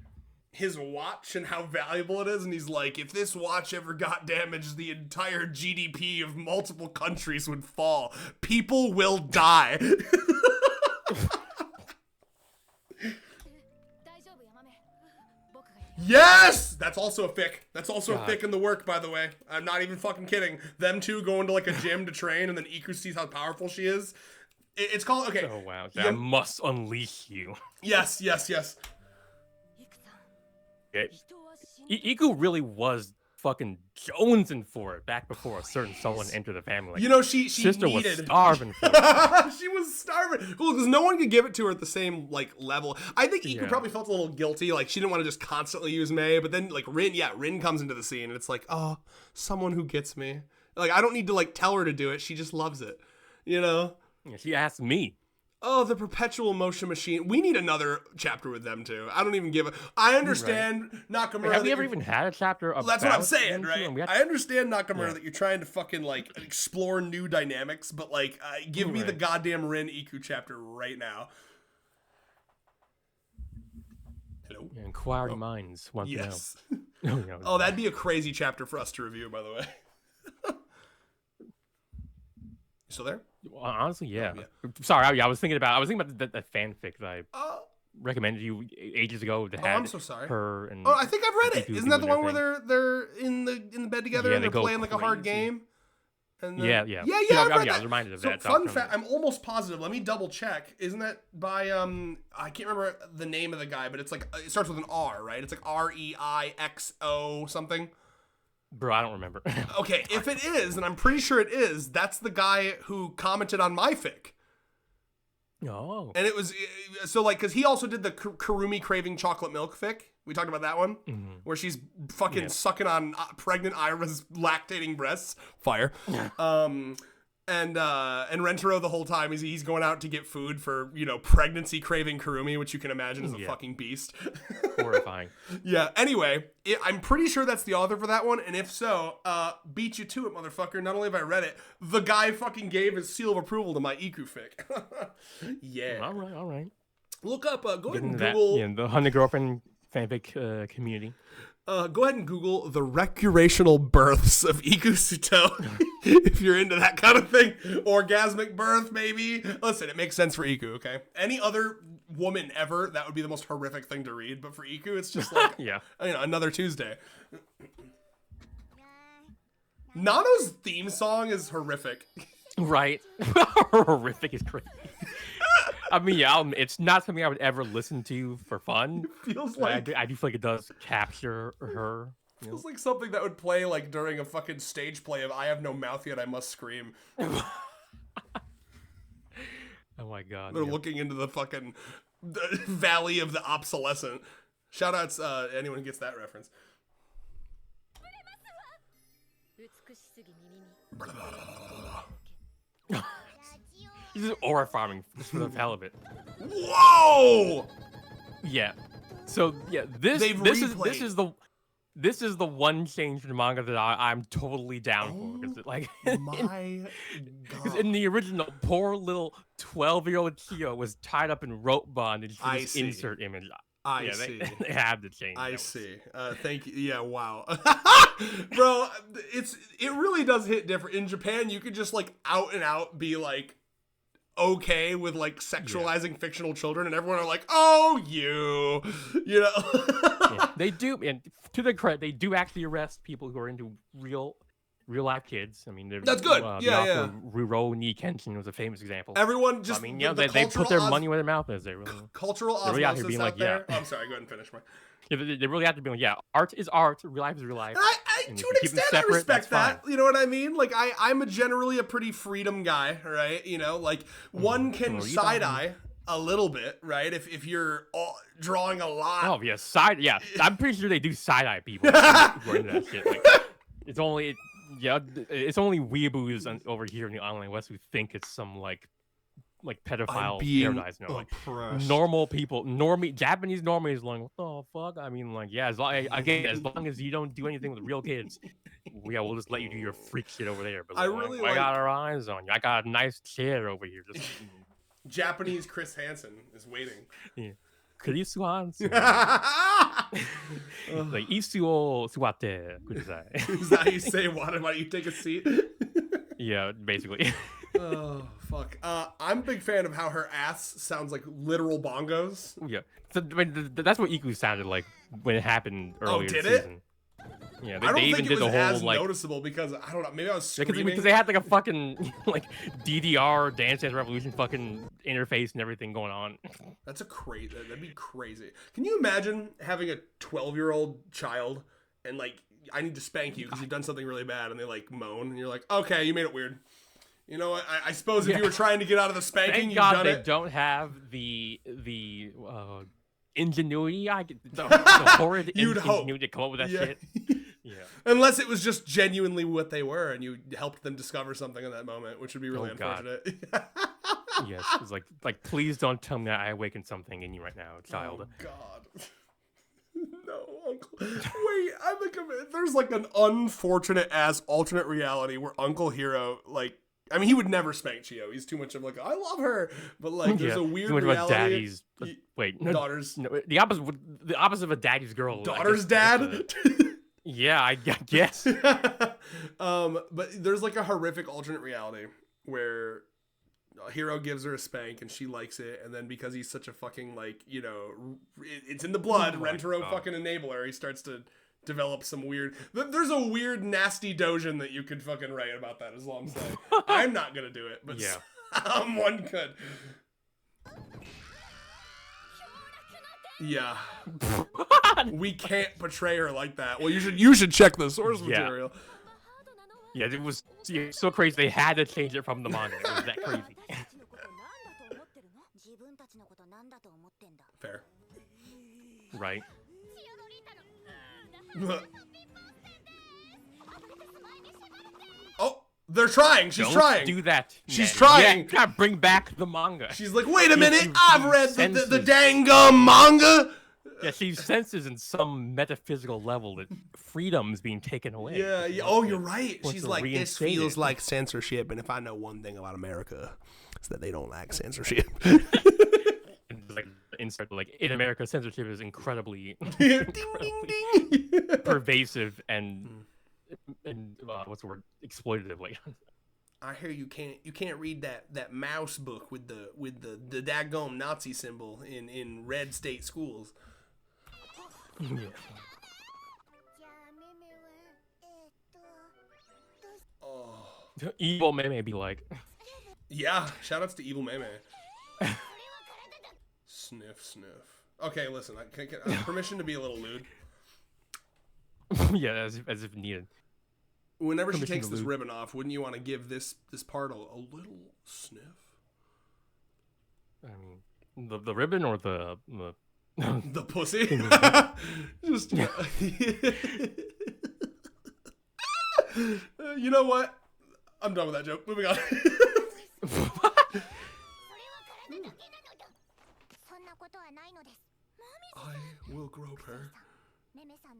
his watch and how valuable it is, and he's like, if this watch ever got damaged, the entire GDP of multiple countries would fall. People will die. Yes! That's also a fic. That's also a fic in the work, by the way. I'm not even fucking kidding. Them two going to like a gym to train, and then Iku sees how powerful she is. It's called, okay. Oh, wow. I must unleash you. Yes. Yeah. Iku really was fucking jonesing for it back before a certain someone entered the family. Like, you know, she sister needed... was starving for it. She was starving. Cool, because no one could give it to her at the same like level. I think Iku probably felt a little guilty. Like she didn't want to just constantly use Mei, but then like Rin comes into the scene, and it's like, oh, someone who gets me. Like I don't need to like tell her to do it. She just loves it. You know? Yeah, she asked me. Oh, the perpetual motion machine. We need another chapter with them too. I don't even give a... I understand, Nakamura... Wait, have we ever even had a chapter about... That's what I'm saying, right? I understand, Nakamura, Yeah. that you're trying to fucking, like, explore new dynamics, but, like, give me the goddamn Rin Iku chapter right now. Hello? Yeah, inquiring minds want to know. Oh, that'd be a crazy chapter for us to review, by the way. You still there? Honestly, yeah. Oh, yeah. Sorry, I was thinking about the fanfic that I recommended you ages ago. That had I'm so sorry. Her and I think I've read it. Isn't that the one where they're in the bed together and they're playing like a hard game? And yeah. I was reminded of that. Fun fact: I'm almost positive. Let me double check. Isn't that by I can't remember the name of the guy, but it's like it starts with an R, right? It's like REIXO something. Bro, I don't remember. Okay, if it is, and I'm pretty sure it is, that's the guy who commented on my fic. Oh. And it was, so like, because he also did the Kurumi craving chocolate milk fic. We talked about that one, where she's fucking sucking on pregnant Ira's lactating breasts. Fire. And Rentaro the whole time he's going out to get food for, pregnancy craving Kurumi, which you can imagine is a fucking beast. Horrifying. Yeah. Anyway, I'm pretty sure that's the author for that one. And if so, beat you to it, motherfucker. Not only have I read it, the guy fucking gave his seal of approval to my Iku fic. Yeah. All right. Look up, go ahead and Google. The Honey Girlfriend fanfic community. Go ahead and Google the recreational births of Iku Suto if you're into that kind of thing. Orgasmic birth, maybe. Listen, it makes sense for Iku, okay? Any other woman ever, that would be the most horrific thing to read. But for Iku, it's just like, another Tuesday. Nano's theme song is horrific. Right. Horrific is crazy. I mean, it's not something I would ever listen to for fun. It feels like... I do feel like it does capture her. Feels like something that would play like during a fucking stage play of I Have No Mouth Yet I Must Scream. Oh my god. They're looking into the fucking valley of the obsolescent. Shout outs anyone who gets that reference. He's just aura farming just for the hell of it. Whoa! Yeah. So yeah, this is the one change in the manga that I'm totally down for. Because like, my because in the original, poor little 12-year-old Chio was tied up in rope bondage for this insert image. I see. They have to change. I see. Thank you. Yeah, wow. Bro, it really does hit different. In Japan, you could just like out and out be like okay with like sexualizing fictional children, and everyone are like, oh, you know. They do, and to their credit, they do actually arrest people who are into real life kids. I mean, that's good. Yeah. Rurouni Kenshin was a famous example. Everyone just, I mean, they put their money where their mouth is. They really cultural osmosis out being like, there. Oh, I'm sorry. Go ahead and finish. They really have to be like, art is art, real life is real life. To an extent, I respect that. You know what I mean? Like, I'm generally a pretty freedom guy, right? You know, like one can side eye a little bit, right? If you're drawing a lot. Oh yeah, I'm pretty sure they do side eye people who are into that shit. Like, it's only weeaboos over here in the online West who think it's some like pedophile paradise. No, like normal people, Japanese normies, like what the fuck? I mean, like as long as you don't do anything with real kids, we'll just let you do your freak shit over there. But I got our eyes on you. I got a nice chair over here. Just Japanese Chris Hansen is waiting. Yeah. Chris Hansen. Like isu o suwatte kudasai. Is that how you say why don't you take a seat? Yeah, basically. Oh fuck! I'm a big fan of how her ass sounds like literal bongos. Yeah, so, I mean, that's what Iku sounded like when it happened earlier. Oh, did this season. Yeah, I don't think it was as noticeable because I don't know. Maybe I was screaming because they had like a fucking like DDR Dance Dance Revolution fucking interface and everything going on. That's that'd be crazy. Can you imagine having a 12-year-old child and like I need to spank you because you've done something really bad and they like moan and you're like, okay, you made it weird. You know what? I suppose if you were trying to get out of the spanking, Thank God they don't have the ingenuity. The horrid ingenuity to come up with that shit. Yeah. Unless it was just genuinely what they were, and you helped them discover something in that moment, which would be really unfortunate. Yes, it's like please don't tell me that I awakened something in you right now, child. Oh God. No, Uncle. Wait, there's like an unfortunate ass alternate reality where Uncle Hero he would never spank Chio. He's too much of like, I love her, but like, there's a weird reality. Daddy's daughters. No, the opposite of a daddy's girl. Daughter's dad. Yeah, I guess. But there's like a horrific alternate reality where Hero gives her a spank and she likes it, and then because he's such a fucking it's in the blood, Rentaro fucking enabler, he starts to develop some weird. There's a weird nasty dojin that you could fucking write about that, is all I'm saying. I'm not gonna do it, but someone could. Yeah. We can't portray her like that. Well, you should check the source material. Yeah, it was so crazy. They had to change it from the manga. It was that crazy. Fair. Right. Oh, they're trying. She's trying. Do that. She's trying. Yeah, gotta bring back the manga. She's like, wait a minute. I've read the dang gum manga. Yeah, she senses in some metaphysical level that freedom's being taken away. Yeah. Oh, you're right. She's like, this feels like censorship, and if I know one thing about America, it's that they don't like censorship. Insert in America, censorship is incredibly ding. pervasive and what's the word? Exploitative. Like, I hear you can't read that mouse book with the daggone Nazi symbol in red state schools. Yeah. Oh. Evil Meme be like. Yeah, shoutouts to Evil Meme. Sniff. Okay, listen, I have permission to be a little lewd. Yeah, as if needed. Whenever she takes this ribbon off, wouldn't you want to give this part a little sniff? I mean, the ribbon or the the pussy? Just you know what? I'm done with that joke. Moving on. I will grope her.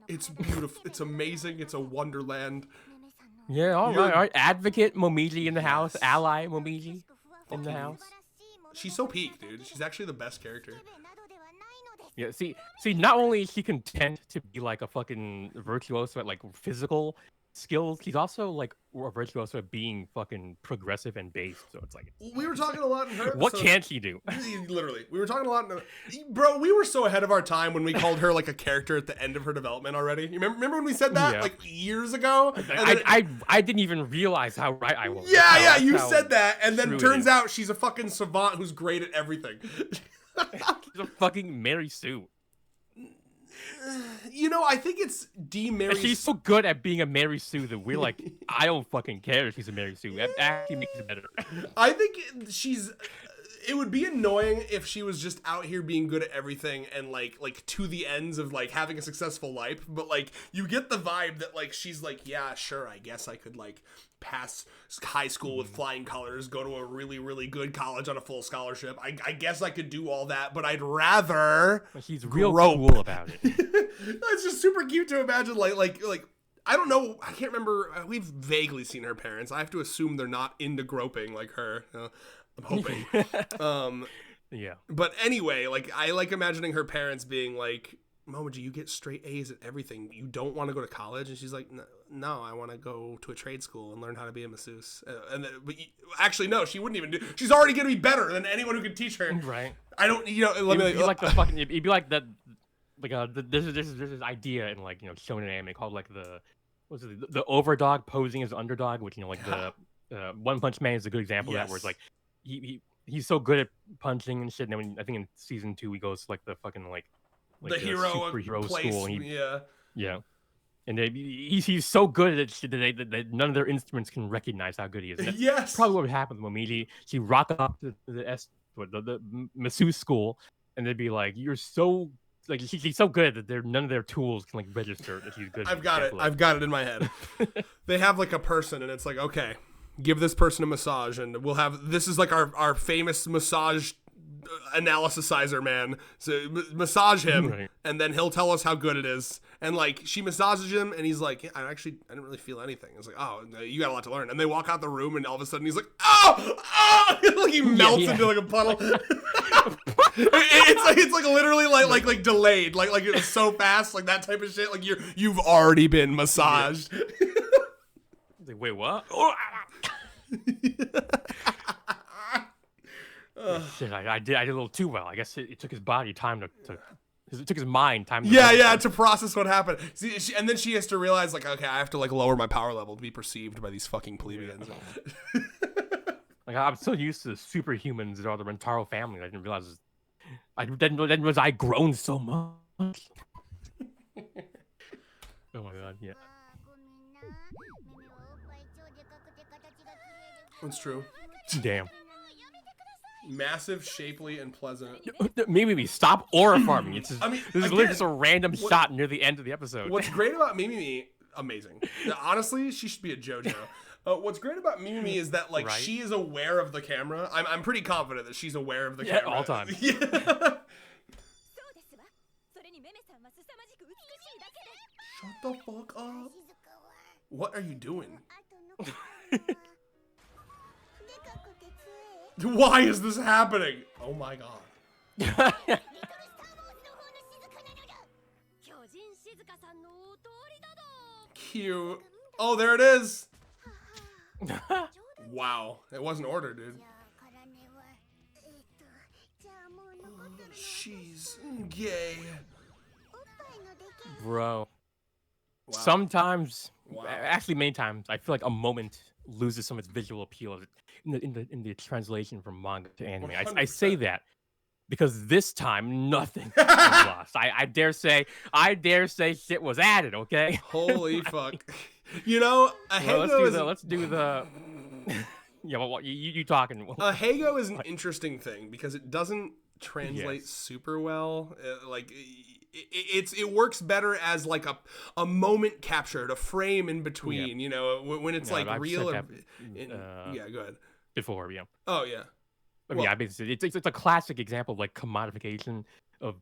It's beautiful. It's amazing. It's a wonderland. Yeah, all right. Advocate Momiji in the house. Ally Momiji in the house. She's so peak, dude. She's actually the best character. Yeah, see, not only is she content to be like a fucking virtuoso at like physical skills, she's also like a virtuoso at being fucking progressive and based. So it's like we were talking a lot in her. What can't she do? Literally, we were talking a lot. Bro, we were so ahead of our time when we called her like a character at the end of her development already. You remember when we said that like years ago? I didn't even realize how right I was. Yeah, you said that, and then turns out she's a fucking savant who's great at everything. She's a fucking Mary Sue. You know, I think it's Mary. She's so good at being a Mary Sue that we're like, I don't fucking care if she's a Mary Sue. That actually makes it better. I think it would be annoying if she was just out here being good at everything and like to the ends of like having a successful life. But like you get the vibe that like she's like, yeah, sure, I guess I could like pass high school with flying colors, go to a really, really good college on a full scholarship. I guess I could do all that, but I'd rather she's real cool about it. It's just super cute to imagine like I don't know, I can't remember, we've vaguely seen her parents. I have to assume they're not into groping like her. I'm hoping. Yeah. But anyway, like I like imagining her parents being like, Momiji, you get straight A's at everything. You don't want to go to college? And she's like, no, I want to go to a trade school and learn how to be a masseuse. Actually, no, she wouldn't even do. She's already going to be better than anyone who can teach her. Right. I don't, it'd be like the fucking, it'd be like that, like there's this idea in like, shonen anime called like the overdog posing as underdog, which, like the One Punch Man is a good example of that, where it's like, he's so good at punching and shit. And then I think in season 2, he goes to like the fucking like the hero superhero place, school. And yeah. And he's so good at it shit that none of their instruments can recognize how good he is. Yes. Probably what would happen with Momiji. She rock up to the masseuse school, and they'd be like, "You're so like she's so good that none of their tools can like register that she's good." I've got it in my head. They have like a person, and it's like, okay, give this person a massage, and we'll have this is like our famous massage analysizer man, so massage him, right. And then he'll tell us how good it is. And like she massages him and he's like, yeah, I didn't really feel anything. It's like, oh, you got a lot to learn. And they walk out the room and all of a sudden he's like, oh like he melts into like a puddle. it's like literally like delayed, like it was so fast, like that type of shit. Like you've already been massaged. Like, wait, what? Shit, I did a little too well. I guess it took his body time it took his mind time to to process what happened. See, and then she has to realize like, okay, I have to like lower my power level to be perceived by these fucking plebeians. Like I'm so used to the superhumans that are the Rentaro family. I didn't realize I'd grown so much. Oh my god, yeah. That's true. Damn. Massive, shapely, and pleasant. Mimi, stop aura farming. It's just, this is literally just a random shot near the end of the episode. What's great about Mimi, amazing. Honestly, she should be a JoJo. What's great about Mimi is that like she is aware of the camera. I'm pretty confident that she's aware of the camera. All time. Yeah. Shut the fuck up. What are you doing? Why is this happening? Oh my god. Cute. Oh, there it is. Wow. It wasn't ordered, dude. She's gay. Bro. Wow. Sometimes, actually many times, I feel like a moment loses some of its visual appeal in the translation from manga to anime. I say that because this time nothing was lost. I dare say shit was added. Okay. Holy fuck. You know, let's do the. Yeah, well, you talking? Ahego is an interesting thing because it doesn't translate super well. It works better as like a moment captured, a frame in between. You know, when it's like real. Yeah, go ahead. Before, yeah. Oh yeah. I mean, it's a classic example of like commodification of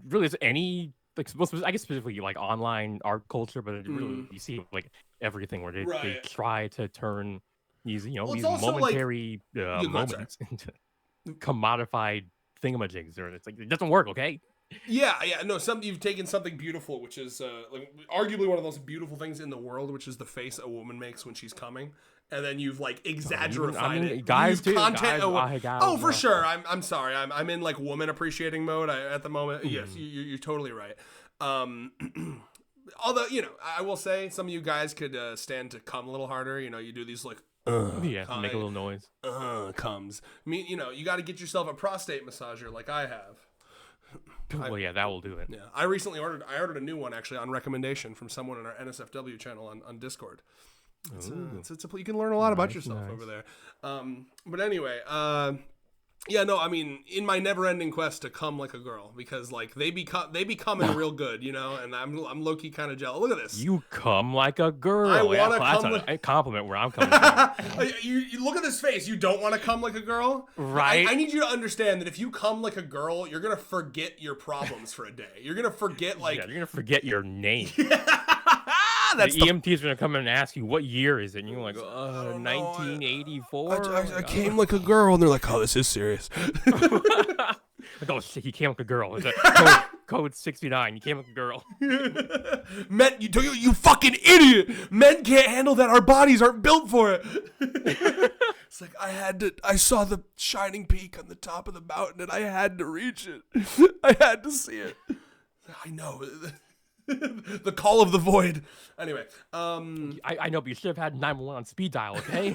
really is any like I guess specifically like online art culture, but it really you see like everything where they try to turn these these momentary moments into commodified thingamajigs, or it's like it doesn't work. Okay. Yeah, no. You've taken something beautiful, which is like arguably one of the most beautiful things in the world, which is the face a woman makes when she's coming, and then you've like exaggerated it. Guys too. Content. For sure. I'm sorry. I'm in like woman appreciating mode at the moment. Yes, you're totally right. Although I will say some of you guys could stand to come a little harder. You do these like. Make a little noise. Comes. I mean, you got to get yourself a prostate massager like I have. Well, yeah, that will do it. Yeah, I recently ordered a new one actually on recommendation from someone in our NSFW channel on Discord. You can learn a lot about yourself over there. But anyway, yeah, no, I mean, in my never-ending quest to come like a girl, because like they becoming real good, and I'm low-key kind of jealous. Look at this. You come like a girl. I want to come. That's a compliment where I'm coming from. You look at this face. You don't want to come like a girl, right? I need you to understand that if you come like a girl, you're gonna forget your problems for a day. You're gonna forget you're gonna forget your name. That's the EMT is gonna come in and ask you what year is it, and you're like, 1984. I came like a girl, and they're like, oh, this is serious. Like, oh shit, he came like a girl. It's code 69. You came like a girl. Men, you fucking idiot! Men can't handle that. Our bodies aren't built for it. It's like I saw the shining peak on the top of the mountain, and I had to reach it. I had to see it. I know. The call of the void. Anyway, I know, but you should have had 911 on speed dial, okay?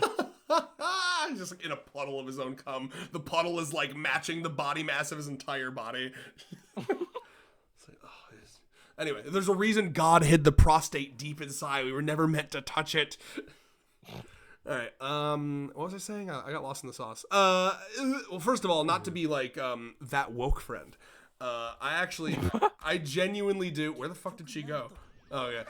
He's just like in a puddle of his own cum. The puddle is like matching the body mass of his entire body. It's like, anyway, there's a reason God hid the prostate deep inside. We were never meant to touch it. All right. What was I saying? I got lost in the sauce. Well, first of all, not to be like that woke friend. I genuinely do. Where the fuck did she go? Oh yeah.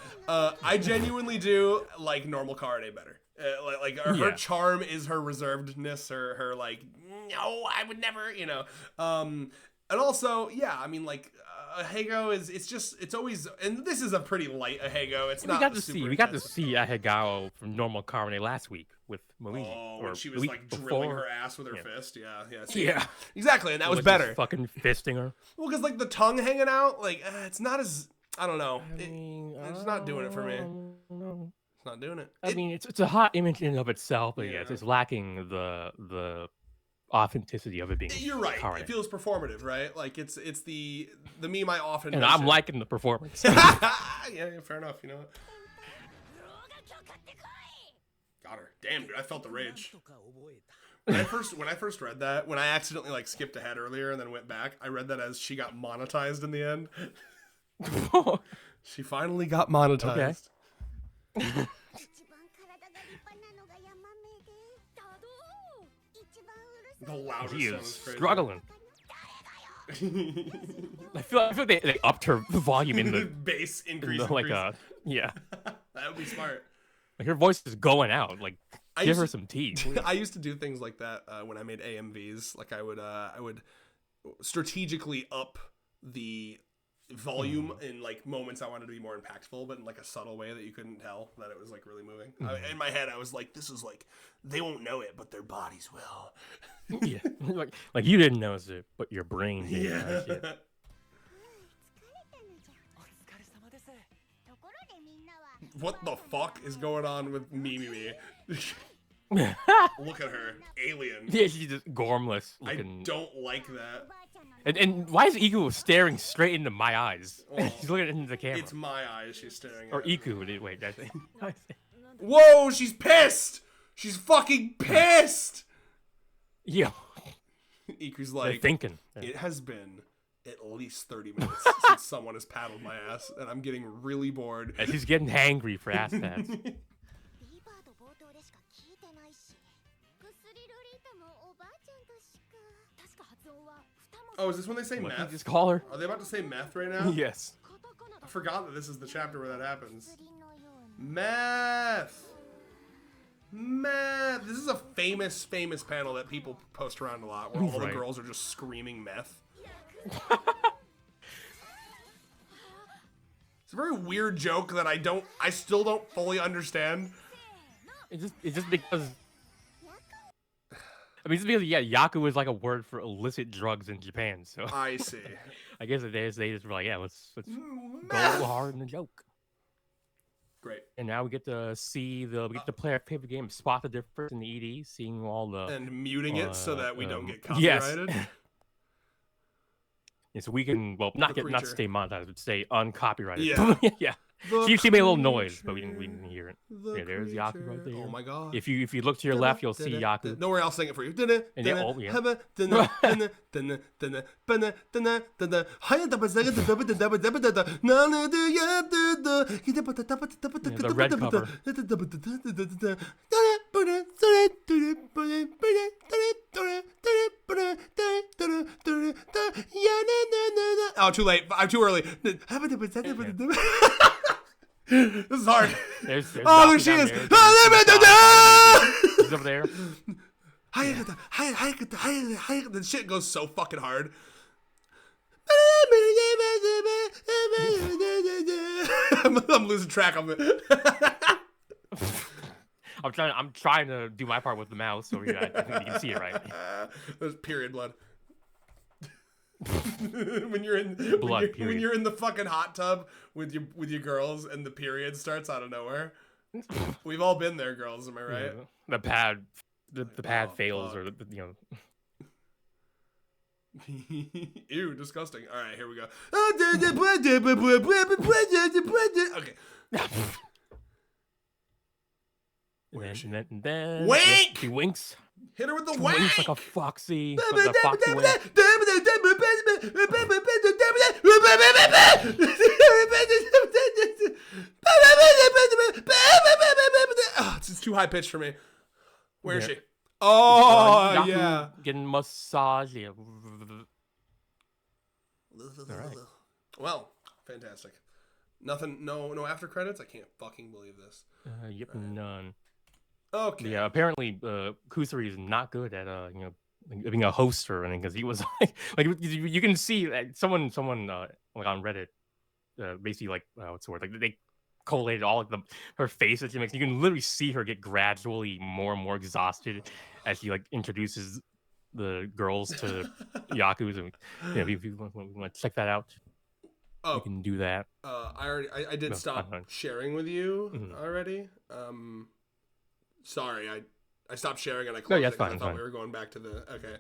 I genuinely do like normal Karate better. Her charm is her reservedness, her like, no, I would never, and also, yeah, I mean, like, Ahegao it's always, and this is a pretty light Ahegao. It's not. We got to see Ahegao from normal Karate last week with Moiji. Oh, when she was like drilling her ass with her fist. Yeah. Yeah. Exactly, and that was better. Fucking fisting her. Well, because like the tongue hanging out, like it's not as, I don't know. It's not doing it for me. It's not doing it. I mean, it's a hot image in and of itself, but yeah, it's lacking the authenticity of it being. You're right. Karate. It feels performative, right? Like it's the meme I often. And I'm liking the performance. Yeah, fair enough. You know what? Got her. Damn, dude, I felt the rage. When I first read that, when I accidentally like skipped ahead earlier and then went back, I read that as she got monetized in the end. She finally got monetized. Okay. The loudest he one is is crazy. struggling. I feel like they upped her volume in the bass increase. Yeah. That would be smart. Like her voice is going out. Like give her some tea. I used to do things like that when I made AMVs. Like I would strategically up the volume in like moments I wanted to be more impactful, but in like a subtle way that you couldn't tell that it was like really moving. In my head, I was like, "This is like they won't know it, but their bodies will." Yeah, like you didn't notice it, but your brain did. Yeah. What the fuck is going on with Mimi? Look at her, alien. Yeah, she's just gormless looking. I don't like that. And why is Iku staring straight into my eyes? She's looking into the camera. It's my eyes she's staring at. Or Iku, wait, did I say? Whoa, she's pissed! She's fucking pissed! Yeah. Iku's like, they're thinking. It has been at least 30 minutes since someone has paddled my ass, and I'm getting really bored. And she's getting hangry for ass pads. Oh, is this when they say meth? Just call her. Are they about to say meth right now? Yes. I forgot that this is the chapter where that happens. Meth! Meth! This is a famous panel that people post around a lot, where all the girls are just screaming meth. It's a very weird joke that I still don't fully understand. It's just because. I mean, it's because yaku is like a word for illicit drugs in Japan. So I see. I guess they just were like, let's go hard in the joke. Great. And now we get to play our favorite game, spot the difference in the ED, seeing all the and muting it so that we don't get copyrighted. Yes. Yeah, so we can not stay monetized, but stay uncopyrighted. Yeah. Yeah. She made a little noise, but we didn't hear it. Yeah, there's Yaku right there. Oh my god. If you look to your left, you'll see Yaku. Don't worry, I'll sing it for you. The red cover. Oh, too late. I'm too early. This is hard. There's oh, there she is. She's over there. The shit goes so fucking hard. I'm losing track of it. I'm trying to do my part with the mouse, so I think you can see it right. There's period blood. when you're in the fucking hot tub with your girls and the period starts out of nowhere. We've all been there, girls. Am I right? Yeah, the pad fails, or Ew, disgusting. All right, here we go. Okay. And then wink. He winks. Hit her with the wink. Winks like a foxy. Like a foxy wink. Oh, it's too high pitched for me. Where is she? Oh, yeah. Getting massage. Yeah. All right. Well, fantastic. Nothing. No after credits. I can't fucking believe this. Yep, right. None. Okay. Yeah, apparently Kusari is not good at being a host or anything, because he was like you can see that someone like on Reddit basically what's the word, like they collated all of her face that she makes. You can literally see her get gradually more and more exhausted as she introduces the girls to Yaku's, and if you want to check that out, you can do that. I did stop sharing with you already. Sorry, I stopped sharing and I closed it. I thought we were going back to the okay.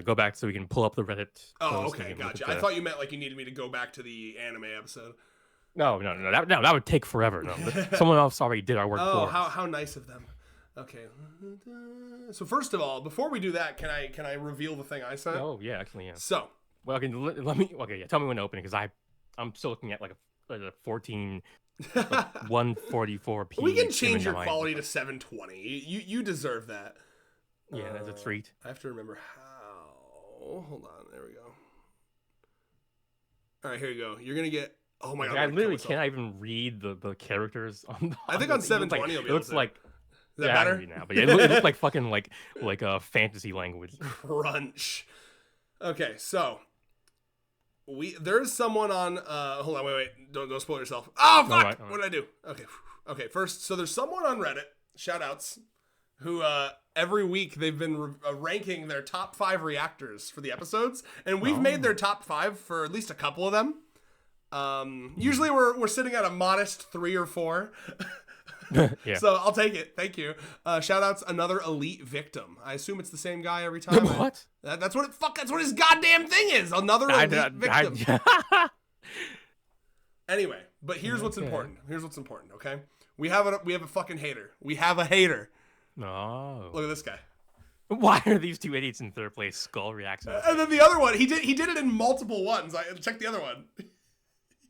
Go back so we can pull up the Reddit. Oh, okay, gotcha. I thought you meant you needed me to go back to the anime episode. No, that would take forever. No, someone else already did our work for us. How nice of them. Okay, so first of all, before we do that, can I reveal the thing I sent? Oh yeah, actually yeah. So well, let me. Okay, yeah. Tell me when to open it, because I'm still looking at a 14. 1:44 p.m. We can change your quality to 720. You deserve that. Yeah, that's a treat. I have to remember how. Hold on, there we go. All right, here you go. You're gonna get. Oh my god! I literally can't even read the characters on. I think on 720 it looks like. Is that better? Now, but it looks like fucking like a fantasy language. Crunch. Okay, so. There's someone on hold on, wait, don't spoil yourself. Oh fuck! All right. What did I do? Okay, first, so there's someone on Reddit, shout outs, who every week they've been ranking their top 5 reactors for the episodes, and we've made their top 5 for at least a couple of them. Usually we're sitting at a modest 3 or 4. Yeah. So I'll take it. Thank you. Shout outs another elite victim. I assume it's the same guy every time. What? That's what his goddamn thing is. Another elite victim. Anyway, but here's what's important. Okay, we have a fucking hater. We have a hater. No. Look at this guy. Why are these two idiots in third place? Skull reacts. And then the other one, he did it in multiple ones. I checked the other one.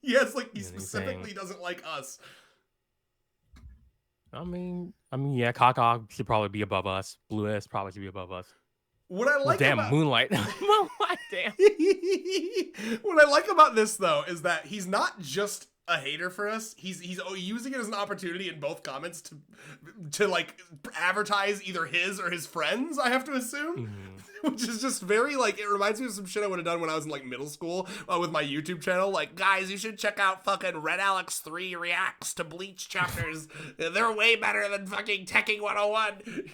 Yes, he specifically doesn't like us. I mean, yeah, Kaka should probably be above us. Blue S probably should be above us. What I like about Moonlight. Moonlight, damn. What I like about this though is that he's not just a hater for us. He's using it as an opportunity in both comments to advertise either his or his friends, I have to assume. Which is just very, like, it reminds me of some shit I would have done when I was in, like, middle school with my YouTube channel. Like, guys, you should check out fucking Red Alex 3 reacts to Bleach chapters. They're way better than fucking Teching 101.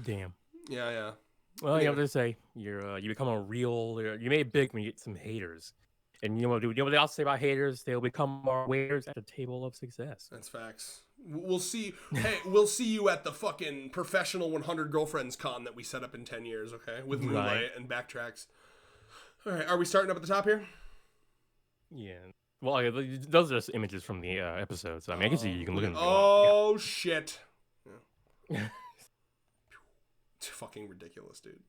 Damn. Yeah. Well, you know what they say. You become a real. You made it big when you get some haters. And you know what they also say about haters? They'll become our waiters at the table of success. That's facts. We'll see. Hey, we'll see you at the fucking professional 100 girlfriends con that we set up in 10 years, okay? With Moonlight and backtracks. All right, are we starting up at the top here? Yeah. Well, those are just images from the episode. So I mean, I guess you can look at them. Oh shit! Yeah. It's fucking ridiculous, dude.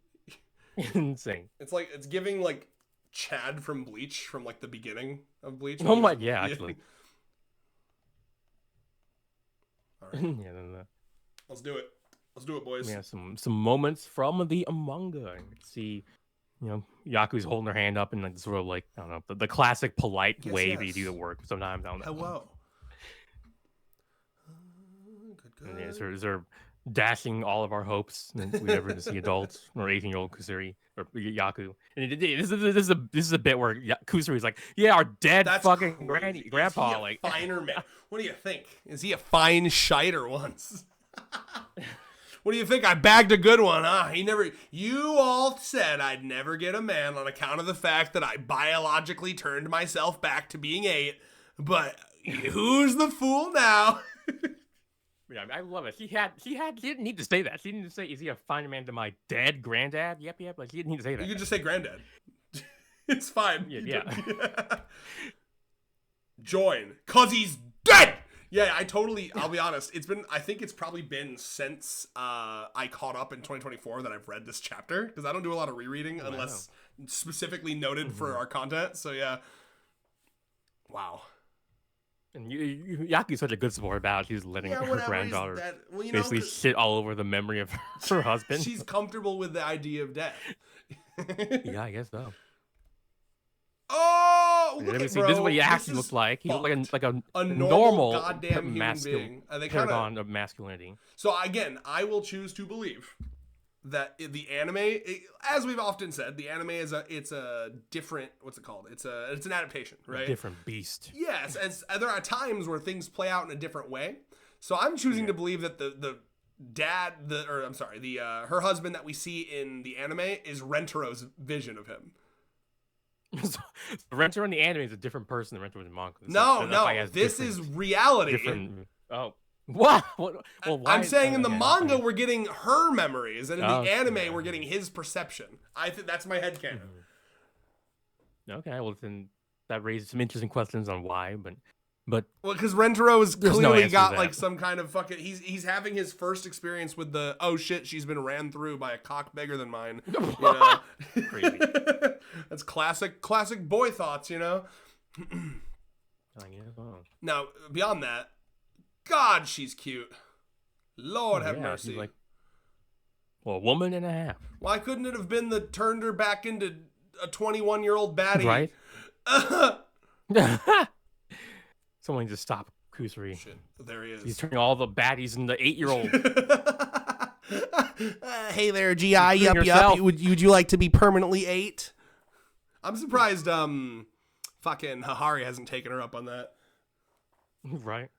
Insane. It's giving like Chad from Bleach from like the beginning of Bleach. Oh my, yeah, actually. All right. Yeah, Let's do it, boys. Yeah, some moments from the manga. See, you know, Yaku's holding her hand up in like sort of like, I don't know, the classic polite way that you do the work. Sometimes I don't know. Hello. Good. And is there dashing all of our hopes that we ever see adults or 18-year-old Kusuri or Yaku. And this is a bit where Kusuri's like, yeah, our dead fucking grandpa. Like, finer man. What do you think? Is he a fine shiter once? What do you think? I bagged a good one, huh? You all said I'd never get a man on account of the fact that I biologically turned myself back to being 8. But who's the fool now? Yeah, I love it. He didn't need to say that. He didn't say, is he a fine man to my dead granddad? Yep. Like, he didn't need to say that. You could just say granddad. It's fine. Yeah. Join. 'Cause he's dead! Yeah, I'll be honest. I think it's probably been since I caught up in 2024 that I've read this chapter. Because I don't do a lot of rereading unless specifically noted for our content. So, yeah. Wow. And Yaku's such a good sport about it. He's letting her granddaughter basically shit all over the memory of her husband. She's comfortable with the idea of death. Yeah, I guess so. Oh, look at, bro. This is what he actually looks like. He looks like a normal goddamn human being. Paragon of masculinity. So again, I will choose to believe that the anime, as we've often said, the anime is a different, what's it called? It's an adaptation, right? A different beast. Yes, and there are times where things play out in a different way. So I'm choosing to believe that her husband that we see in the anime is Rentaro's vision of him. So Rentaro in the anime is a different person than Rentaro in the manga. No, this is reality. What? Well, I'm saying in the manga we're getting her memories, and in the anime we're getting his perception. I think that's my headcanon. Okay, well then that raises some interesting questions on why, but well, because Rentaro has clearly got like some kind of fucking. He's having his first experience with the oh shit, she's been ran through by a cock bigger than mine. You know? Crazy. That's classic boy thoughts, you know. Now beyond that. God, she's cute. Lord have mercy. She's like, well, a woman and a half. Why couldn't it have been that turned her back into a 21-year-old baddie? Right? Someone just stop Kusuri. Shit, there he is. He's turning all the baddies into 8-year-old. Hey there, G.I. Yup. Would you like to be permanently 8? I'm surprised fucking Hahari hasn't taken her up on that. Right.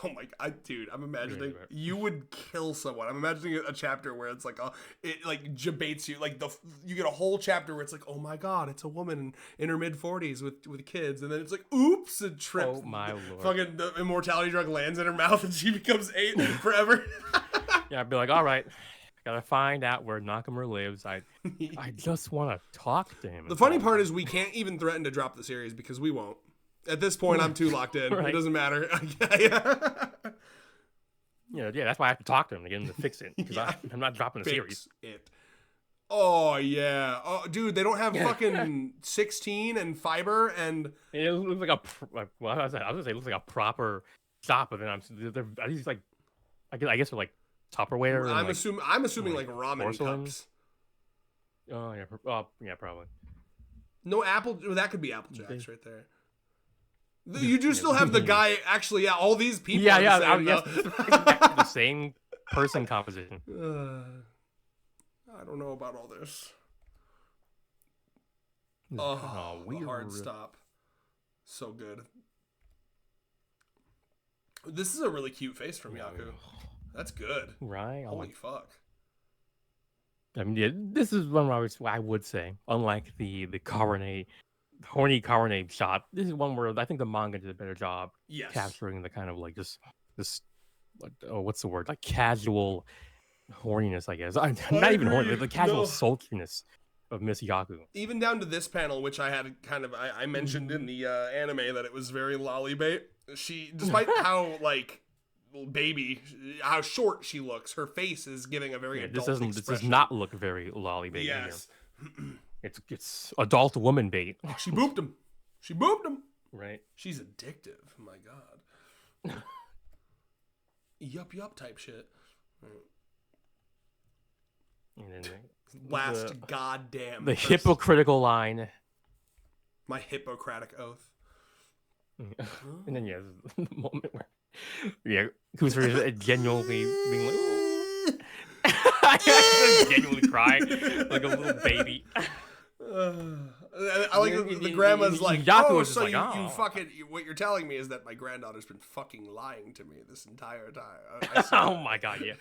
Oh my god, dude! I'm imagining you would kill someone. I'm imagining a chapter where it's like it like debates you, like you get a whole chapter where it's like, oh my god, it's a woman in her mid-40s with kids, and then it's like, oops, it trips. Oh my lord! Fucking the immortality drug lands in her mouth, and she becomes 8 forever. Yeah, I'd be like, all right, gotta find out where Nakamura lives. I just want to talk to him. The funny part is we can't even threaten to drop the series because we won't. At this point, I'm too locked in. Right. It doesn't matter. Yeah, that's why I have to talk to him to get him to fix it. Because I'm not dropping a series. It. Oh, yeah. Oh, dude, they don't have fucking 16 and fiber and... It looks like I was going to say it looks like a proper shop, but then they're like, I guess they're like Tupperware. I'm assuming like ramen porcelain cups. Oh, yeah, probably. No Apple... Well, that could be Apple Jacks right there. You do still have the guy, actually, all these people the same person composition. I don't know about all this. Weird. The hard stop. So good. This is a really cute face from Yaku. That's good. Right? Holy fuck. I mean, yeah, this is one where I would say, unlike the horny Carne shot, this is one where I think the manga did a better job capturing the kind of like this what's the word? Like casual horniness, I guess. Not even horny, the casual sultriness of Miss Yaku. Even down to this panel, which I had kind of I mentioned in the anime that it was very lolly bait. She, despite how like baby, how short she looks, her face is giving a very adult expression. This does not look very lolly bait. Yes. It's adult woman bait. Oh, she booped him. She booped him. Right. She's addictive. My God. Yup type shit. And then last goddamn. The hypocritical line. My Hippocratic oath. And then the moment where Kusari is genuinely being like, ooh. I genuinely cry like a little baby. I like the grandma's like, Yaku so like, you fucking, what you're telling me is that my granddaughter's been fucking lying to me this entire time. Oh my God, yeah.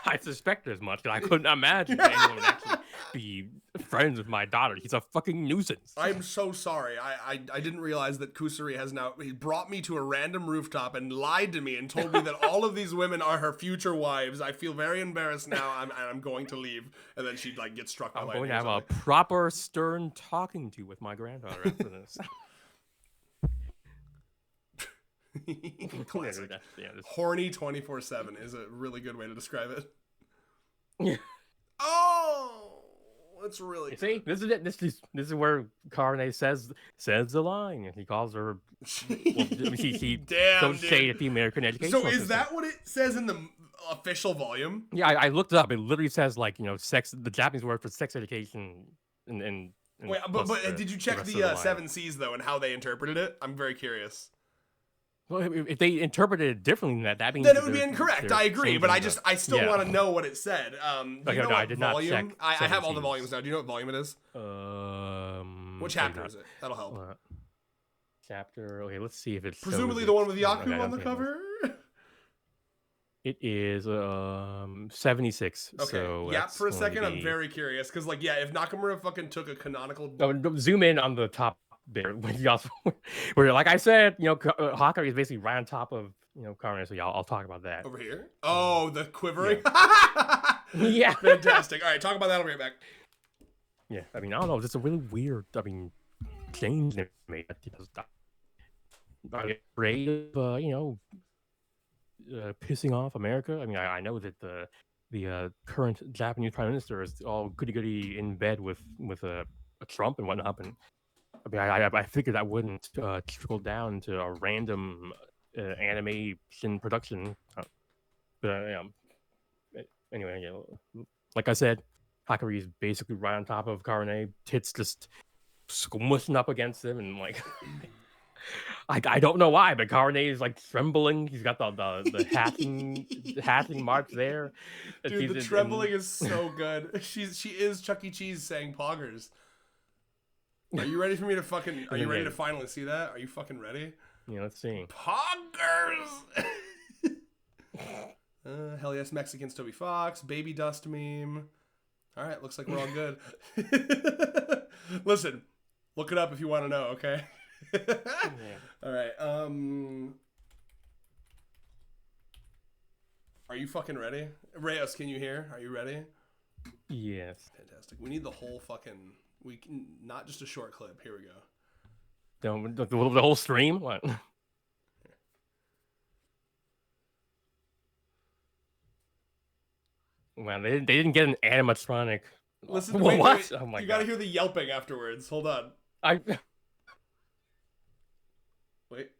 I suspected as much, but I couldn't imagine that anyone would actually be friends with my daughter. He's a fucking nuisance. I'm so sorry. I didn't realize that Kusari he brought me to a random rooftop and lied to me and told me that all of these women are her future wives. I feel very embarrassed now. I'm going to leave. And then she like gets struck by lightning. I'm going to have a proper stern talking to with my granddaughter after this. Classic. Horny 24/7 is a really good way to describe it. Oh, that's really. See, this is it. This is where Carne says the line, and he calls her. She damn shade at the American education. So is that what it says in the official volume? Yeah, I looked it up. It literally says like sex. The Japanese word for sex education. And wait, but did you check the 7 C's though and how they interpreted it? I'm very curious. Well, if they interpreted it differently than that means then it would be incorrect. I agree, but I still want to know what it said. No, I did not check. I have all the volumes now. Do you know what volume it is? What chapter is it? That'll help. Chapter. Okay, let's see if it's presumably the one with Yaku on the cover. It is 76. Okay. So for a second, I'm very curious because, like, if Nakamura fucking took a canonical. Zoom in on the top there, where, like I said, Hawkeye is basically right on top of Carne. So I'll talk about that over here. Oh, the quivering. Yeah, fantastic. All right, talk about that. I'll be right back. Yeah, I mean, I don't know. It's a really weird. Change in me. I'm afraid of pissing off America. I mean, I know that the current Japanese prime minister is all goody in bed with Trump and whatnot, and I mean, I figured that wouldn't trickle down to a random animation production. But anyway, like I said, Hakari is basically right on top of Carne. Tits just smushing up against him, and like. I don't know why, but Carne is like trembling. He's got the hatching marks there. Dude, the trembling is so good. She is Chuck E. Cheese saying poggers. Are you ready for me to fucking? Are you ready to finally see that? Are you fucking ready? Yeah, let's see. Poggers. Hell yes, Mexicans. Toby Fox, baby dust meme. All right, looks like we're all good. Listen, look it up if you want to know. Okay. All right. Are you fucking ready? Reyes, can you hear? Are you ready? Yes. Fantastic. We need the whole fucking. We can not just a short clip. Here we go. The whole stream. What? Man, they didn't get an animatronic. Listen, wait, what? Wait. Oh my God. You gotta hear the yelping afterwards. Hold on. Wait.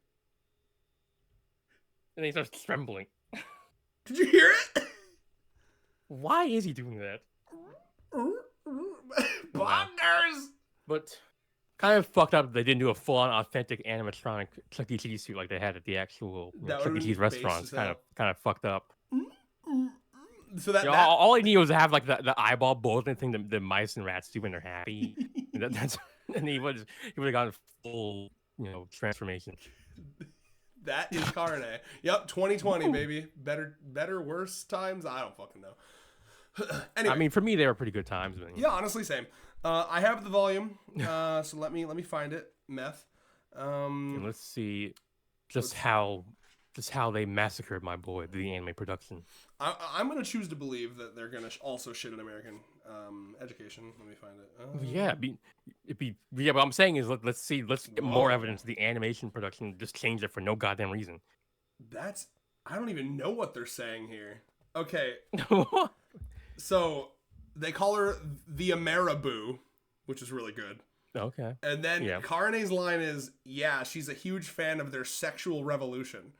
And he starts trembling. Did you hear it? Why is he doing that? Bongers! But kind of fucked up they didn't do a full-on authentic animatronic Chuck E. Cheese suit like they had at the actual Chuck E. Cheese restaurants. Kind of fucked up. So that, all I need was to have like the eyeball bulletin thing that the mice and rats do when they're happy. And he would have gotten full, transformation. That is Carne. Yep, 2020, baby. Better, worse times? I don't fucking know. Anyway. I mean, for me, they were pretty good times. But, yeah, honestly, same. I have the volume, so let me find it. Meth. And let's see just how they massacred my boy, the anime production. I'm gonna choose to believe that they're gonna also shit on American education. Let me find it. Yeah, yeah. What I'm saying is, let's get more evidence. The animation production just changed it for no goddamn reason. I don't even know what they're saying here. Okay. So they call her the Ameriboo, which is really good. Okay. And then Carne's line is, yeah, she's a huge fan of their sexual revolution.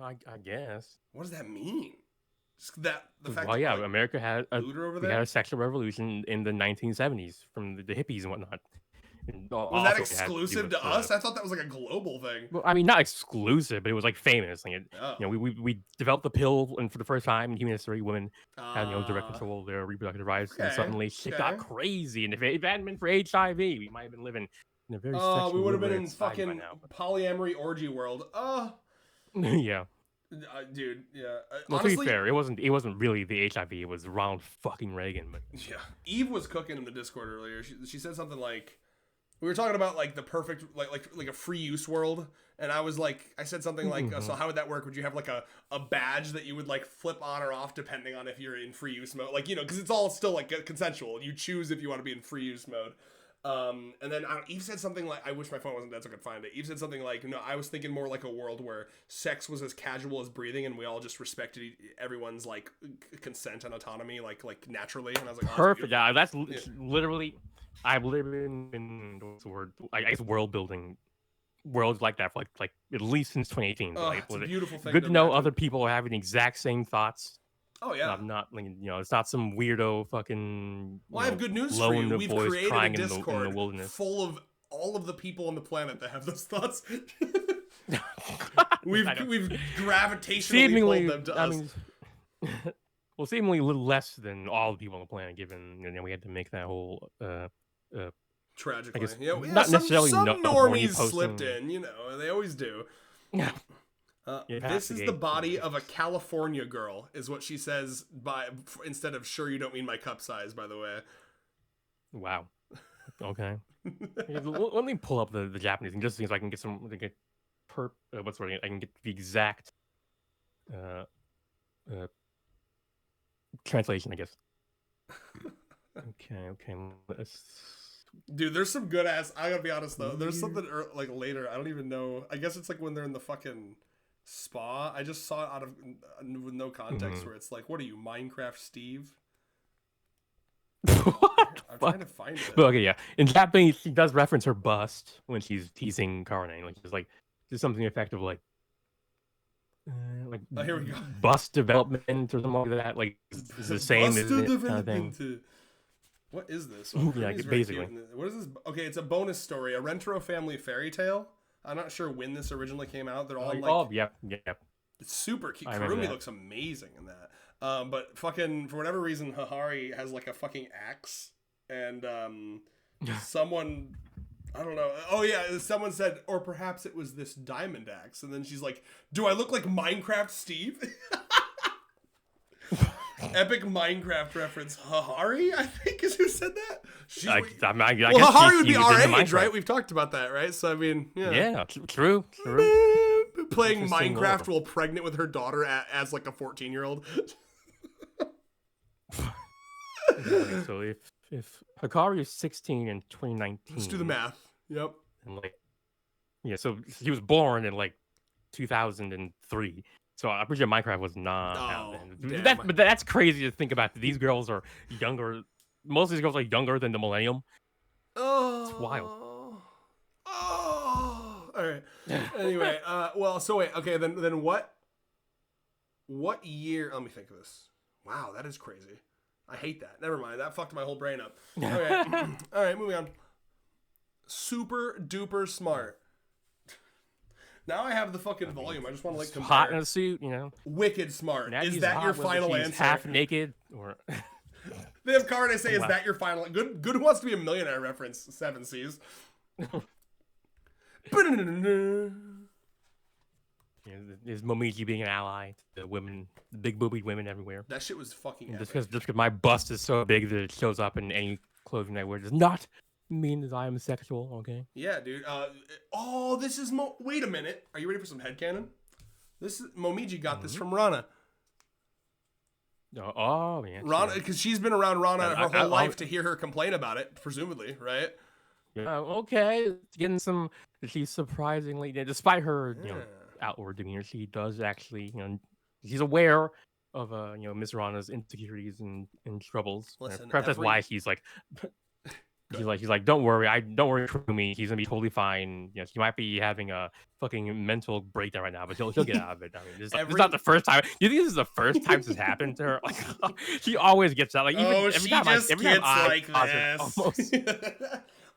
I guess. What does that mean? The fact well, yeah, like, America had a sexual revolution in the 1970s from the hippies and whatnot. And was that exclusive to us? I thought that was like a global thing. Well, I mean, not exclusive, but it was like famous. Like, we developed the pill, and for the first time in human history, women had direct control of their reproductive rights, and suddenly shit got crazy. And if it hadn't been for HIV, we might have been living in a very sexual we would have been in fucking polyamory orgy world. Yeah. Dude, yeah. Well, honestly, to be fair, it wasn't really the HIV. It was Ronald fucking Reagan. But yeah, Eve was cooking in the Discord earlier. She said something like, we were talking about like the perfect like a free use world, and I said something like, so how would that work? Would you have like a badge that you would like flip on or off depending on if you're in free use mode? Like, because it's all still like consensual. You choose if you want to be in free use mode. And then Eve said something like, I wish my phone wasn't dead so I could find it. Eve said something like, no, I was thinking more like a world where sex was as casual as breathing, and we all just respected everyone's like consent and autonomy, like naturally. And I was like, perfect. Yeah, that's literally. I've lived in what's the word? I guess world building worlds like that for like at least since 2018. It's a beautiful thing. Good to know other people are having the exact same thoughts. Oh yeah. I'm not like it's not some weirdo fucking. Well, I have good news for you. We've created a Discord full of all of the people on the planet that have those thoughts. we've gravitationally pulled them to us. Well, seemingly a little less than all the people on the planet, given we had to make that whole tragically. I guess, not necessarily some normies slipped in. They always do. Yeah. This is the body of a California girl, is what she says instead of "sure you don't mean my cup size." By the way. Wow. Okay. Let me pull up the Japanese and just see if I can get some what's the word? I can get the exact translation, I guess. Okay. Dude, there's some good ass. I gotta be honest though. There's something like later. I don't even know. I guess it's like when they're in the fucking spa. I just saw it with no context where it's like, what are you, Minecraft Steve? What? I'm trying to find it. But okay, yeah. In Japanese, she does reference her bust when she's teasing Karane. Like she's like, just something effective like here we go. Bust development or something like that. Like it's the same as kind of thing. What is this? Yeah, basically. What is this? Okay, it's a bonus story, a Rentaro family fairy tale. I'm not sure when this originally came out. They're all yeah. It's super cute. Karumi looks amazing in that. But fucking for whatever reason, Hahari has like a fucking axe, and someone, I don't know. Oh yeah, someone said, or perhaps it was this diamond axe, and then she's like, "Do I look like Minecraft Steve?" Epic Minecraft reference. Hahari, I think, is who said that. Hahari would be our age, right? We've talked about that, right? So I mean, yeah, true. Playing Minecraft while pregnant with her daughter as like a 14-year-old. So if Hikari is 16 in 2019, let's do the math. Yep. And so he was born in like 2003. So I'm pretty sure Minecraft was not out then. But that's crazy to think about. These girls are younger. Most of these girls are younger than the millennium. Oh, it's wild. Oh, all right. Anyway, well, so wait, okay, then what year? Let me think of this. Wow, that is crazy. I hate that. Never mind. That fucked my whole brain up. Okay. All right, moving on. Super duper smart. Now I have the fucking volume. I just want to like compare. Hot in a suit, you know. Wicked smart. Now Is that your final answer? Half naked or? They have card. I say, is that your final? Good. Who Wants to Be a Millionaire reference. 7 C's. Is Momiji being an ally to the women, the big boobied women everywhere? That shit was fucking epic. Just because my bust is so big that it shows up in any clothing I wear does not mean that I am sexual. Okay. Yeah, dude. Oh, this is Wait a minute. Are you ready for some headcanon? This is Momiji got this from Rana. Oh man. Rana, because she's been around Rana her whole life to hear her complain about it, presumably, right? Okay. Getting some. She's surprisingly, despite her, outward demeanor, she does actually, she's aware of Miss Rana's insecurities and troubles. Listen, perhaps that's why she's like she's like don't worry for me, he's gonna be totally fine. She might be having a fucking mental breakdown right now, but she'll get out of it. I mean, this is not the first time. You think this is the first time this has happened to her? Like, she always gets out. Like, even every time I almost.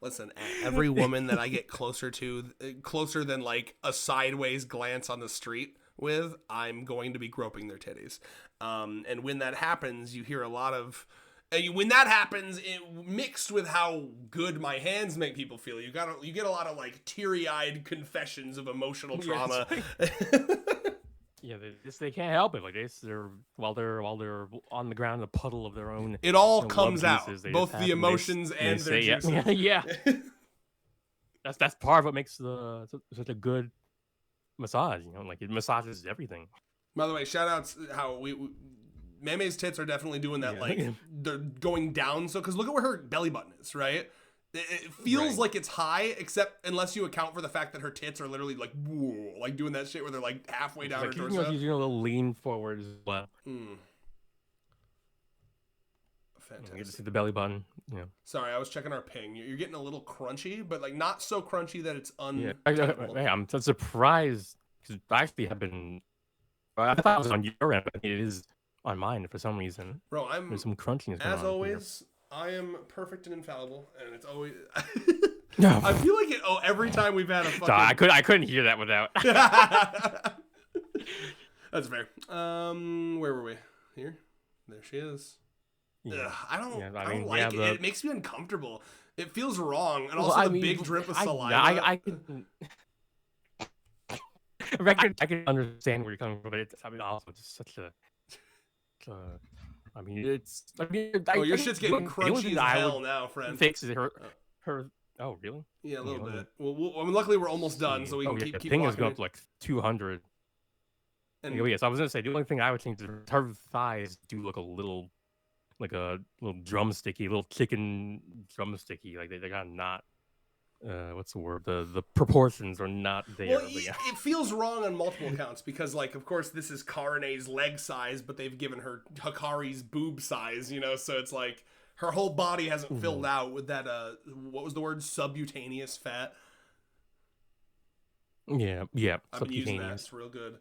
Listen, every woman that I get closer than like a sideways glance on the street with, I'm going to be groping their titties. And when that happens, you hear a lot of. When that happens, it mixed with how good my hands make people feel, you get a lot of like teary-eyed confessions of emotional trauma. Yeah, they can't help it. Like while they're on the ground in a puddle of their own. It all comes out, both the emotions and their juices. Yeah. That's part of what makes such a good massage. Like it massages everything. By the way, shout outs how Meme's tits are definitely doing that. Like they're going down. So because look at where her belly button is, right? It feels like it's high, except unless you account for the fact that her tits are literally like, whoa, like doing that shit where they're like halfway down her torso. She's doing a little lean forward as well. Fantastic. You get to see the belly button. Yeah. Sorry, I was checking our ping. You're getting a little crunchy, but like not so crunchy that it's I'm surprised because I actually have been. I thought it was on your end, but it is on mine for some reason. Bro, there's some crunchiness going as on always. I am perfect and infallible, and it's always. No. I feel like it. Oh, every time we've had a fucking. Sorry, I couldn't hear that without. That's fair. Where were we? Here, there she is. Yeah. Ugh, I don't like it. It makes me uncomfortable. It feels wrong, and also the big drip of saliva. I can understand where you're coming from, but it's also just such a. Your shit's getting crunchy as hell now, friend. Fixes her. Oh, really? Yeah, a little bit. Well, I mean, luckily we're almost done, so we can keep ping is going up to like 200. And yes, I was gonna say the only thing I would change is her thighs do look a little drumsticky, little chicken drumsticky. Like they're kind of not. What's the word? The proportions are not there. Well, it feels wrong on multiple accounts because, like, of course, this is Karane's leg size, but they've given her Hikari's boob size, so it's like her whole body hasn't filled out with that. What was the word? Subcutaneous fat. Yeah. I've been using that. It's real good.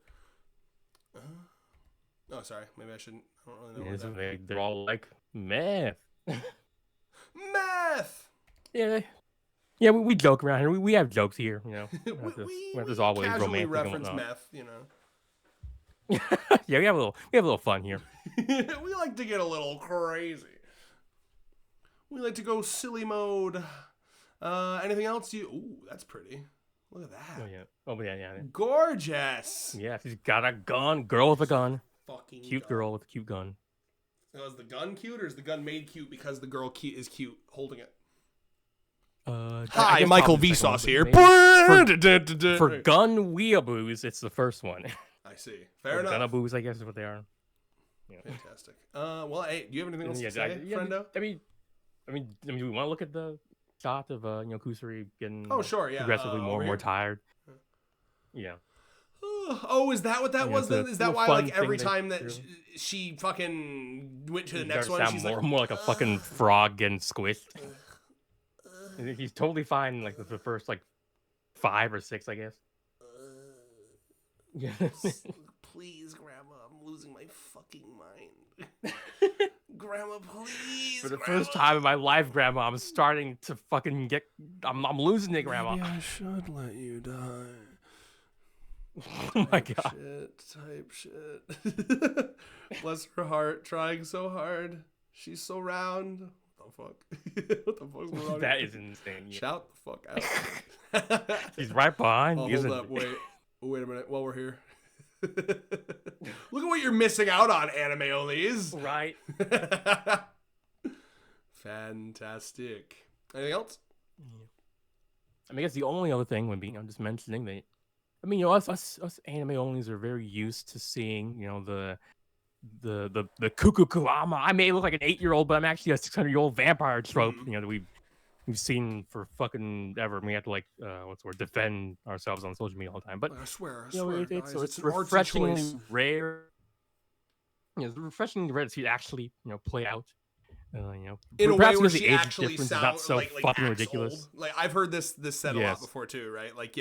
Oh, sorry. Maybe I shouldn't. I don't really know. They're all like meth. Meth. Yeah. Yeah, we joke around here. We have jokes here, There's always casually romantic reference meth, Yeah, we have a little fun here. We like to get a little crazy. We like to go silly mode. Anything else? Ooh, that's pretty. Look at that. Oh yeah. Gorgeous. Yeah, she's got a gun. Girl with a gun. Fucking cute gun. Girl with a cute gun. Now, is the gun cute or is the gun made cute because the girl is cute holding it? Hi, Michael Vsauce here. For gun weeaboos, it's the first one. I see. Fair enough. Gunaboos, I guess, is what they are. Yeah. Fantastic. Well, hey, do you have anything else to say, friendo? I mean, do we want to look at the shot of Kusari getting progressively more and more tired? Yeah. Oh, is that what that was? Then? Is that why, like, every time that she fucking went to the next one, she's more like a fucking frog getting squished? He's totally fine, like the first 5 or 6, I guess. Please, Grandma, I'm losing my fucking mind. Grandma, please. For the first time in my life, Grandma, I'm starting to fucking get. I'm losing it, Grandma. Maybe I should let you die. Oh my god. Type shit. Bless her heart, trying so hard. She's so round. What the fuck? What the fuck's wrong? That is insane. Yeah. Shout the fuck out. He's right behind. Hold up, wait a minute while we're here. Look at what you're missing out on, anime onlys. Right. Fantastic. Anything else? Yeah. I mean, I guess the only other thing would be, I'm just mentioning that. I mean, us anime onlys are very used to seeing, the kukukuama. I may look like an 8-year-old, but I'm actually a 600-year-old vampire trope. That we've seen for fucking ever. And we have to defend ourselves on social media all the time. But I swear, it's refreshingly rare. It's refreshingly rare to see it actually, play out. In a way where she actually sounds not so like fucking ridiculous. Old. Like I've heard this said a lot before too, right? Like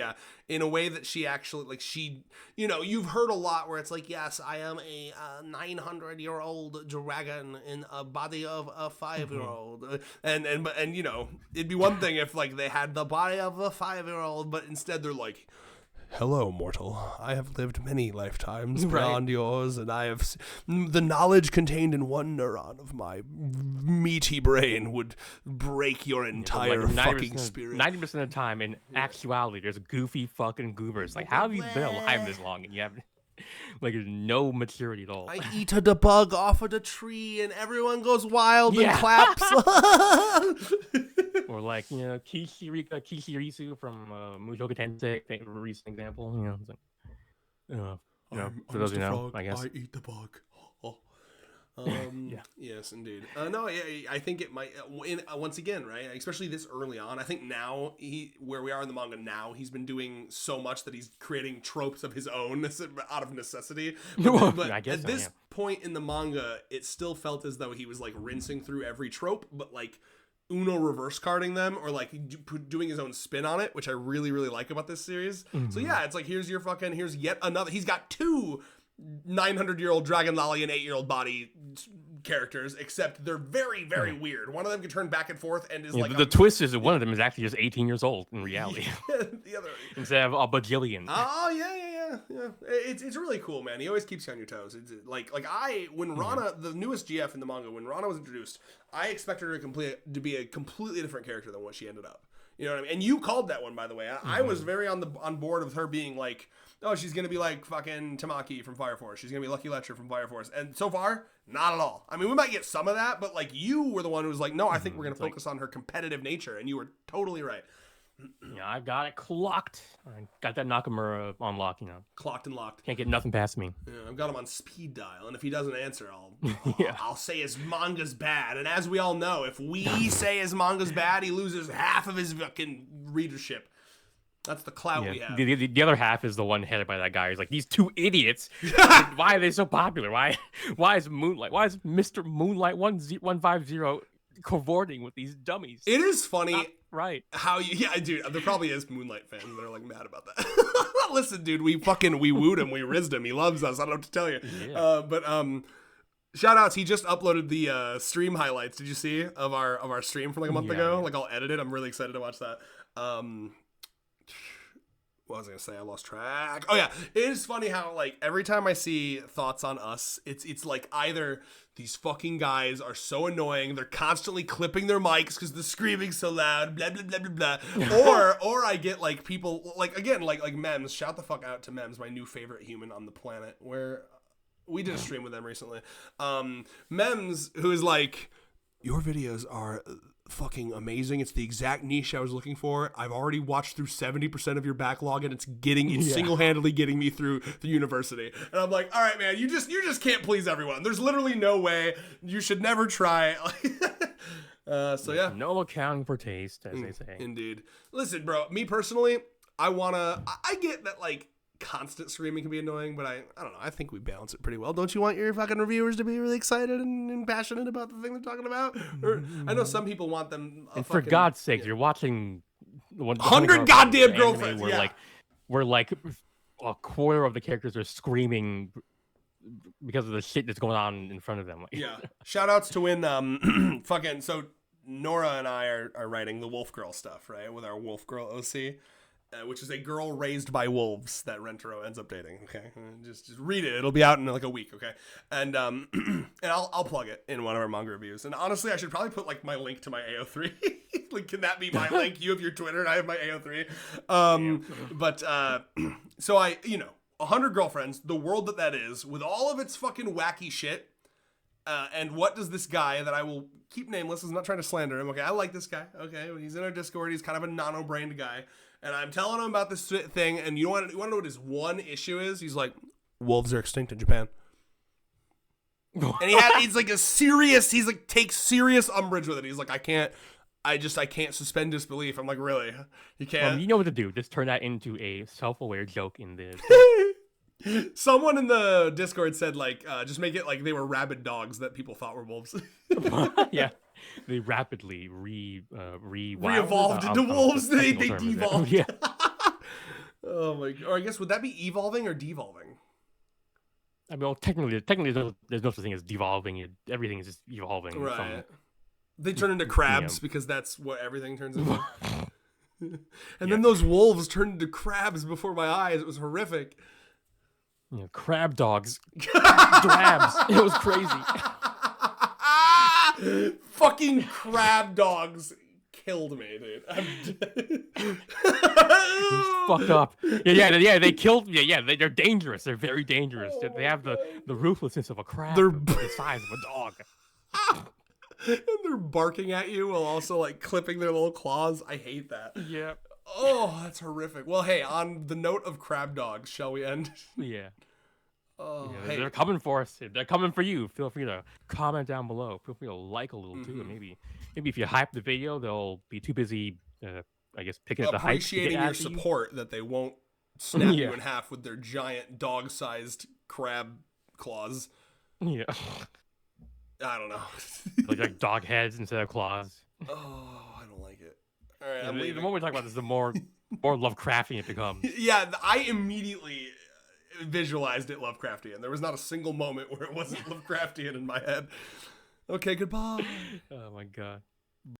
in a way that she actually you've heard a lot where it's like, yes, I am a 900-year-old dragon in a body of a 5-year-old, and it'd be one thing if like they had the body of a 5-year-old, but instead they're like, hello, mortal. I have lived many lifetimes beyond yours, and I have the knowledge contained in one neuron of my meaty brain would break your entire fucking spirit. 90% of the time, in actuality, there's goofy fucking goobers. Like, how have you been alive this long and you have there's no maturity at all? I eat the bug off of the tree, and everyone goes wild and claps. Or like, Kishirisu from Mushoku Tensei, recent example. For those who know, I guess. I eat the bug. Yes, indeed. I think it might. Once again, right? Especially this early on. I think now where we are in the manga now, he's been doing so much that he's creating tropes of his own out of necessity. But I guess at this point in the manga, it still felt as though he was like rinsing through every trope, but like Uno reverse carding them or like doing his own spin on it, which I really, really like about this series. So yeah, it's like, here's yet another. He's got 2 900-year-old dragon lolly and 8-year-old body characters, except they're very, very weird. One of them can turn back and forth and is like the twist is that one of them is actually just 18 years old in reality. The other instead of a bajillion. Oh yeah. It's really cool, man. He always keeps you on your toes. It's when Rana, the newest GF in the manga, when Rana was introduced, I expected her to be a completely different character than what she ended up. You know what I mean? And you called that one, by the way. I was very on board with her being like, oh, she's going to be like fucking Tamaki from Fire Force. She's going to be Lucky Letcher from Fire Force. And so far, not at all. I mean, we might get some of that, but like you were the one who was like, no, I think we're going to focus on her competitive nature. And you were totally right. Yeah, I've got it clocked. I got that Nakamura on lock, Clocked and locked. Can't get nothing past me. Yeah, I've got him on speed dial, and if he doesn't answer, I'll say his manga's bad. And as we all know, if we say his manga's bad, he loses half of his fucking readership. That's the clout we have. The other half is the one headed by that guy. He's like, these 2 idiots. Why are they so popular? Why is Moonlight? Why is Mr. Moonlight 150 cavorting with these dummies? It is funny. Right. How dude, there probably is Moonlight fans that are like mad about that. Listen, dude, we wooed him, we rizzed him, he loves us. I don't know what to tell you. Yeah. But shout outs, he just uploaded the stream highlights. Did you see of our stream from like a month ago? Yeah. Like I'll edit it. I'm really excited to watch that. What was I gonna say? I lost track. Oh yeah, it is funny how like every time I see thoughts on us, it's like either these fucking guys are so annoying, they're constantly clipping their mics because the screaming's so loud, blah blah blah blah blah, or I get like people like again like Mems. Shout the fuck out to Mems, my new favorite human on the planet. Where we did a stream with them recently. Mems, who is like, your videos are fucking amazing. It's the exact niche I was looking for. I've already watched through 70% of your backlog, and it's single-handedly getting me through the university. And I'm like, all right, man, you just can't please everyone. There's literally no way. You should never try. So yeah, no accounting for taste, as they say. Indeed. Listen, bro, me personally, I get that like constant screaming can be annoying, but I don't know. I think we balance it pretty well. Don't you want your fucking reviewers to be really excited and passionate about the thing they're talking about? Or I know some people want them. And for God's sake, you're watching 100 goddamn girlfriends. Where like a quarter of the characters are screaming because of the shit that's going on in front of them. Yeah. Shout outs to when fucking so Nora and I are writing the Wolf Girl stuff, right? With our Wolf Girl OC. which is a girl raised by wolves that Rentaro ends up dating. Okay, just read it. It'll be out in like a week. Okay, and and I'll plug it in one of our manga reviews. And honestly, I should probably put like my link to my AO3. Like, can that be my link? You have your Twitter, and I have my AO3. But so 100 Girlfriends, the world that is, with all of its fucking wacky shit. And what does this guy that I will keep nameless, I'm not trying to slander him, okay, I like this guy, okay, he's in our Discord, he's kind of a nano-brained guy, and I'm telling him about this thing, and you want to know what his one issue is? He's like, wolves are extinct in Japan. And he's like takes serious umbrage with it. He's like, I can't suspend disbelief. I'm like, really? You can't? You know what to do. Just turn that into a self-aware joke in the... Someone in the Discord said, like, just make it like they were rabid dogs that people thought were wolves. Yeah, they rapidly re-evolved into wolves. They devolved. Yeah. Oh my god. Or I guess, would that be evolving or devolving? I mean, well, technically, there's no such thing as devolving. Everything is just evolving. Right. They turn into crabs because that's what everything turns into. And then those wolves turned into crabs before my eyes. It was horrific. Yeah, crab dogs. Drabs. It was crazy. Fucking crab dogs killed me, dude. I'm dead. Fucked up. Yeah, they killed me. Yeah, they're dangerous. They're very dangerous. They have the ruthlessness of a crab. They're the size of a dog. And they're barking at you while also like clipping their little claws. I hate that. Yeah. Oh, that's horrific. Well, hey, on the note of crab dogs, shall we end? Yeah. Oh, yeah, they're coming for us. They're coming for you. Feel free to comment down below. Feel free to like a little too. And maybe if you hype the video, they'll be too busy, I guess, picking up the hype. Appreciating your support that they won't snap you in half with their giant dog-sized crab claws. Yeah. I don't know. like dog heads instead of claws. Oh, I don't like it. All right, the more we talk about this, the more Lovecraftian it becomes. Yeah, I immediately visualized it Lovecraftian. There was not a single moment where it wasn't Lovecraftian in my head. Okay, goodbye. Oh my god.